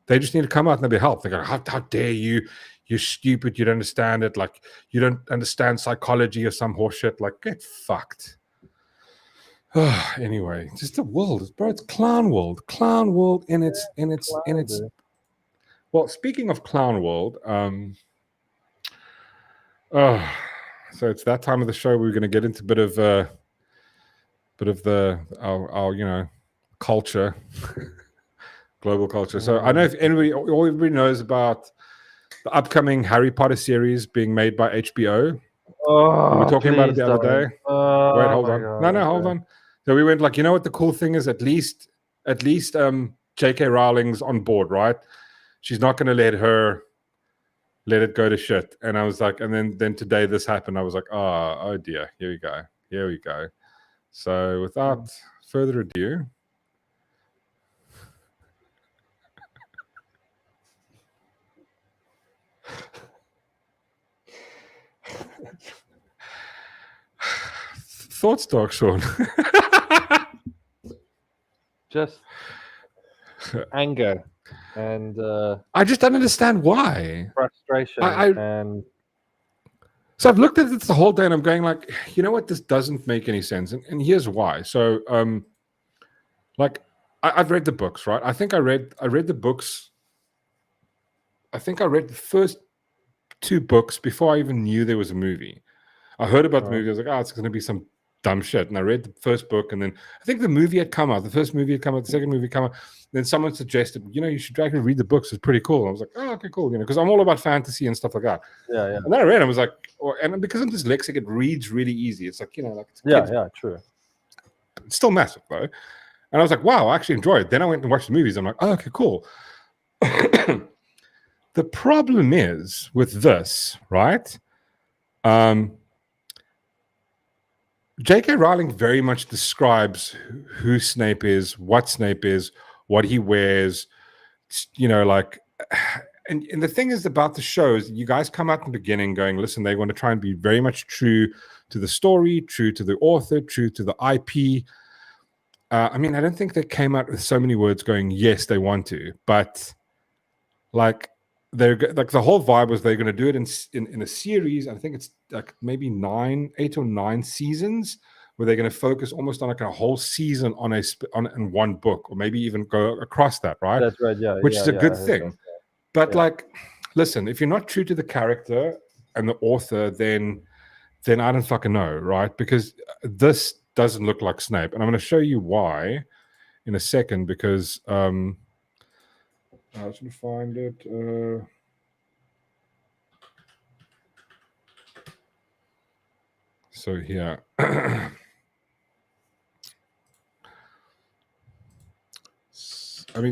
S1: they just need to come out and they'll be helped. They go, how dare you? You're stupid. You don't understand it. Like, you don't understand psychology or some horseshit. Like, get fucked. Anyway, just the world, bro. It's clown world in its. Well, speaking of clown world, so it's that time of the show. We're going to get into a bit of our culture, global culture. So I know if everybody knows about the upcoming Harry Potter series being made by HBO.
S2: Oh,
S1: we were talking about it the other day. Wait, hold on.
S2: God,
S1: no, hold on. So we went like, what the cool thing is? At least J.K. Rowling's on board, right? She's not going to let it go to shit. And I was like, and then today this happened. I was like, oh dear, here we go. So without further ado, thoughts, Dark Shaun. Just
S2: anger and
S1: I just don't understand why.
S2: Frustration. And
S1: so I've looked at this the whole day and I'm going like, you know what? This doesn't make any sense. And here's why. So I've read the books, right? I think I read the books. I think I read the first 2 books before I even knew there was a movie. I heard about the movie. I was like, it's going to be some dumb shit. And I read the first book, and then I think the movie had come out. The first movie had come out. The second movie had come out. Then someone suggested, you should actually read the books. It's pretty cool. And I was like, okay, cool. Because I'm all about fantasy and stuff like that.
S2: Yeah.
S1: And then I read it. I was like, and because I'm dyslexic, it reads really easy. It's like, it's
S2: true.
S1: It's still massive though. And I was like, wow, I actually enjoy it. Then I went and watched the movies. I'm like, okay, cool. The problem is with this, right? J.K. Rowling very much describes who Snape is, what he wears, and the thing is about the show is you guys come out in the beginning going, listen, they want to try and be very much true to the story, true to the author, true to the IP. I don't think they came out with so many words going, yes, they want to, but they're like the whole vibe was they're going to do it in a series. I think it's like maybe 8 or 9 seasons where they're going to focus almost on like a whole season in one book, or maybe even go across that, right?
S2: That's right, yeah.
S1: Which is a good thing. But listen, if you're not true to the character and the author, then I don't fucking know, right? Because this doesn't look like Snape, and I'm going to show you why in a second. Because I was going to find it. So here.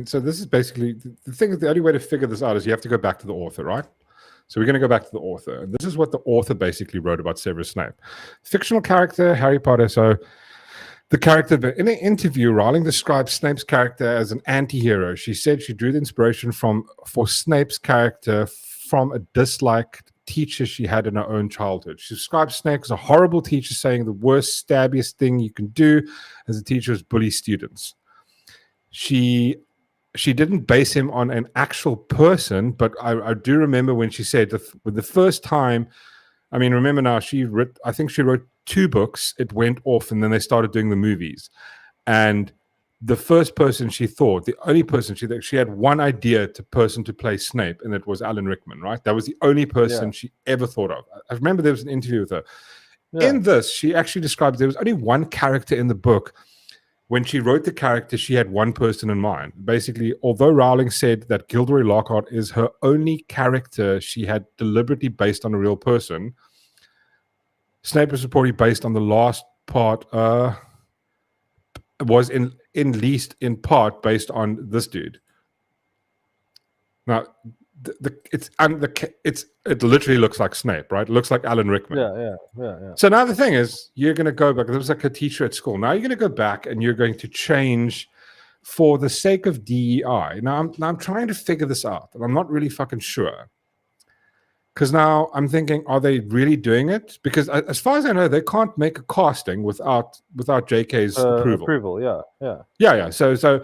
S1: So this is basically the thing. The only way to figure this out is you have to go back to the author, right? So we're going to go back to the author. And this is what the author basically wrote about Severus Snape. Fictional character, Harry Potter. So the character, in an interview, Rowling described Snape's character as an anti-hero. She said she drew the inspiration for Snape's character from a disliked teacher she had in her own childhood. She described Snape as a horrible teacher, saying the worst, stabbiest thing you can do as a teacher is bully students. She didn't base him on an actual person, but I do remember when she said the first time, remember now, I think she wrote 2 books, it went off, and then they started doing the movies. And the first person she thought, the only person she had one idea to play Snape, and it was Alan Rickman, right? That was the only person she ever thought of. I remember there was an interview with her. Yeah. In this, she actually described there was only one character in the book. When she wrote the character, she had one person in mind. Basically, although Rowling said that Gilderoy Lockhart is her only character she had deliberately based on a real person, Snape was reportedly based on the last part, was in least in part based on this dude. Now, it literally looks like Snape, right? It looks like Alan Rickman.
S2: Yeah.
S1: So now the thing is, you're going to go back. There was like a teacher at school. Now you're going to go back and you're going to change for the sake of DEI. Now I'm trying to figure this out, and I'm not really fucking sure. Because now I'm thinking, are they really doing it? Because as far as I know, they can't make a casting without JK's approval. Yeah. So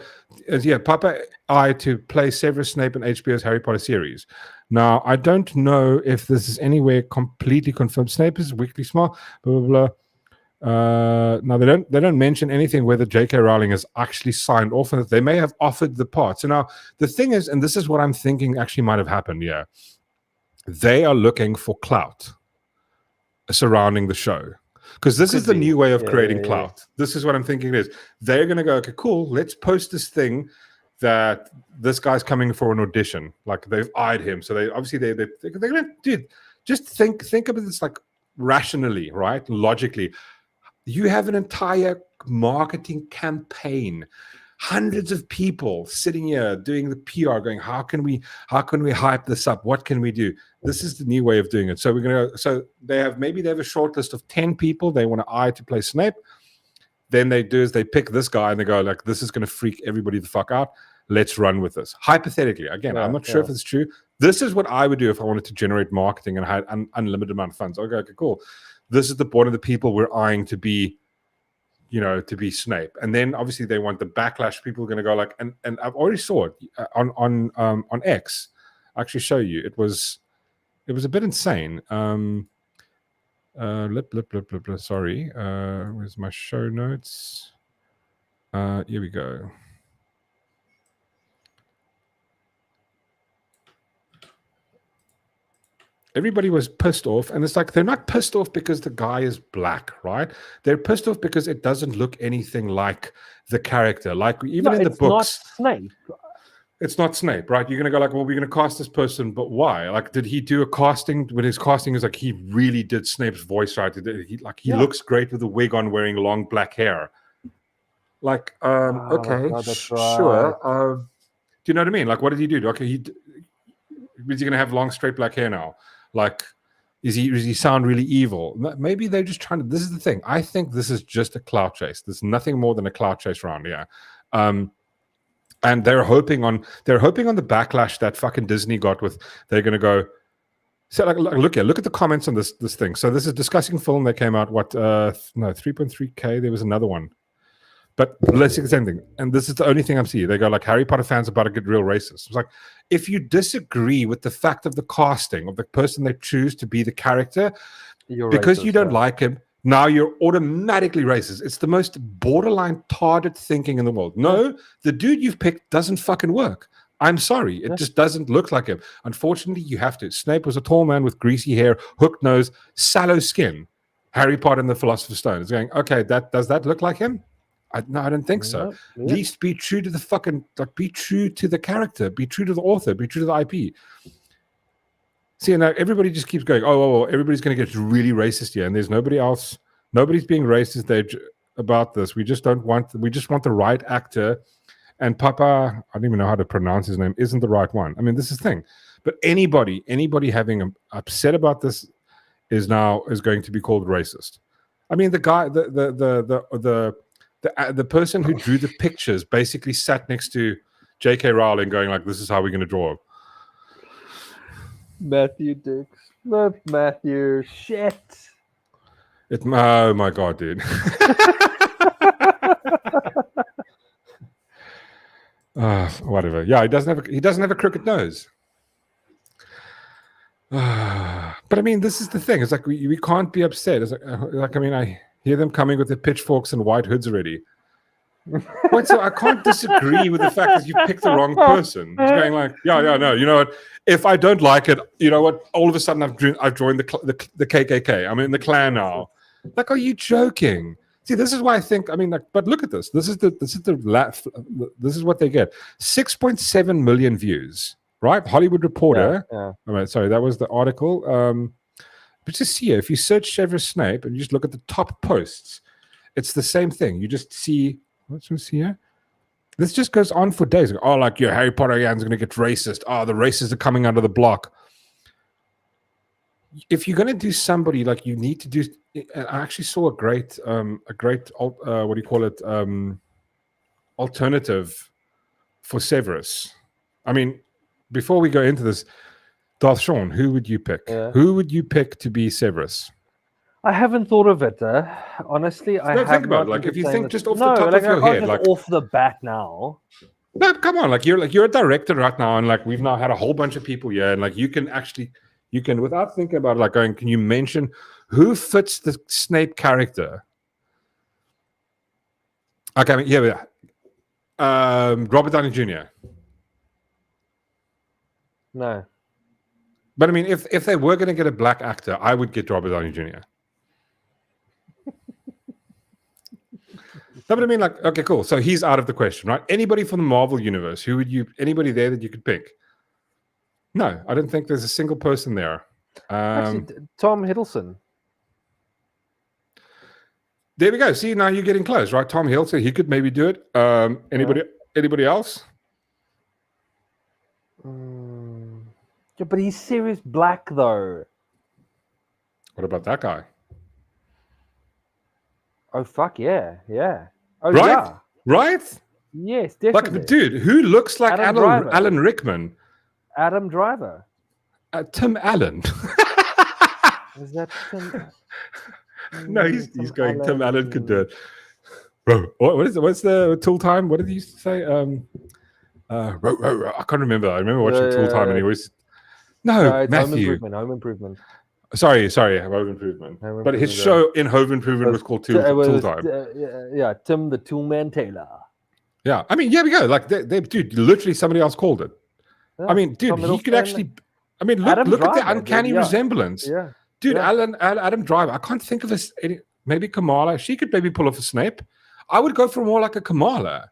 S1: Papa I to play Severus Snape in HBO's Harry Potter series. Now I don't know if this is anywhere completely confirmed. Snape is weakly smart. Blah blah blah. Now they don't mention anything whether J.K. Rowling has actually signed off on it. They may have offered the part. So now the thing is, and this is what I'm thinking actually might have happened. Yeah. They are looking for clout surrounding the show, because this is the new way of creating clout. This is what I'm thinking it is. They're going to go, okay, cool, let's post this thing that this guy's coming for an audition. Like, they've eyed him. So they obviously they're going to, dude, just think of this like rationally, right? Logically. You have an entire marketing campaign. Hundreds of people sitting here doing the PR, going, how can we hype this up? What can we do? This is the new way of doing it. So they have a short list of 10 people they want to eye to play Snape. Then they pick this guy and they go like, this is going to freak everybody the fuck out. Let's run with this. Hypothetically, again, I'm not sure if it's true. This is what I would do if I wanted to generate marketing and I had an unlimited amount of funds. Okay, cool. This is one of the people we're eyeing to be, to be Snape. And then obviously they want the backlash. People are going to go like, and I've already saw it on X. I'll actually show you. It was a bit insane. Sorry. Where's my show notes? Here we go. Everybody was pissed off, and it's like they're not pissed off because the guy is black, right? They're pissed off because it doesn't look anything like the character. Like even in the books,
S2: it's not Snape.
S1: It's not Snape, right? You're gonna go like, well, we're gonna cast this person, but why? Like, did he do a casting? When his casting is like he really did Snape's voice right. He looks great with a wig on, wearing long black hair. Like, okay, God, sure. Do you know what I mean? Like, what did he do? Okay, is he gonna have long straight black hair now? Like, does he sound really evil? Maybe they're just trying to. This is the thing. I think this is just a clout chase. There's nothing more than a clout chase round here. And they're hoping on the backlash that fucking Disney got with. They're gonna go. So like look at the comments on this thing. So this is discussing film that came out. 3.3K. There was another one. But let's see the same thing. And this is the only thing I'm seeing. They go like, Harry Potter fans about to get real racist. It's like, if you disagree with the fact of the casting of the person they choose to be the character, because racist, you don't like him, now you're automatically racist. It's the most borderline target thinking in the world. No, the dude you've picked doesn't fucking work. I'm sorry. It just doesn't look like him. Unfortunately, you have to. Snape was a tall man with greasy hair, hooked nose, sallow skin. Harry Potter and the Philosopher's Stone is going, okay, does that look like him? No, I don't think so. At least be true to the fucking, be true to the character, be true to the author, be true to the IP. See, now everybody just keeps going, oh, everybody's going to get really racist here, and there's nobody else, nobody's being racist about this. We just want the right actor, and Papa, I don't even know how to pronounce his name, isn't the right one. I mean, this is the thing. But anybody having upset about this is going to be called racist. I mean, the guy, the person who drew the pictures basically sat next to J.K. Rowling going like, this is how we're going to draw.
S2: Matthew Dix. Love Matthew. Shit.
S1: Oh my God, dude. Whatever. Yeah, he doesn't have a crooked nose. But I mean, this is the thing. It's like we can't be upset. It's like I mean, I hear them coming with their pitchforks and white hoods already. What? So I can't disagree with the fact that you picked the wrong person. It's going like, yeah, no. You know what? If I don't like it, you know what? All of a sudden, I've joined the KKK. I'm in the Klan now. Like, are you joking? See, this is why I think. I mean, like, but look at this. This is what they get. 6.7 million views. Right? Hollywood Reporter.
S2: Yeah.
S1: All right, sorry, that was the article. But just here, if you search Severus Snape and you just look at the top posts, it's the same thing. You just see. What's this here? This just goes on for days. Oh, like your Harry Potter yan's going to get racist. Oh, the racists are coming out of the block. If you're going to do somebody, like, you need to do. I actually saw a great what do you call it? Alternative for Severus. I mean, before we go into this, Darth, Shaun, who would you pick?
S2: Yeah.
S1: Who would you pick to be Severus?
S2: I haven't thought of it. Honestly, I haven't.
S1: Think about it. Like, if you think just off the top of your head, like
S2: off the bat now.
S1: No, come on. Like, you're a director right now, and like we've now had a whole bunch of people here, and like you can without thinking about it, like going, can you mention who fits the Snape character? Okay, I mean, yeah, Robert Downey Jr.
S2: No.
S1: But I mean, if they were going to get a black actor, I would get Robert Downey Jr. No, but I mean, like, okay, cool. So he's out of the question, right? Anybody from the Marvel universe, anybody there that you could pick? No, I don't think there's a single person there.
S2: Actually, Tom Hiddleston.
S1: There we go. See, now you're getting close, right? Tom Hiddleston, he could maybe do it. Anybody else?
S2: Yeah, but he's Sirius Black, though.
S1: What about that guy?
S2: Oh, fuck, yeah. Oh,
S1: right?
S2: Yeah.
S1: Right?
S2: Yes, definitely.
S1: Like, dude, who looks like Alan Rickman?
S2: Adam Driver.
S1: Tim Allen.
S2: Is that Tim?
S1: No, he's going. Allen. Tim Allen could do it. Bro, what's the tool time? What did he used to say? I can't remember. I remember watching Tool Time, and he always Matthew.
S2: Home Improvement.
S1: Sorry, Home Improvement. But his show in Home Improvement was called Tool Time.
S2: Yeah, Tim the Toolman Taylor.
S1: Yeah, I mean, yeah, we go. Like, dude, literally somebody else called it. Yeah, I mean, dude, he could actually. I mean, look at the uncanny resemblance.
S2: Yeah,
S1: dude, Adam Driver. I can't think of maybe Kamala. She could maybe pull off a Snape. I would go for more like a Kamala.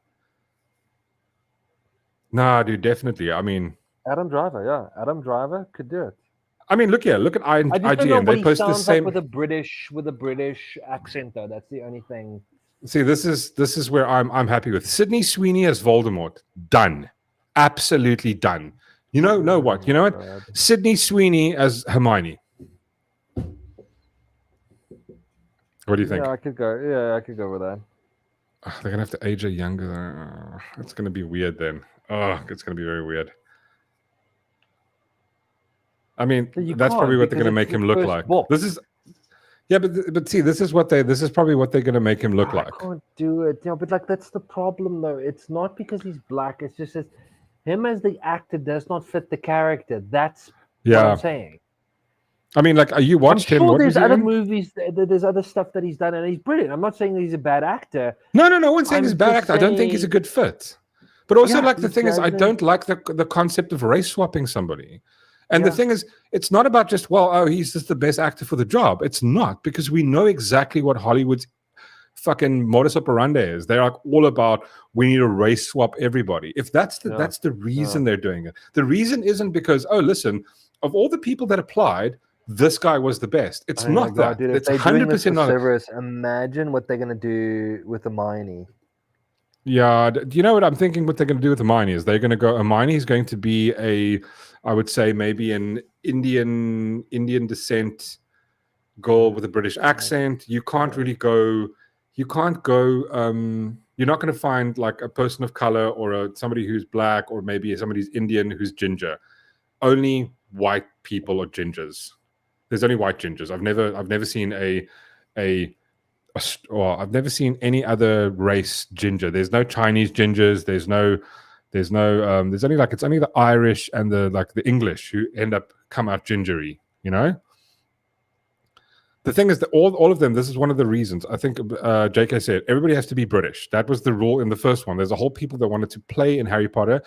S1: Nah, dude, definitely. I mean,
S2: Adam Driver could do it.
S1: I mean, look at IGN. They post the same
S2: like with a British accent, though. That's the only thing.
S1: See, this is where I'm happy with Sydney Sweeney as Voldemort. Done, absolutely done. You know what? Sydney Sweeney as Hermione. What do you think?
S2: Yeah, I could go with that.
S1: Oh, they're gonna have to age her younger. It's gonna be weird then. Oh, it's gonna be very weird. I mean, that's probably what they're gonna make him look like. This is. Yeah, but see, this is probably what they're going to make him look like.
S2: I can't do it. But like, that's the problem, though. It's not because he's black. It's just him as the actor does not fit the character. That's what I'm saying.
S1: I mean, like, you watched him.
S2: Sure, there's other movies. There's other stuff that he's done, and he's brilliant. I'm not saying that he's a bad actor.
S1: No one's saying he's a bad actor. I don't think he's a good fit. But also, like, the thing is, I don't like the concept of race swapping somebody. And the thing is, it's not about just, he's just the best actor for the job. It's not, because we know exactly what Hollywood's fucking modus operandi is. They're like all about, we need to race swap everybody. If that's the reason they're doing it. The reason isn't because, listen, of all the people that applied, this guy was the best. It's not that.
S2: Dude, it's 100% not. Severus, imagine what they're going to do with Hermione.
S1: Yeah, do you know what I'm thinking? What they're going to do with Hermione is they're going to go. Hermione is going to be I would say maybe an Indian descent girl with a British accent. You can't really go. You can't go. You're not going to find like a person of color or somebody who's black or maybe somebody's Indian who's ginger. Only white people are gingers. There's only white gingers. I've never seen I've never seen any other race ginger. There's no Chinese gingers. There's only like, it's only the Irish and the English who come out gingery, The thing is that all of them, this is one of the reasons. I think JK said everybody has to be British. That was the rule in the first one. There's a whole people that wanted to play in Harry Potter,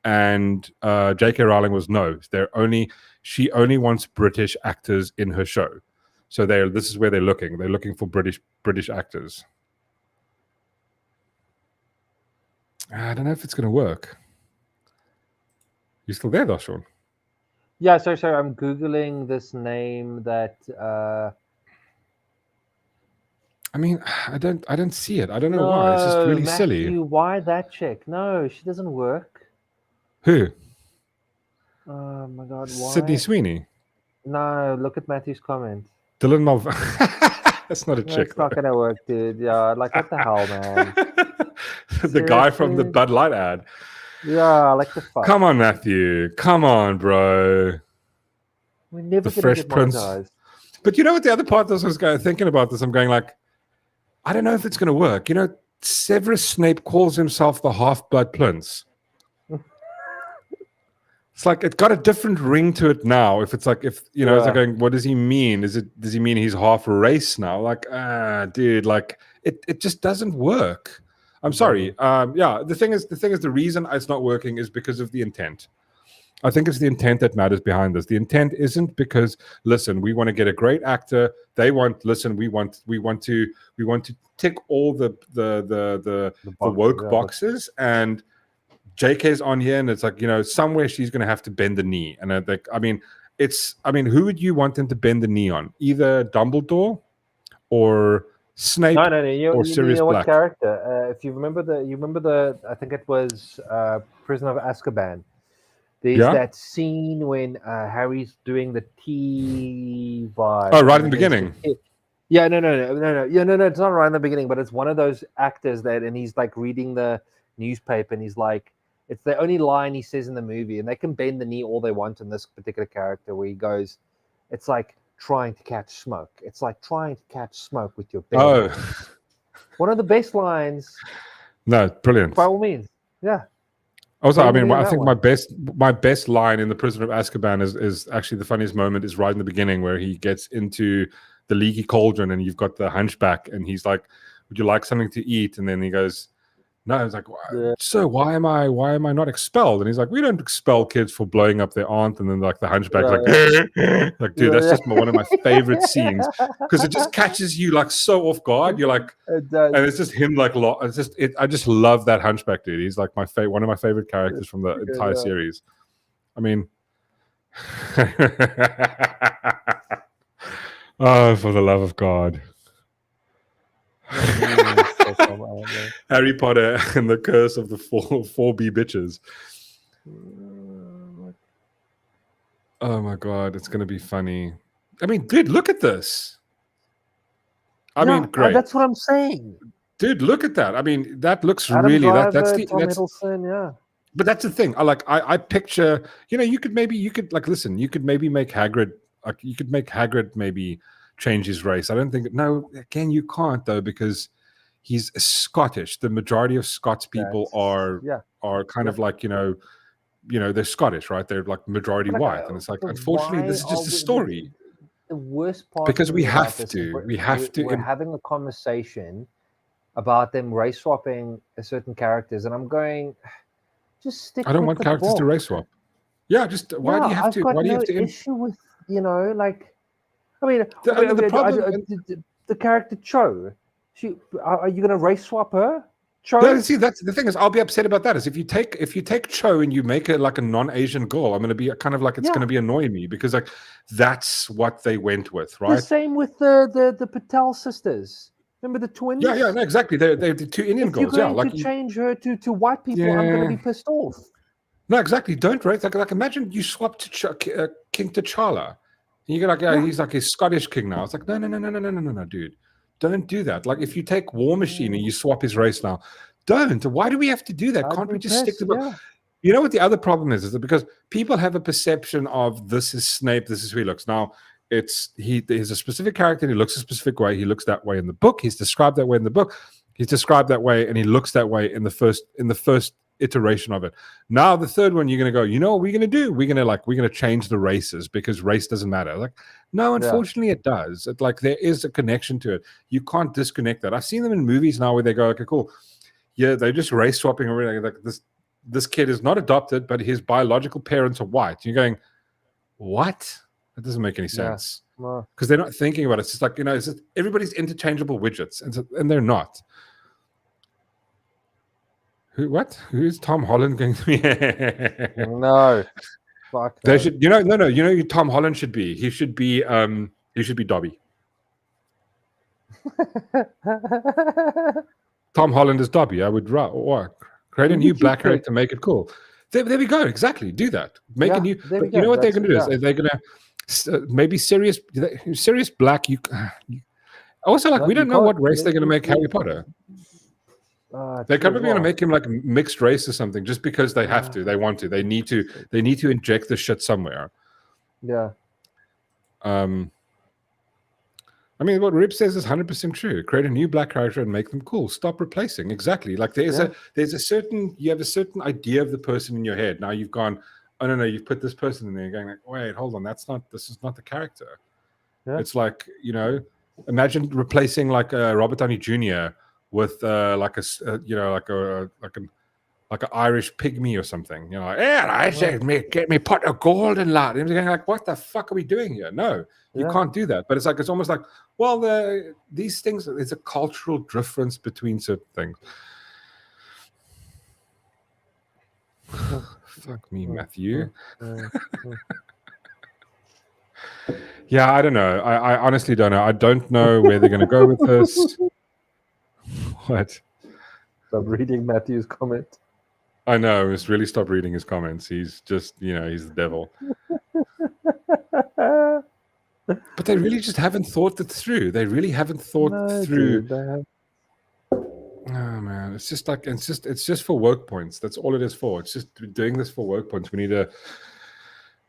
S1: and JK Rowling was no. She only wants British actors in her show. So this is where they're looking. They're looking for British actors. I don't know if it's going to work. You still there, though, Shaun?
S2: Yeah, sorry. I'm Googling this name that...
S1: I mean, I don't see it. I don't know why. It's just really
S2: Matthew,
S1: silly.
S2: Why that chick? No, she doesn't work.
S1: Who?
S2: Oh my God, why?
S1: Sydney Sweeney.
S2: No, look at Matthew's comment.
S1: Dylan Mulvaney. That's not a chick.
S2: It's not gonna work, dude. Yeah, like what the hell, man?
S1: The guy from the Bud Light ad.
S2: Yeah, like the fuck.
S1: Come on, Matthew. Come on, bro.
S2: We never
S1: the Fresh Prince. But you know what? The other part that I was thinking about this, I'm going like, I don't know if it's going to work. You know, Severus Snape calls himself the Half-Blood Prince. It's like it got a different ring to it now. If it's like, it's like going, what does he mean? Does he mean he's half race now? Like, dude, like it just doesn't work. I'm sorry. The thing is, the reason it's not working is because of the intent. I think it's the intent that matters behind this. The intent isn't because, listen, we want to get a great actor. They want, listen, we want to tick all the woke boxes, and JK's on here, and it's like, somewhere she's going to have to bend the knee. And who would you want them to bend the knee on? Either Dumbledore or Snape or Sirius Black.
S2: What character? If you remember the, I think it was Prisoner of Azkaban. There's that scene when Harry's doing the tea vibe.
S1: Oh, right in the beginning.
S2: No. Yeah, no. It's not right in the beginning, but it's one of those actors and he's like reading the newspaper, and he's like, it's the only line he says in the movie, and they can bend the knee all they want in this particular character, where he goes, it's like trying to catch smoke. It's like trying to catch smoke with your bare hands. One of the best lines.
S1: No, brilliant.
S2: By all means, yeah.
S1: Also, I think my best line in The Prisoner of Azkaban is actually the funniest moment is right in the beginning, where he gets into the leaky cauldron and you've got the hunchback, and he's like, "Would you like something to eat?" And then he goes, "No." It's like, "So why am I not expelled?" And he's like, "We don't expel kids for blowing up their aunt." And then like the hunchback's like, dude, that's just one of my favorite scenes, because it just catches you like so off guard. You're like, and it's just him like, I just love that hunchback dude. He's like one of my favorite characters from the entire series. I mean, oh, for the love of God. Harry Potter and the Curse of the four B bitches. Oh my God, it's gonna be funny. I mean, dude, look at this. I mean, great.
S2: That's what I'm saying.
S1: Dude, look at that. I mean, that looks
S2: Adam
S1: really
S2: Driver,
S1: that's
S2: Tom Hiddleston, yeah.
S1: But that's the thing. I picture, you could maybe make Hagrid, like you could make Hagrid maybe change his race. I don't think, no, again, you can't though, because he's Scottish. The majority of Scots people are kind of like, they're Scottish, right? They're like majority white. And it's like, unfortunately, this is just a story.
S2: The worst part,
S1: because we have to.
S2: We're having a conversation about them race swapping certain characters, and I'm going, just stick.
S1: I don't want characters to race swap. Yeah, just why do you have to? Why do you have to?
S2: Issue with the character Cho. Are you going to race swap her? Cho?
S1: No, see, that's the thing is, I'll be upset about that. Is if you take Cho and you make it like a non-Asian girl, I'm going to be kind of like it's going to be annoying me, because like that's what they went with, right?
S2: The same with the Patel sisters. Remember the twins?
S1: Yeah, no, exactly. They're the two Indian girls.
S2: You're going to change her to white people, I'm going to be pissed off.
S1: No, exactly. Don't race like imagine you swap to King T'Challa, and you go like, he's like a Scottish king now. It's like no, dude. Don't do that. Like if you take War Machine and you swap his race now, don't. Why do we have to do that? Can't we just stick to the... You know what the other problem is that because people have a perception of this is Snape, this is who he looks. Now, he's a specific character and he looks a specific way. He looks that way in the book. He's described that way in the book. He's described that way and he looks that way in the first iteration of it. Now the third one, you're going to go, you know what we're going to do? We're going to change the races because race doesn't matter. Like, no, unfortunately it does. It, like, there is a connection to it. You can't disconnect that. I've seen them in movies now where they go, okay, cool. Yeah, they're just race swapping or everything. Like this kid is not adopted, but his biological parents are white. You're going, what? That doesn't make any sense. Because they're not thinking about it. It's just like, it's just, everybody's interchangeable widgets, and they're not. Who's Tom Holland going to be?
S2: No. Fuck
S1: they should, no, Tom Holland should be. He should be Dobby. Tom Holland is Dobby. I would create a new black character to make it cool. There we go. Exactly. Do that. Make a new. But you know what they're going to do is they're going to maybe serious black. Also, like, we don't know what race they're going to make Harry Potter. They're probably going to make him like mixed race or something, just because they have to. They want to. They need to. They need to inject the shit somewhere.
S2: Yeah.
S1: I mean, what Rip says is 100% true. Create a new black character and make them cool. Stop replacing. Exactly. Like you have a certain idea of the person in your head. Now you've gone, oh no, you've put this person in there. You're going like, wait, hold on, this is not the character. Yeah. It's like, imagine replacing like Robert Downey Jr. with like an Irish pygmy or something. I said, get me pot of gold and lad. And you're like, what the fuck are we doing here? No, you can't do that. But it's like, it's almost like, well, these things, there's a cultural difference between certain things. Fuck me, Matthew. Yeah, I don't know. I honestly don't know. I don't know where they're going to go with this. What?
S2: Stop reading Matthew's comment.
S1: I know. Just really stop reading his comments. He's just, he's the devil. But they really just haven't thought it through. They really haven't thought through. Oh man, it's just like it's just for work points. That's all it is for. It's just doing this for work points. We need to.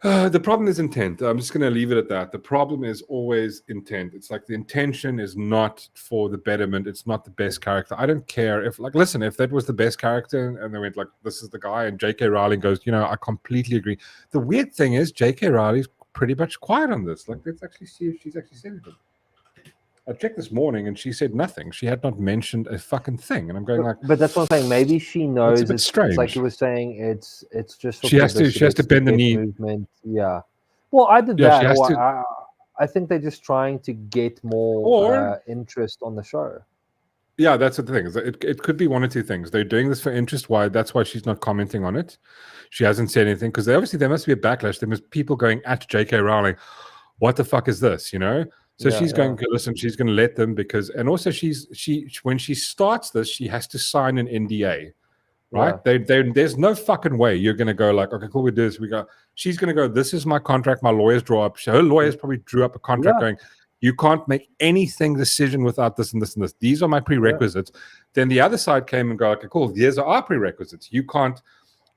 S1: The problem is intent. I'm just going to leave it at that. The problem is always intent. It's like the intention is not for the betterment. It's not the best character. I don't care if, like, listen, if that was the best character and they went like, this is the guy, and J.K. Rowling goes, I completely agree. The weird thing is J.K. Rowling's pretty much quiet on this. Like, let's actually see if she's actually said anything. I checked this morning and she said nothing. She had not mentioned a fucking thing. And I'm going like,
S2: but that's what I'm saying. Maybe she knows.
S1: It's a bit strange.
S2: It's like you were saying. It's just for
S1: she has to bend the knee.
S2: Movement. Yeah. Well, I did that. I think they're just trying to get more interest on the show.
S1: Yeah, that's the thing. It could be one or two things. They're doing this for interest. That's why she's not commenting on it. She hasn't said anything because there must be a backlash. There must be people going at J.K. Rowling. What the fuck is this? So she's going to listen. She's going to let them and also when she starts this, she has to sign an NDA, right? Yeah. There's no fucking way you're going to go like, okay, cool, we do this. She's going to go, this is my contract. My lawyers draw up. Her lawyers probably drew up a contract going, you can't make anything decision without this and this and this. These are my prerequisites. Yeah. Then the other side came and go, okay, cool. These are our prerequisites.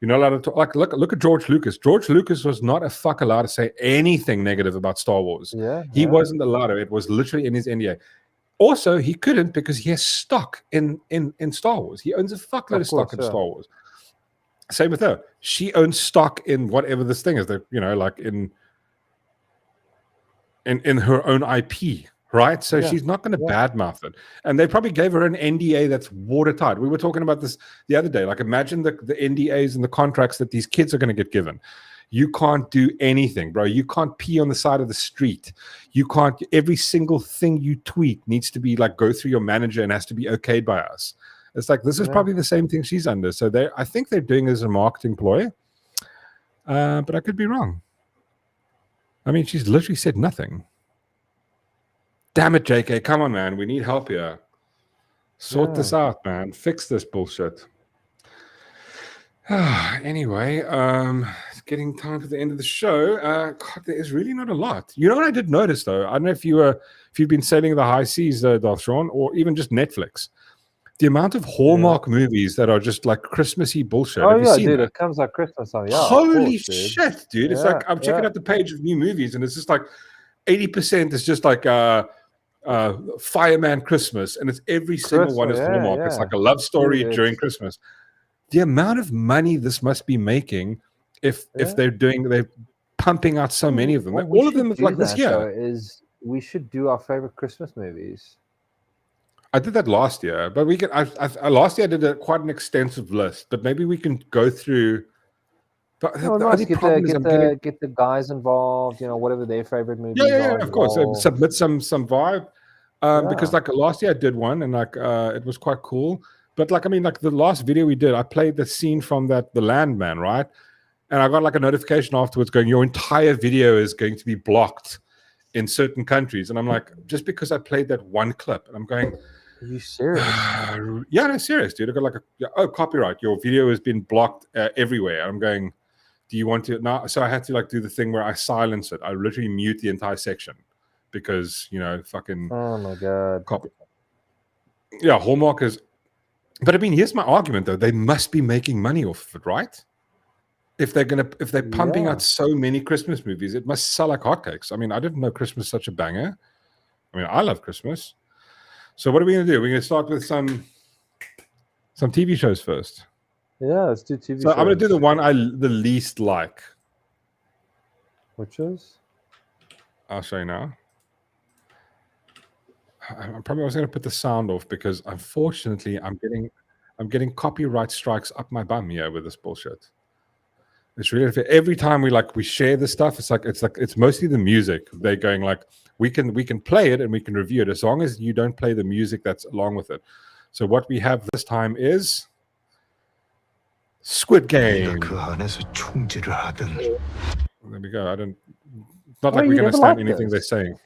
S1: You're not allowed to talk. Like, look at George Lucas. George Lucas was not a fuck allowed to say anything negative about Star Wars. He wasn't allowed to. It was literally in his NDA. Also, he couldn't because he has stock in Star Wars. He owns a fuckload of stock in Star Wars. Same with her. She owns stock in whatever this thing is. That like in her own IP. Right, so she's not going to badmouth it, and they probably gave her an NDA that's watertight. We were talking about this the other day. Like, imagine the NDAs and the contracts that these kids are going to get given. You can't do anything, bro. You can't pee on the side of the street. You can't. Every single thing you tweet needs to be like go through your manager and has to be okayed by us. It's like this is probably the same thing she's under. So I think they're doing it as a marketing ploy, but I could be wrong. I mean, she's literally said nothing. Damn it, JK. Come on, man. We need help here. Sort this out, man. Fix this bullshit. Anyway, it's getting time for the end of the show. God, there is really not a lot. You know what I did notice, though? I don't know if you've been sailing the high seas, Darth Shaun, or even just Netflix. The amount of Hallmark movies that are just like Christmassy bullshit.
S2: Oh, yeah, dude. It comes like Christmas.
S1: Holy shit, dude. It's like I'm checking out the page of new movies, and it's just like 80% is just like Fireman Christmas, and it's every single one is Hallmark. It's like a love story during Christmas. the amount of money this must be making if they're pumping out so many of them.
S2: What
S1: All of them like this year.
S2: Is we should do our favorite Christmas movies.
S1: I did that last year, but we can. Last year I did quite an extensive list, but maybe we can go through. But
S2: nice. Get the guys involved. Whatever their favorite movies are.
S1: Yeah, of course. Submit some vibe. Because like last year I did one and like it was quite cool. But like the last video we did, I played the scene from The Landman, right? And I got like a notification afterwards going, your entire video is going to be blocked in certain countries. And I'm like, just because I played that one clip, and I'm going,
S2: are you serious?
S1: Yeah, no, serious, dude. I got like copyright. Your video has been blocked everywhere. I'm going, do you want to now? So I had to like do the thing where I silence it. I literally mute the entire section because fucking.
S2: Oh my god.
S1: Copy. Yeah, Hallmark is. But here's my argument though. They must be making money off of it, right? If they're pumping out so many Christmas movies, it must sell like hotcakes. I didn't know Christmas was such a banger. I love Christmas. So what are we going to do? We're going to start with some TV shows first.
S2: Yeah, let's do TV shows.
S1: So I'm going to do the one the least like.
S2: Which is?
S1: I'll show you now. I probably was going to put the sound off because unfortunately I'm getting copyright strikes up my bum here with this bullshit. It's really every time we share this stuff, it's mostly the music. They're going like we can play it and we can review it as long as you don't play the music that's along with it. So what we have this time is Squid Game. There we go. It's not like we're going to understand anything they're saying.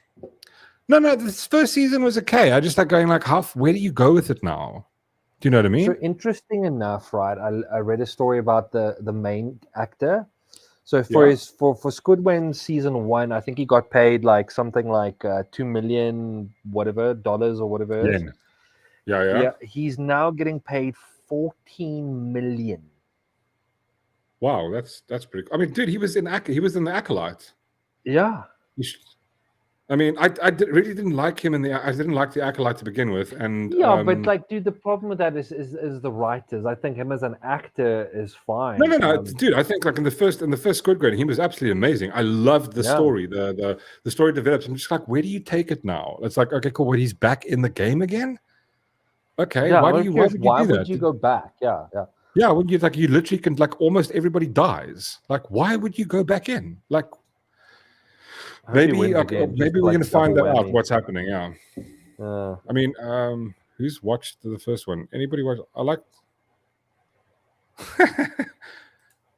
S1: No, this first season was okay. I just like going like, where do you go with it now? Do you know what I mean?
S2: So interesting enough, right? I read a story about the main actor. So for Squid Game season 1, I think he got paid like something like $2 million dollars or whatever. It is.
S1: Yeah.
S2: He's now getting paid $14 million.
S1: Wow, that's pretty cool. Dude, he was in the Acolyte.
S2: Yeah.
S1: I really didn't like him I didn't like the Acolyte to begin with, and
S2: but like, dude, the problem with that is the writers. I think him as an actor is fine.
S1: No, dude. I think like in the first Squid Game, he was absolutely amazing. I loved the story. The story develops. I'm just like, where do you take it now? It's like, okay, cool. But he's back in the game again. Okay, why would you
S2: go back? Yeah.
S1: Yeah, when you literally can almost everybody dies. Like, why would you go back in? Like. Maybe we're going to find that out. What's happening? Yeah. Who's watched the first one? Anybody watch?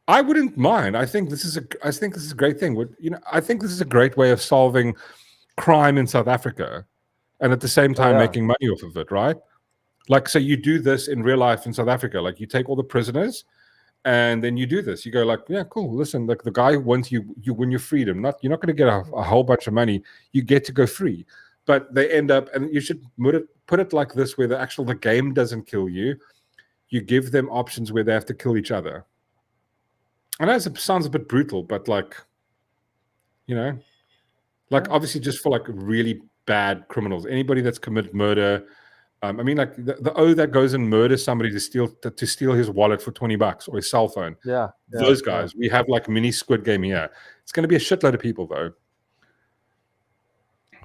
S1: I wouldn't mind. I think this is a great thing. I think this is a great way of solving crime in South Africa, and at the same time making money off of it. Right? Like, so you do this in real life in South Africa. Like, you take all the prisoners. And then you do this. You go like, yeah, cool. Listen, like the guy wants you win your freedom. You're not going to get a whole bunch of money. You get to go free. But they end up, and you should put it like this, where the game doesn't kill you. You give them options where they have to kill each other. I know it sounds a bit brutal, but obviously just for like really bad criminals, anybody that's committed murder. The O that goes and murders somebody to steal his wallet for $20 or his cell phone.
S2: Yeah.
S1: Those guys. We have like mini Squid Game here. It's going to be a shitload of people though.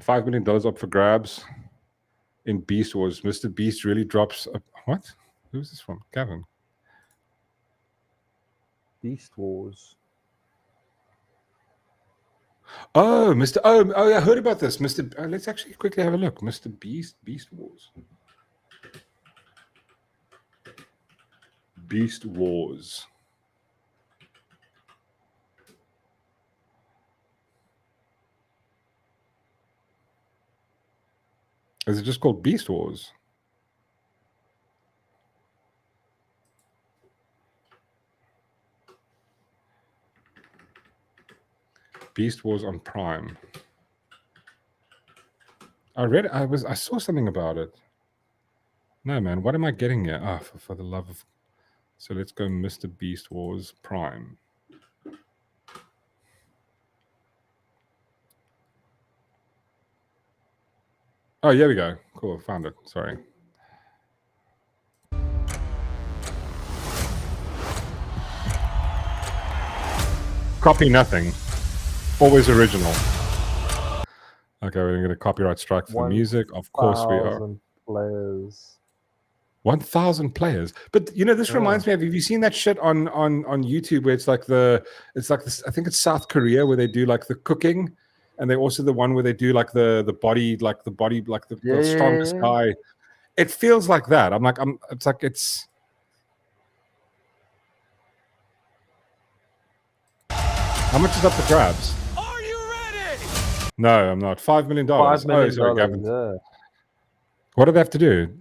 S1: $5 million up for grabs in Beast Wars. Mr. Beast really drops. What? Who's this from? Gavin.
S2: Beast Wars.
S1: Oh, Mr. Oh, yeah, I heard about this. Let's actually quickly have a look. Mr. Beast Wars. Beast Wars. Is it just called Beast Wars? Beast Wars on Prime. I saw something about it. No, man, what am I getting here? Ah, for the love of... So let's go Mr. Beast Wars Prime. Oh, here we go. Cool, found it. Sorry. copy nothing. Always original. Okay, we're going to get a copyright strike for the music. Of course we are.
S2: 1,000 players.
S1: 1,000 players. But you know, this reminds me of, have you seen that shit on YouTube where it's like this, I think it's South Korea where they do like the cooking, and they also the one where they do like the body, the strongest guy. It feels like that. It's how much is up for grabs?
S3: Are you ready?
S1: No, I'm not. $5 million.
S2: $5 million.
S1: Oh, sorry, Gavin.
S2: Yeah.
S1: What do they have to do?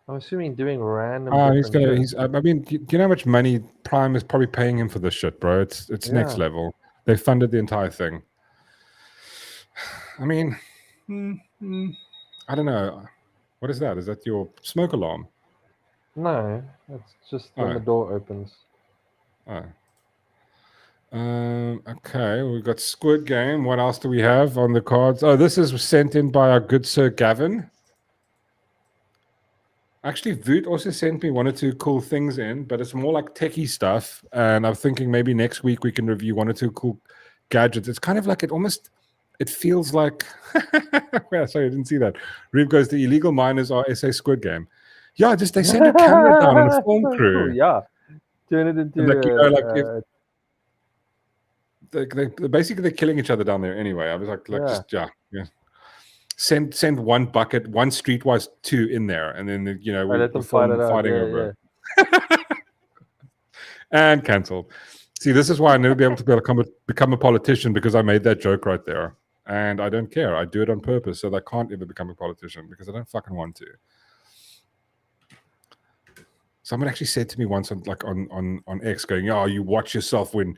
S2: I'm assuming doing random.
S1: I mean, do you know how much money Prime is probably paying him for this shit, bro? It's next level. They funded the entire thing. I mean, I don't know. What is that? Is that your smoke alarm?
S2: No, it's just when the door opens.
S1: Oh. Okay, we've got Squid Game. What else do we have on the cards? Oh, this is sent in by our good Sir Gavin. Actually, Voot also sent me 1 or 2 cool things in, but it's more like techie stuff. And I'm thinking maybe next week we can review 1 or 2 cool gadgets. It's kind of like it feels like. Well, sorry, I didn't see that. Reeve goes, the illegal miners are SA Squid Game. Yeah, just they send a camera down and a film crew.
S2: Cool, yeah, turn it into.
S1: Like, you know, like basically they're killing each other down there anyway. I was like just yeah. Send 1 bucket, 1 streetwise 2 in there, and then we
S2: let them fighting over
S1: it. And cancelled. See, this is why I never be able to become a politician, because I made that joke right there, and I don't care. I do it on purpose so that I can't ever become a politician, because I don't fucking want to. Someone actually said to me once on X, going, "Oh, you watch yourself when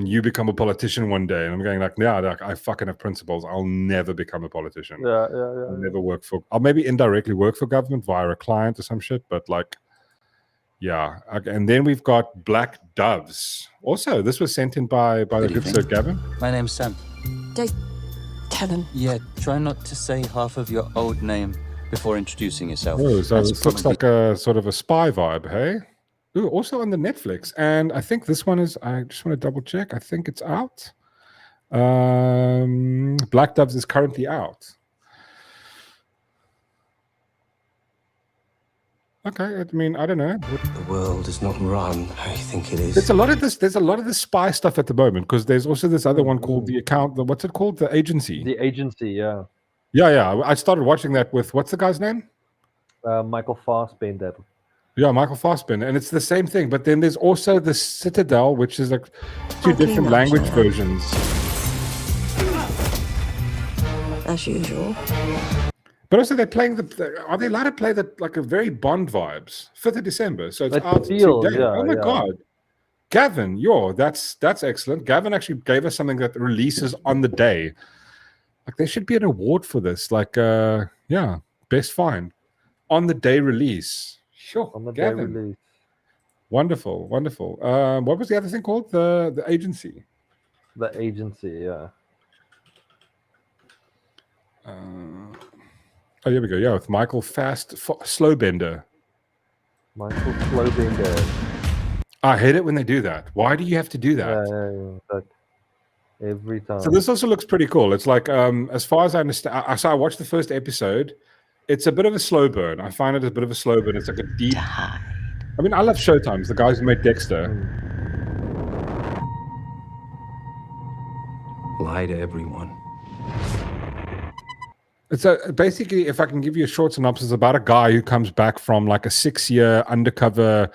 S1: you become a politician one day." And I'm going like, "Yeah, I fucking have principles. I'll never become a politician. I'll never work for. I'll maybe indirectly work for government via a client or some shit, but like, yeah." And then we've got Black Doves. Also, this was sent in by the good Sir Gavin.
S6: My name's Sam.
S5: Tell him.
S6: Yeah, try not to say half of your old name before introducing yourself.
S1: Oh, so this looks like a sort of a spy vibe, hey? Ooh, also on the Netflix. And I think this one is, I just want to double check. I think it's out. Black Doves is currently out. Okay, I mean, I don't know.
S7: The world is not run how you think it is.
S1: There's a lot of this spy stuff at the moment, because there's also this other one called what's it called? The Agency.
S2: The Agency, yeah.
S1: Yeah. I started watching that with, what's the guy's name?
S2: Michael Fassbender.
S1: Yeah, Michael Fassbender, and it's the same thing. But then there's also the Citadel, which is like 2 different language versions.
S5: As usual.
S1: But also they're playing are they allowed to play like a very Bond vibes? 5th of December, so it's out today. Oh my God. Gavin, that's excellent. Gavin actually gave us something that releases on the day. Like, there should be an award for this. Like, best find on the day release. Sure,
S2: on the
S1: Gavin.
S2: day release.
S1: Wonderful. What was the other thing called? The Agency.
S2: The Agency, yeah.
S1: Oh, here we go. Yeah, with Michael Slowbender.
S2: Michael Slowbender.
S1: I hate it when they do that. Why do you have to do that?
S2: Yeah. Every time.
S1: So this also looks pretty cool. It's like, as far as I understand, so I watched the first episode. It's a bit of a slow burn. I find it a bit of a slow burn. It's like a deep. I mean, I love Showtimes, the guys who made Dexter.
S7: Lie to everyone.
S1: It's basically, if I can give you a short synopsis, about a guy who comes back from like a 6-year undercover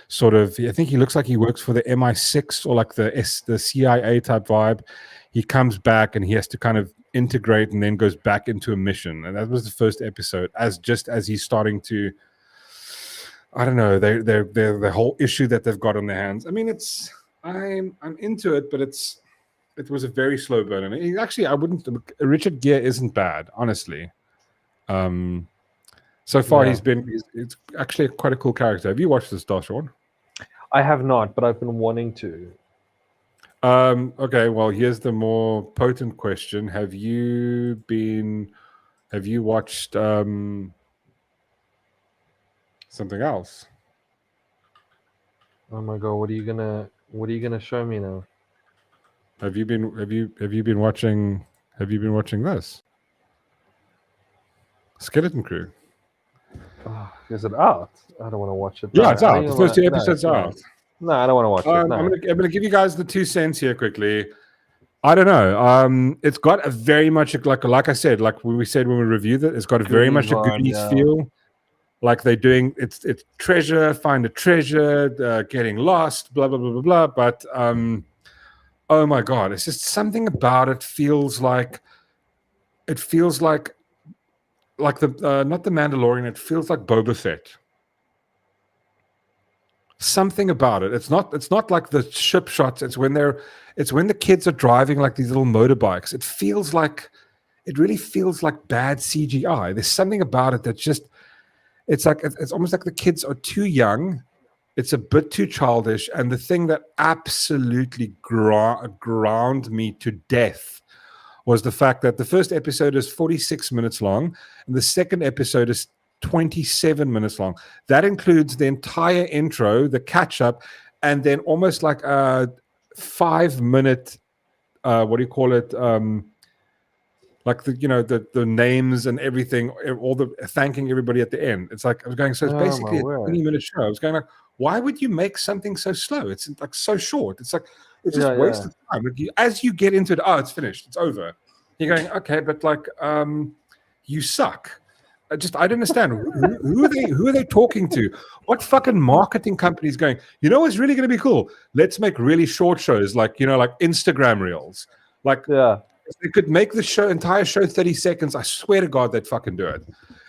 S1: sort of. I think he looks like he works for the MI6 or like the CIA type vibe. He comes back and he has to kind of integrate and then goes back into a mission. And that was the first episode. As he's starting to, I don't know, the whole issue that they've got on their hands. I mean, I'm into it, but it was a very slow burn. And actually, Richard Gere isn't bad, honestly. So far, he's actually quite a cool character. Have you watched this, Shaun?
S2: I have not, but I've been wanting to.
S1: Okay, well, here's the more potent question. Have you watched something else?
S2: Oh my God, what are you gonna What are you gonna show me now?
S1: Have you been watching this? Skeleton Crew.
S2: Oh, is it out? I don't want to watch it.
S1: Yeah, it's out. The first 2 episodes are out.
S2: No, I don't want to watch it. No.
S1: I'm gonna give you guys the 2 cents here quickly. I don't know. It's got a very much like I said, like we said when we reviewed it, it's got a very much a Goonies feel. Like they're doing it's treasure, find a treasure, getting lost, blah blah blah blah blah. But oh my god, it's just something about it feels like the not the Mandalorian. It feels like Boba Fett. Something about it. It's not like the ship shots. It's when the kids are driving like these little motorbikes. It really feels like bad CGI. There's something about it that just it's almost like the kids are too young. It's a bit too childish. And the thing that absolutely ground me to death was the fact that the first episode is 46 minutes long and the second episode is 27 minutes long. That includes the entire intro, the catch up, and then almost like a 5-minute what do you call it? Like the names and everything, all the thanking everybody at the end. It's like I was going, so it's basically a 20-minute show. I was going like, why would you make something so slow? It's like so short. It's like it's just wasted time. Like as you get into it, it's finished, it's over. You're going, okay, but like you suck. I don't understand who are they talking to? What fucking marketing company is going? You know what's really going to be cool? Let's make really short shows, like like Instagram reels. Like if they could make the entire show 30 seconds, I swear to God they'd fucking do it.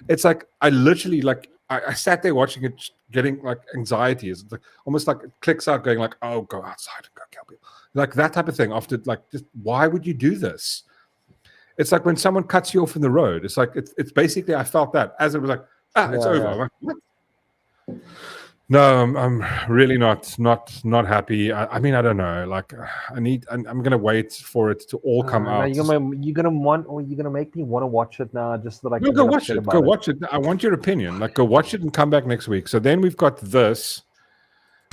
S1: It's like I literally I sat there watching it, getting like anxiety. It's like almost like it clicks out, going like, oh, go outside and go kill people, like that type of thing. After like, just why would you do this? It's like when someone cuts you off in the road. It's like it's basically I felt that as it was like it's over. I'm like, what? No, I'm really not happy. I mean I don't know. Like I'm gonna wait for it to all come out.
S2: You're gonna make me want to watch it now just so that I can
S1: go watch it. Go watch it. I want your opinion. Like go watch it and come back next week. So then we've got this.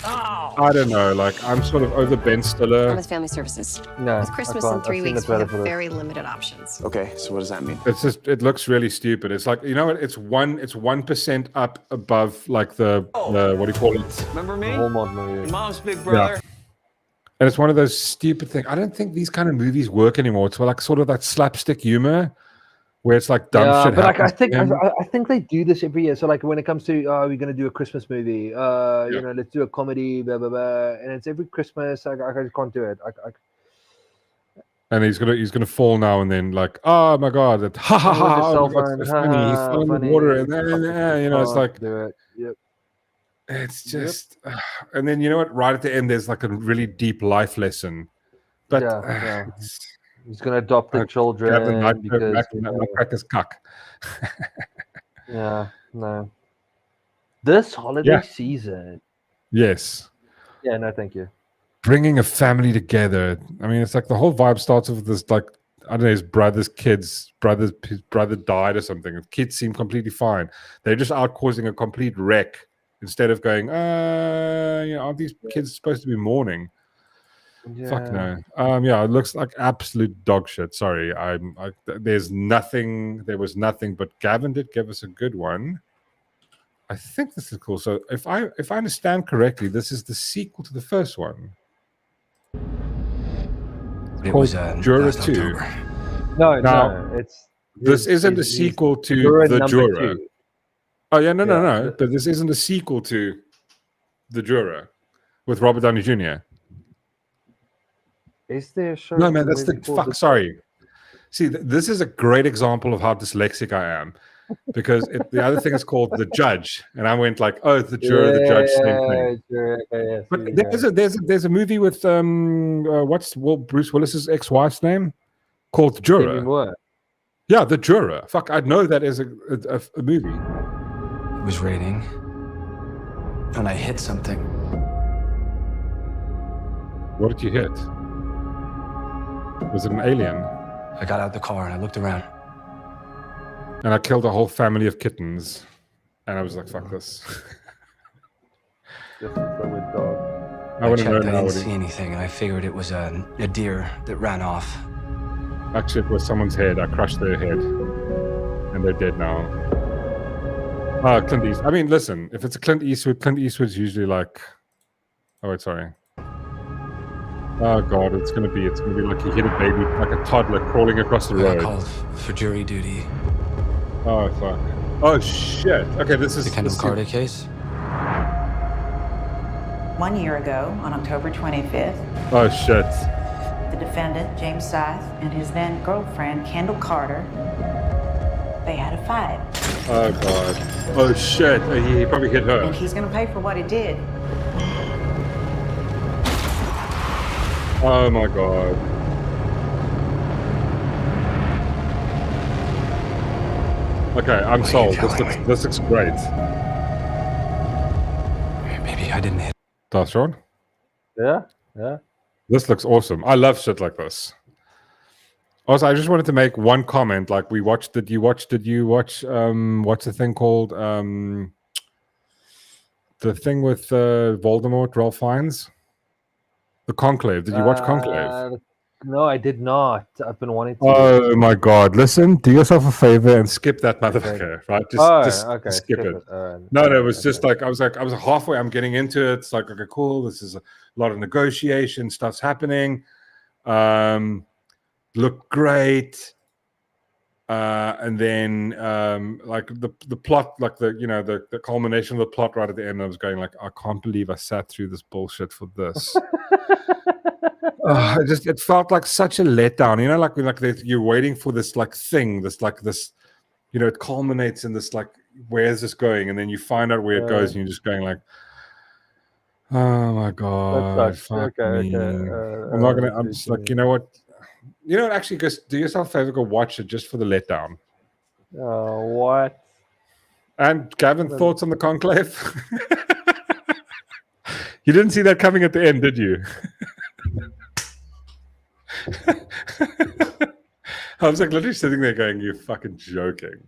S1: I don't know. Like I'm sort of over Ben Stiller.
S8: I'm with Family Services.
S2: No,
S8: with Christmas in 3 weeks, we have very limited options.
S9: Okay, so what does that mean?
S1: It's just it looks really stupid. It's like what? It's 1% up above like the what do you call it?
S9: Remember me? Mom's big brother.
S1: Yeah. And it's one of those stupid things. I don't think these kind of movies work anymore. It's like sort of that slapstick humor. Where it's like dumb shit.
S2: But like I think they do this every year. So like when it comes to we're gonna do a Christmas movie, let's do a comedy, blah blah blah, and it's every Christmas. I just can't do it.
S1: And he's gonna fall now and then, like, oh my god, that ha ha ha, oh, funny. He fell in the water, and then it's like,
S2: do it. Yep.
S1: It's just, and then you know what? Right at the end, there's like a really deep life lesson, but
S2: he's going to adopt the children because
S1: crack his cock.
S2: No. This holiday season.
S1: Yes.
S2: Yeah, no, thank you.
S1: Bringing a family together. I mean, it's like the whole vibe starts with this, like, I don't know, his his brother died or something. The kids seem completely fine. They're just out causing a complete wreck instead of going, aren't these kids supposed to be mourning?
S2: Yeah.
S1: Fuck no. It looks like absolute dog shit. Sorry. There was nothing, but Gavin did give us a good one. I think this is cool. So if I understand correctly, this is the sequel to the first one.
S7: It was
S1: Juror 2.
S7: October.
S2: No,
S1: this isn't a sequel to The Juror. Oh yeah, no. But this isn't a sequel to The Juror with Robert Downey Jr.
S2: Is there a show?
S1: No, man, that's the fuck. Sorry. See, this is a great example of how dyslexic I am, because the other thing is called The Judge, and I went like, oh, The Juror, The Judge, same thing. But there's a movie with what's Bruce Willis's ex-wife's name called The Juror. Yeah, The Juror. Fuck, I know that as a movie.
S7: It was raining, and I hit something.
S1: What did you hit? Was it an alien?
S7: I got out the car and I looked around.
S1: And I killed a whole family of kittens. And I was like, fuck this.
S2: Just with dog.
S7: I checked, I didn't see anything, and I figured it was a deer that ran off.
S1: Actually, it was someone's head. I crushed their head, and they're dead now. Clint Eastwood. I mean, listen, if it's a Clint Eastwood's usually like... Oh, wait, sorry. Oh, God, it's going to be like he hit a baby, like a toddler crawling across the road.
S7: I called for jury duty.
S1: Oh, fuck. Oh, shit. Okay, this is...
S7: The Kendall Carter case?
S10: 1 year ago, on October 25th...
S1: Oh, shit.
S10: The defendant, James Scythe, and his then-girlfriend, Kendall Carter, they had a fight.
S1: Oh, God. Oh, shit. He probably hit her.
S10: And he's going to pay for what he did.
S1: Oh, my God. Okay, I'm sold. This looks great.
S7: Maybe I didn't hit.
S1: Darth, Shaun?
S2: Yeah.
S1: This looks awesome. I love shit like this. Also, I just wanted to make one comment. Like, did you watch what's the thing called? The thing with Voldemort, Ralph Fiennes? The Conclave. Did you watch Conclave?
S2: No, I did not. I've been wanting to.
S1: Oh my God! Listen, do yourself a favor and skip that motherfucker, right? Just skip it. No, it was just like I was halfway. I'm getting into it. It's like, okay, cool. This is a lot of negotiation stuff's happening. Look great. And then like the plot, like the culmination of the plot right at the end, I was going like, I can't believe I sat through this bullshit for this. It felt like such a letdown, like you're waiting for this like thing, this, it culminates in this like, where's this going? And then you find out where it goes, and you're just going like, oh my God, fuck me. I'm not gonna. I'm just like, you know what? Actually, just do yourself a favor, go watch it just for the letdown.
S2: What?
S1: And Gavin, thoughts on the Conclave? You didn't see that coming at the end, did you? I was like literally sitting there going, "You're fucking joking."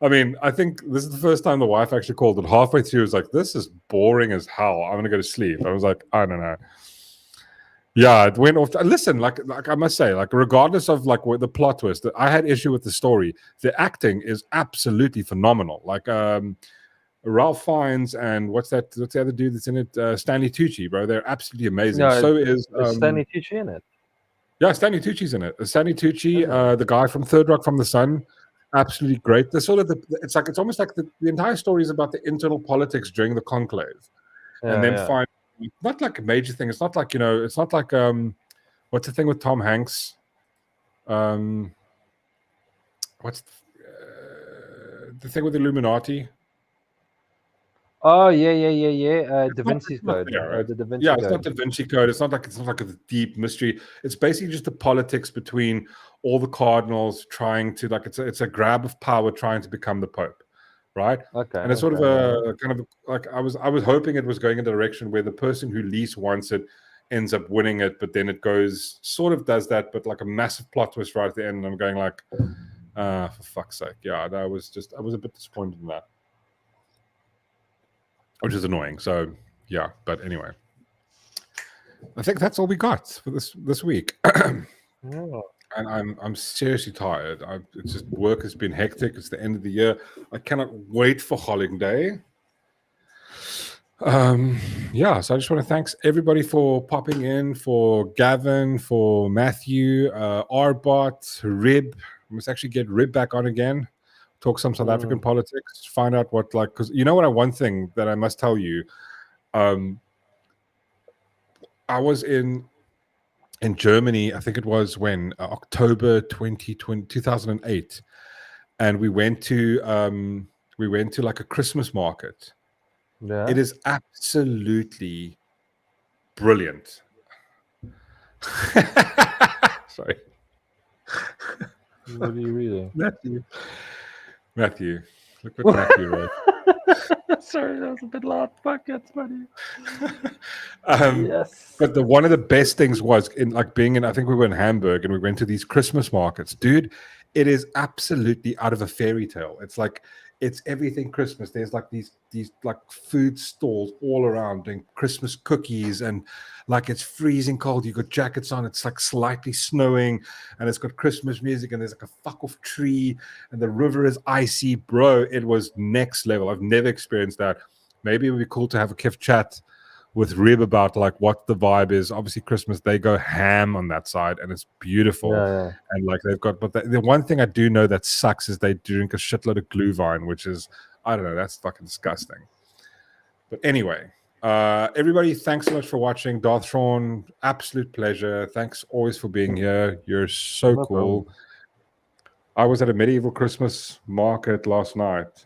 S1: I mean, I think this is the first time the wife actually called it. Halfway through, was like, "This is boring as hell. I'm gonna go to sleep." I was like, "I don't know." Yeah, it went off. Listen, like I must say, like regardless of like what the plot twist, I had issue with the story. The acting is absolutely phenomenal. Like Ralph Fiennes and what's the other dude that's in it? Stanley Tucci, bro. They're absolutely amazing.
S2: No,
S1: so is
S2: Stanley Tucci in it.
S1: Yeah, Stanley Tucci's in it. Stanley Tucci, the guy from Third Rock from the Sun, absolutely great. It's almost like the entire story is about the internal politics during the conclave, and then find not like a major thing. It's not like it's not like what's the thing with Tom Hanks? What's the thing with the Illuminati?
S2: Oh yeah. Da Vinci Code. The Da Vinci Code.
S1: It's not Da Vinci Code. It's not like a deep mystery. It's basically just the politics between all the cardinals trying to it's a grab of power trying to become the Pope, right?
S2: Okay.
S1: And it's sort of a kind of like I was hoping it was going in a direction where the person who least wants it ends up winning it, but then it does that, but like a massive plot twist right at the end, and I'm going like, for fuck's sake, yeah. I was a bit disappointed in that. Which is annoying. So yeah, but anyway, I think that's all we got for this week. And I'm seriously tired. It's just work has been hectic. It's the end of the year. I cannot wait for holiday. Yeah, so I just want to thank everybody for popping in, for Gavin, for Matthew, Arbot, Rib. We must actually get Rib back on again. Talk some South African politics, find out what because one thing that I must tell you, I was in Germany, I think it was when October 2008, and we went to like a Christmas market.
S2: Yeah,
S1: it is absolutely brilliant. Sorry.
S2: What are you reading?
S1: Matthew. Look what Matthew wrote.
S2: Sorry, that was a bit loud. Fuck, that's funny.
S1: Yes. But one of the best things was in like being in, I think we were in Hamburg and we went to these Christmas markets. Dude, it is absolutely out of a fairy tale. It's like it's everything Christmas. There's like these like food stalls all around doing Christmas cookies, and like it's freezing cold. You got jackets on. It's like slightly snowing, and it's got Christmas music, and there's like a fuck off tree, and the river is icy, bro. It was next level. I've never experienced that. Maybe it would be cool to have a Kif chat with Rib about like what the vibe is. Obviously Christmas, they go ham on that side, and it's beautiful. And like they've got, but the one thing I do know that sucks is they drink a shitload of glühwein, which is, I don't know, that's fucking disgusting. But anyway, everybody, thanks so much for watching. Darth, Shaun, absolute pleasure. Thanks always for being here. You're so cool. I was at a medieval Christmas market last night.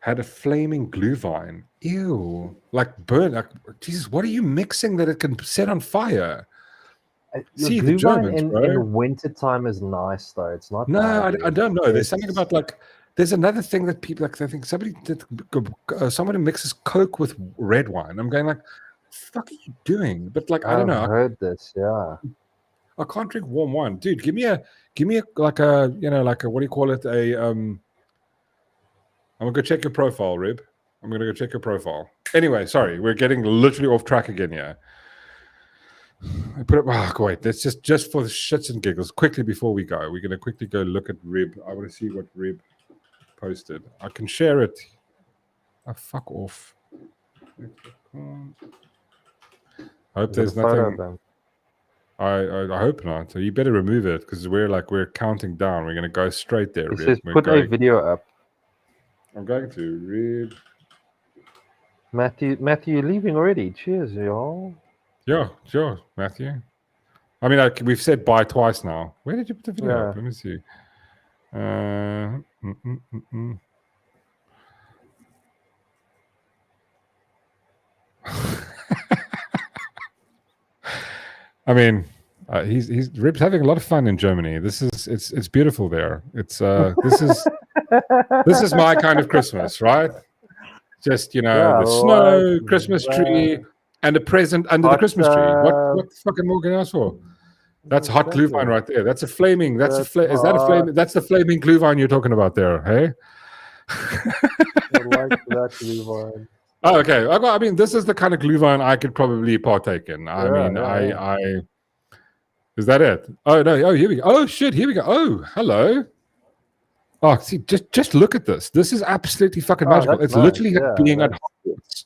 S1: Had a flaming glühwein. Ew. Like burn. Like, Jesus, what are you mixing that it can set on fire?
S2: See, the Germans, in winter time is nice, though. It's not.
S1: No, I don't know. There's something about like. There's another thing that people like. I think somebody mixes Coke with red wine. I'm going like, what the fuck are you doing? But like, I don't know.
S2: I've heard this. Yeah.
S1: I can't drink warm wine, dude. Give me a like a like a, what do you call it? I'm gonna go check your profile, Rib. I'm gonna go check your profile. Anyway, sorry, we're getting literally off track again here. I put it. Oh, wait, that's just for the shits and giggles. Quickly before we go, we're gonna quickly go look at Rib. I want to see what Rib posted. I can share it. Oh, fuck off. I hope there's nothing. I hope not. So you better remove it because we're counting down. We're gonna go straight there.
S2: It says put a video up.
S1: I'm going to read.
S2: Matthew, you're leaving already. Cheers, y'all.
S1: Yeah, sure, Matthew. I mean, we've said bye twice now. Where did you put the video up? Let me see. I mean, Rib's having a lot of fun in Germany. It's beautiful there. This is my kind of Christmas, right? Just the snow, Christmas tree, and a present under the Christmas tree. What fucking more can I ask for? That's hot glühwein right there. That's a flaming. Is that a flame? That's the flaming glühwein you're talking about there, hey?
S2: I like that glühwein.
S1: Oh, okay. I mean, this is the kind of glühwein I could probably partake in. I is that it? Oh no! Oh, here we go. Oh shit! Here we go. Oh, hello. Oh, see, just look at this. This is absolutely fucking magical. It's nice. Literally like being at Hogwarts.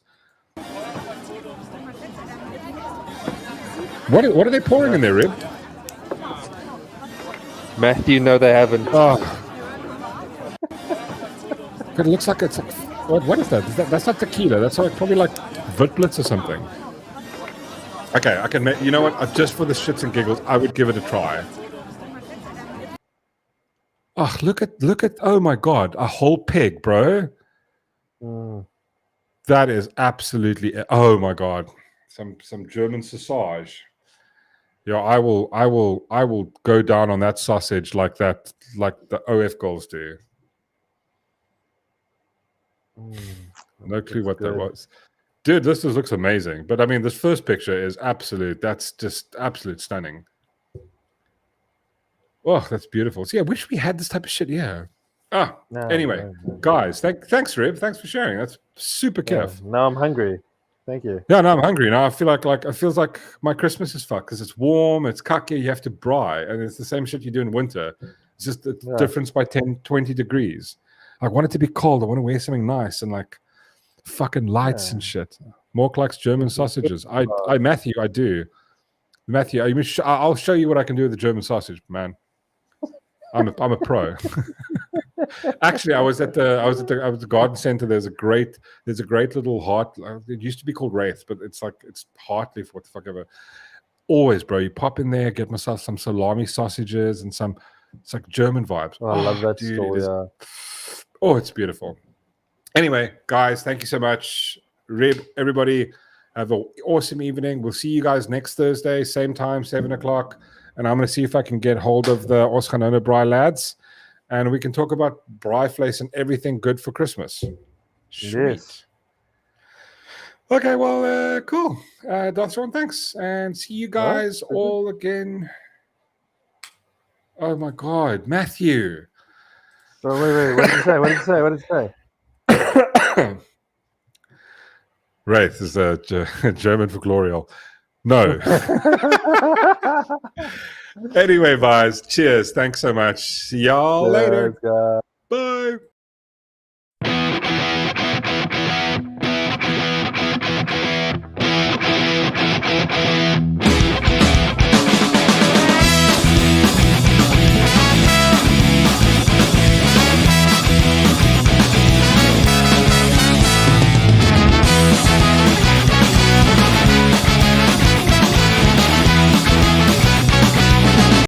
S1: What are they pouring in there, Rib?
S2: Matthew, no, they haven't.
S1: Oh. It looks like it's like what is that? That's not tequila. That's like probably like Witblitz or something. Okay, I can. You know what? Just for the shits and giggles, I would give it a try. Oh, look at! Oh my god, a whole pig, bro. That is absolutely. Oh my god, some German sausage. Yeah, I will go down on that sausage like that, like the OF goals do. No clue what that was. Dude, this just looks amazing. But I mean, this first picture is absolute. That's just absolute stunning. Oh, that's beautiful. So yeah, I wish we had this type of shit. Yeah. Anyway, guys, thanks, Rib. Thanks for sharing. That's super kef.
S2: Now I'm hungry. Thank you.
S1: Yeah, no, I'm hungry now. I feel like it feels like my Christmas is fucked because it's warm, it's kake, you have to braai, and it's the same shit you do in winter. It's just the difference by 10, 20 degrees. I want it to be cold. I want to wear something nice and like fucking lights and shit. Mork likes German sausages. Matthew, I do. Matthew, I'll show you what I can do with the German sausage, man. I'm a pro. Actually, I was at the garden center. There's a great little heart. It used to be called Wraith, but it's Heartleaf, what the fuck ever. Always, bro. You pop in there, get myself some salami sausages and it's like German vibes.
S2: Oh, I love that store.
S1: Oh, it's beautiful. Anyway, guys, thank you so much. Rib, everybody, have an awesome evening. We'll see you guys next Thursday, same time, 7 o'clock. And I'm going to see if I can get hold of the Oskanona Braai lads. And we can talk about braai vlees and everything good for Christmas. Sweet. Yes. Okay, well, cool. Darth, Shaun, thanks. And see you guys all again. Oh, my God. Matthew.
S2: Wait. What did you say? What did you say?
S1: Right, this is a German for Glorial. No. Anyway, guys, cheers. Thanks so much. See y'all later.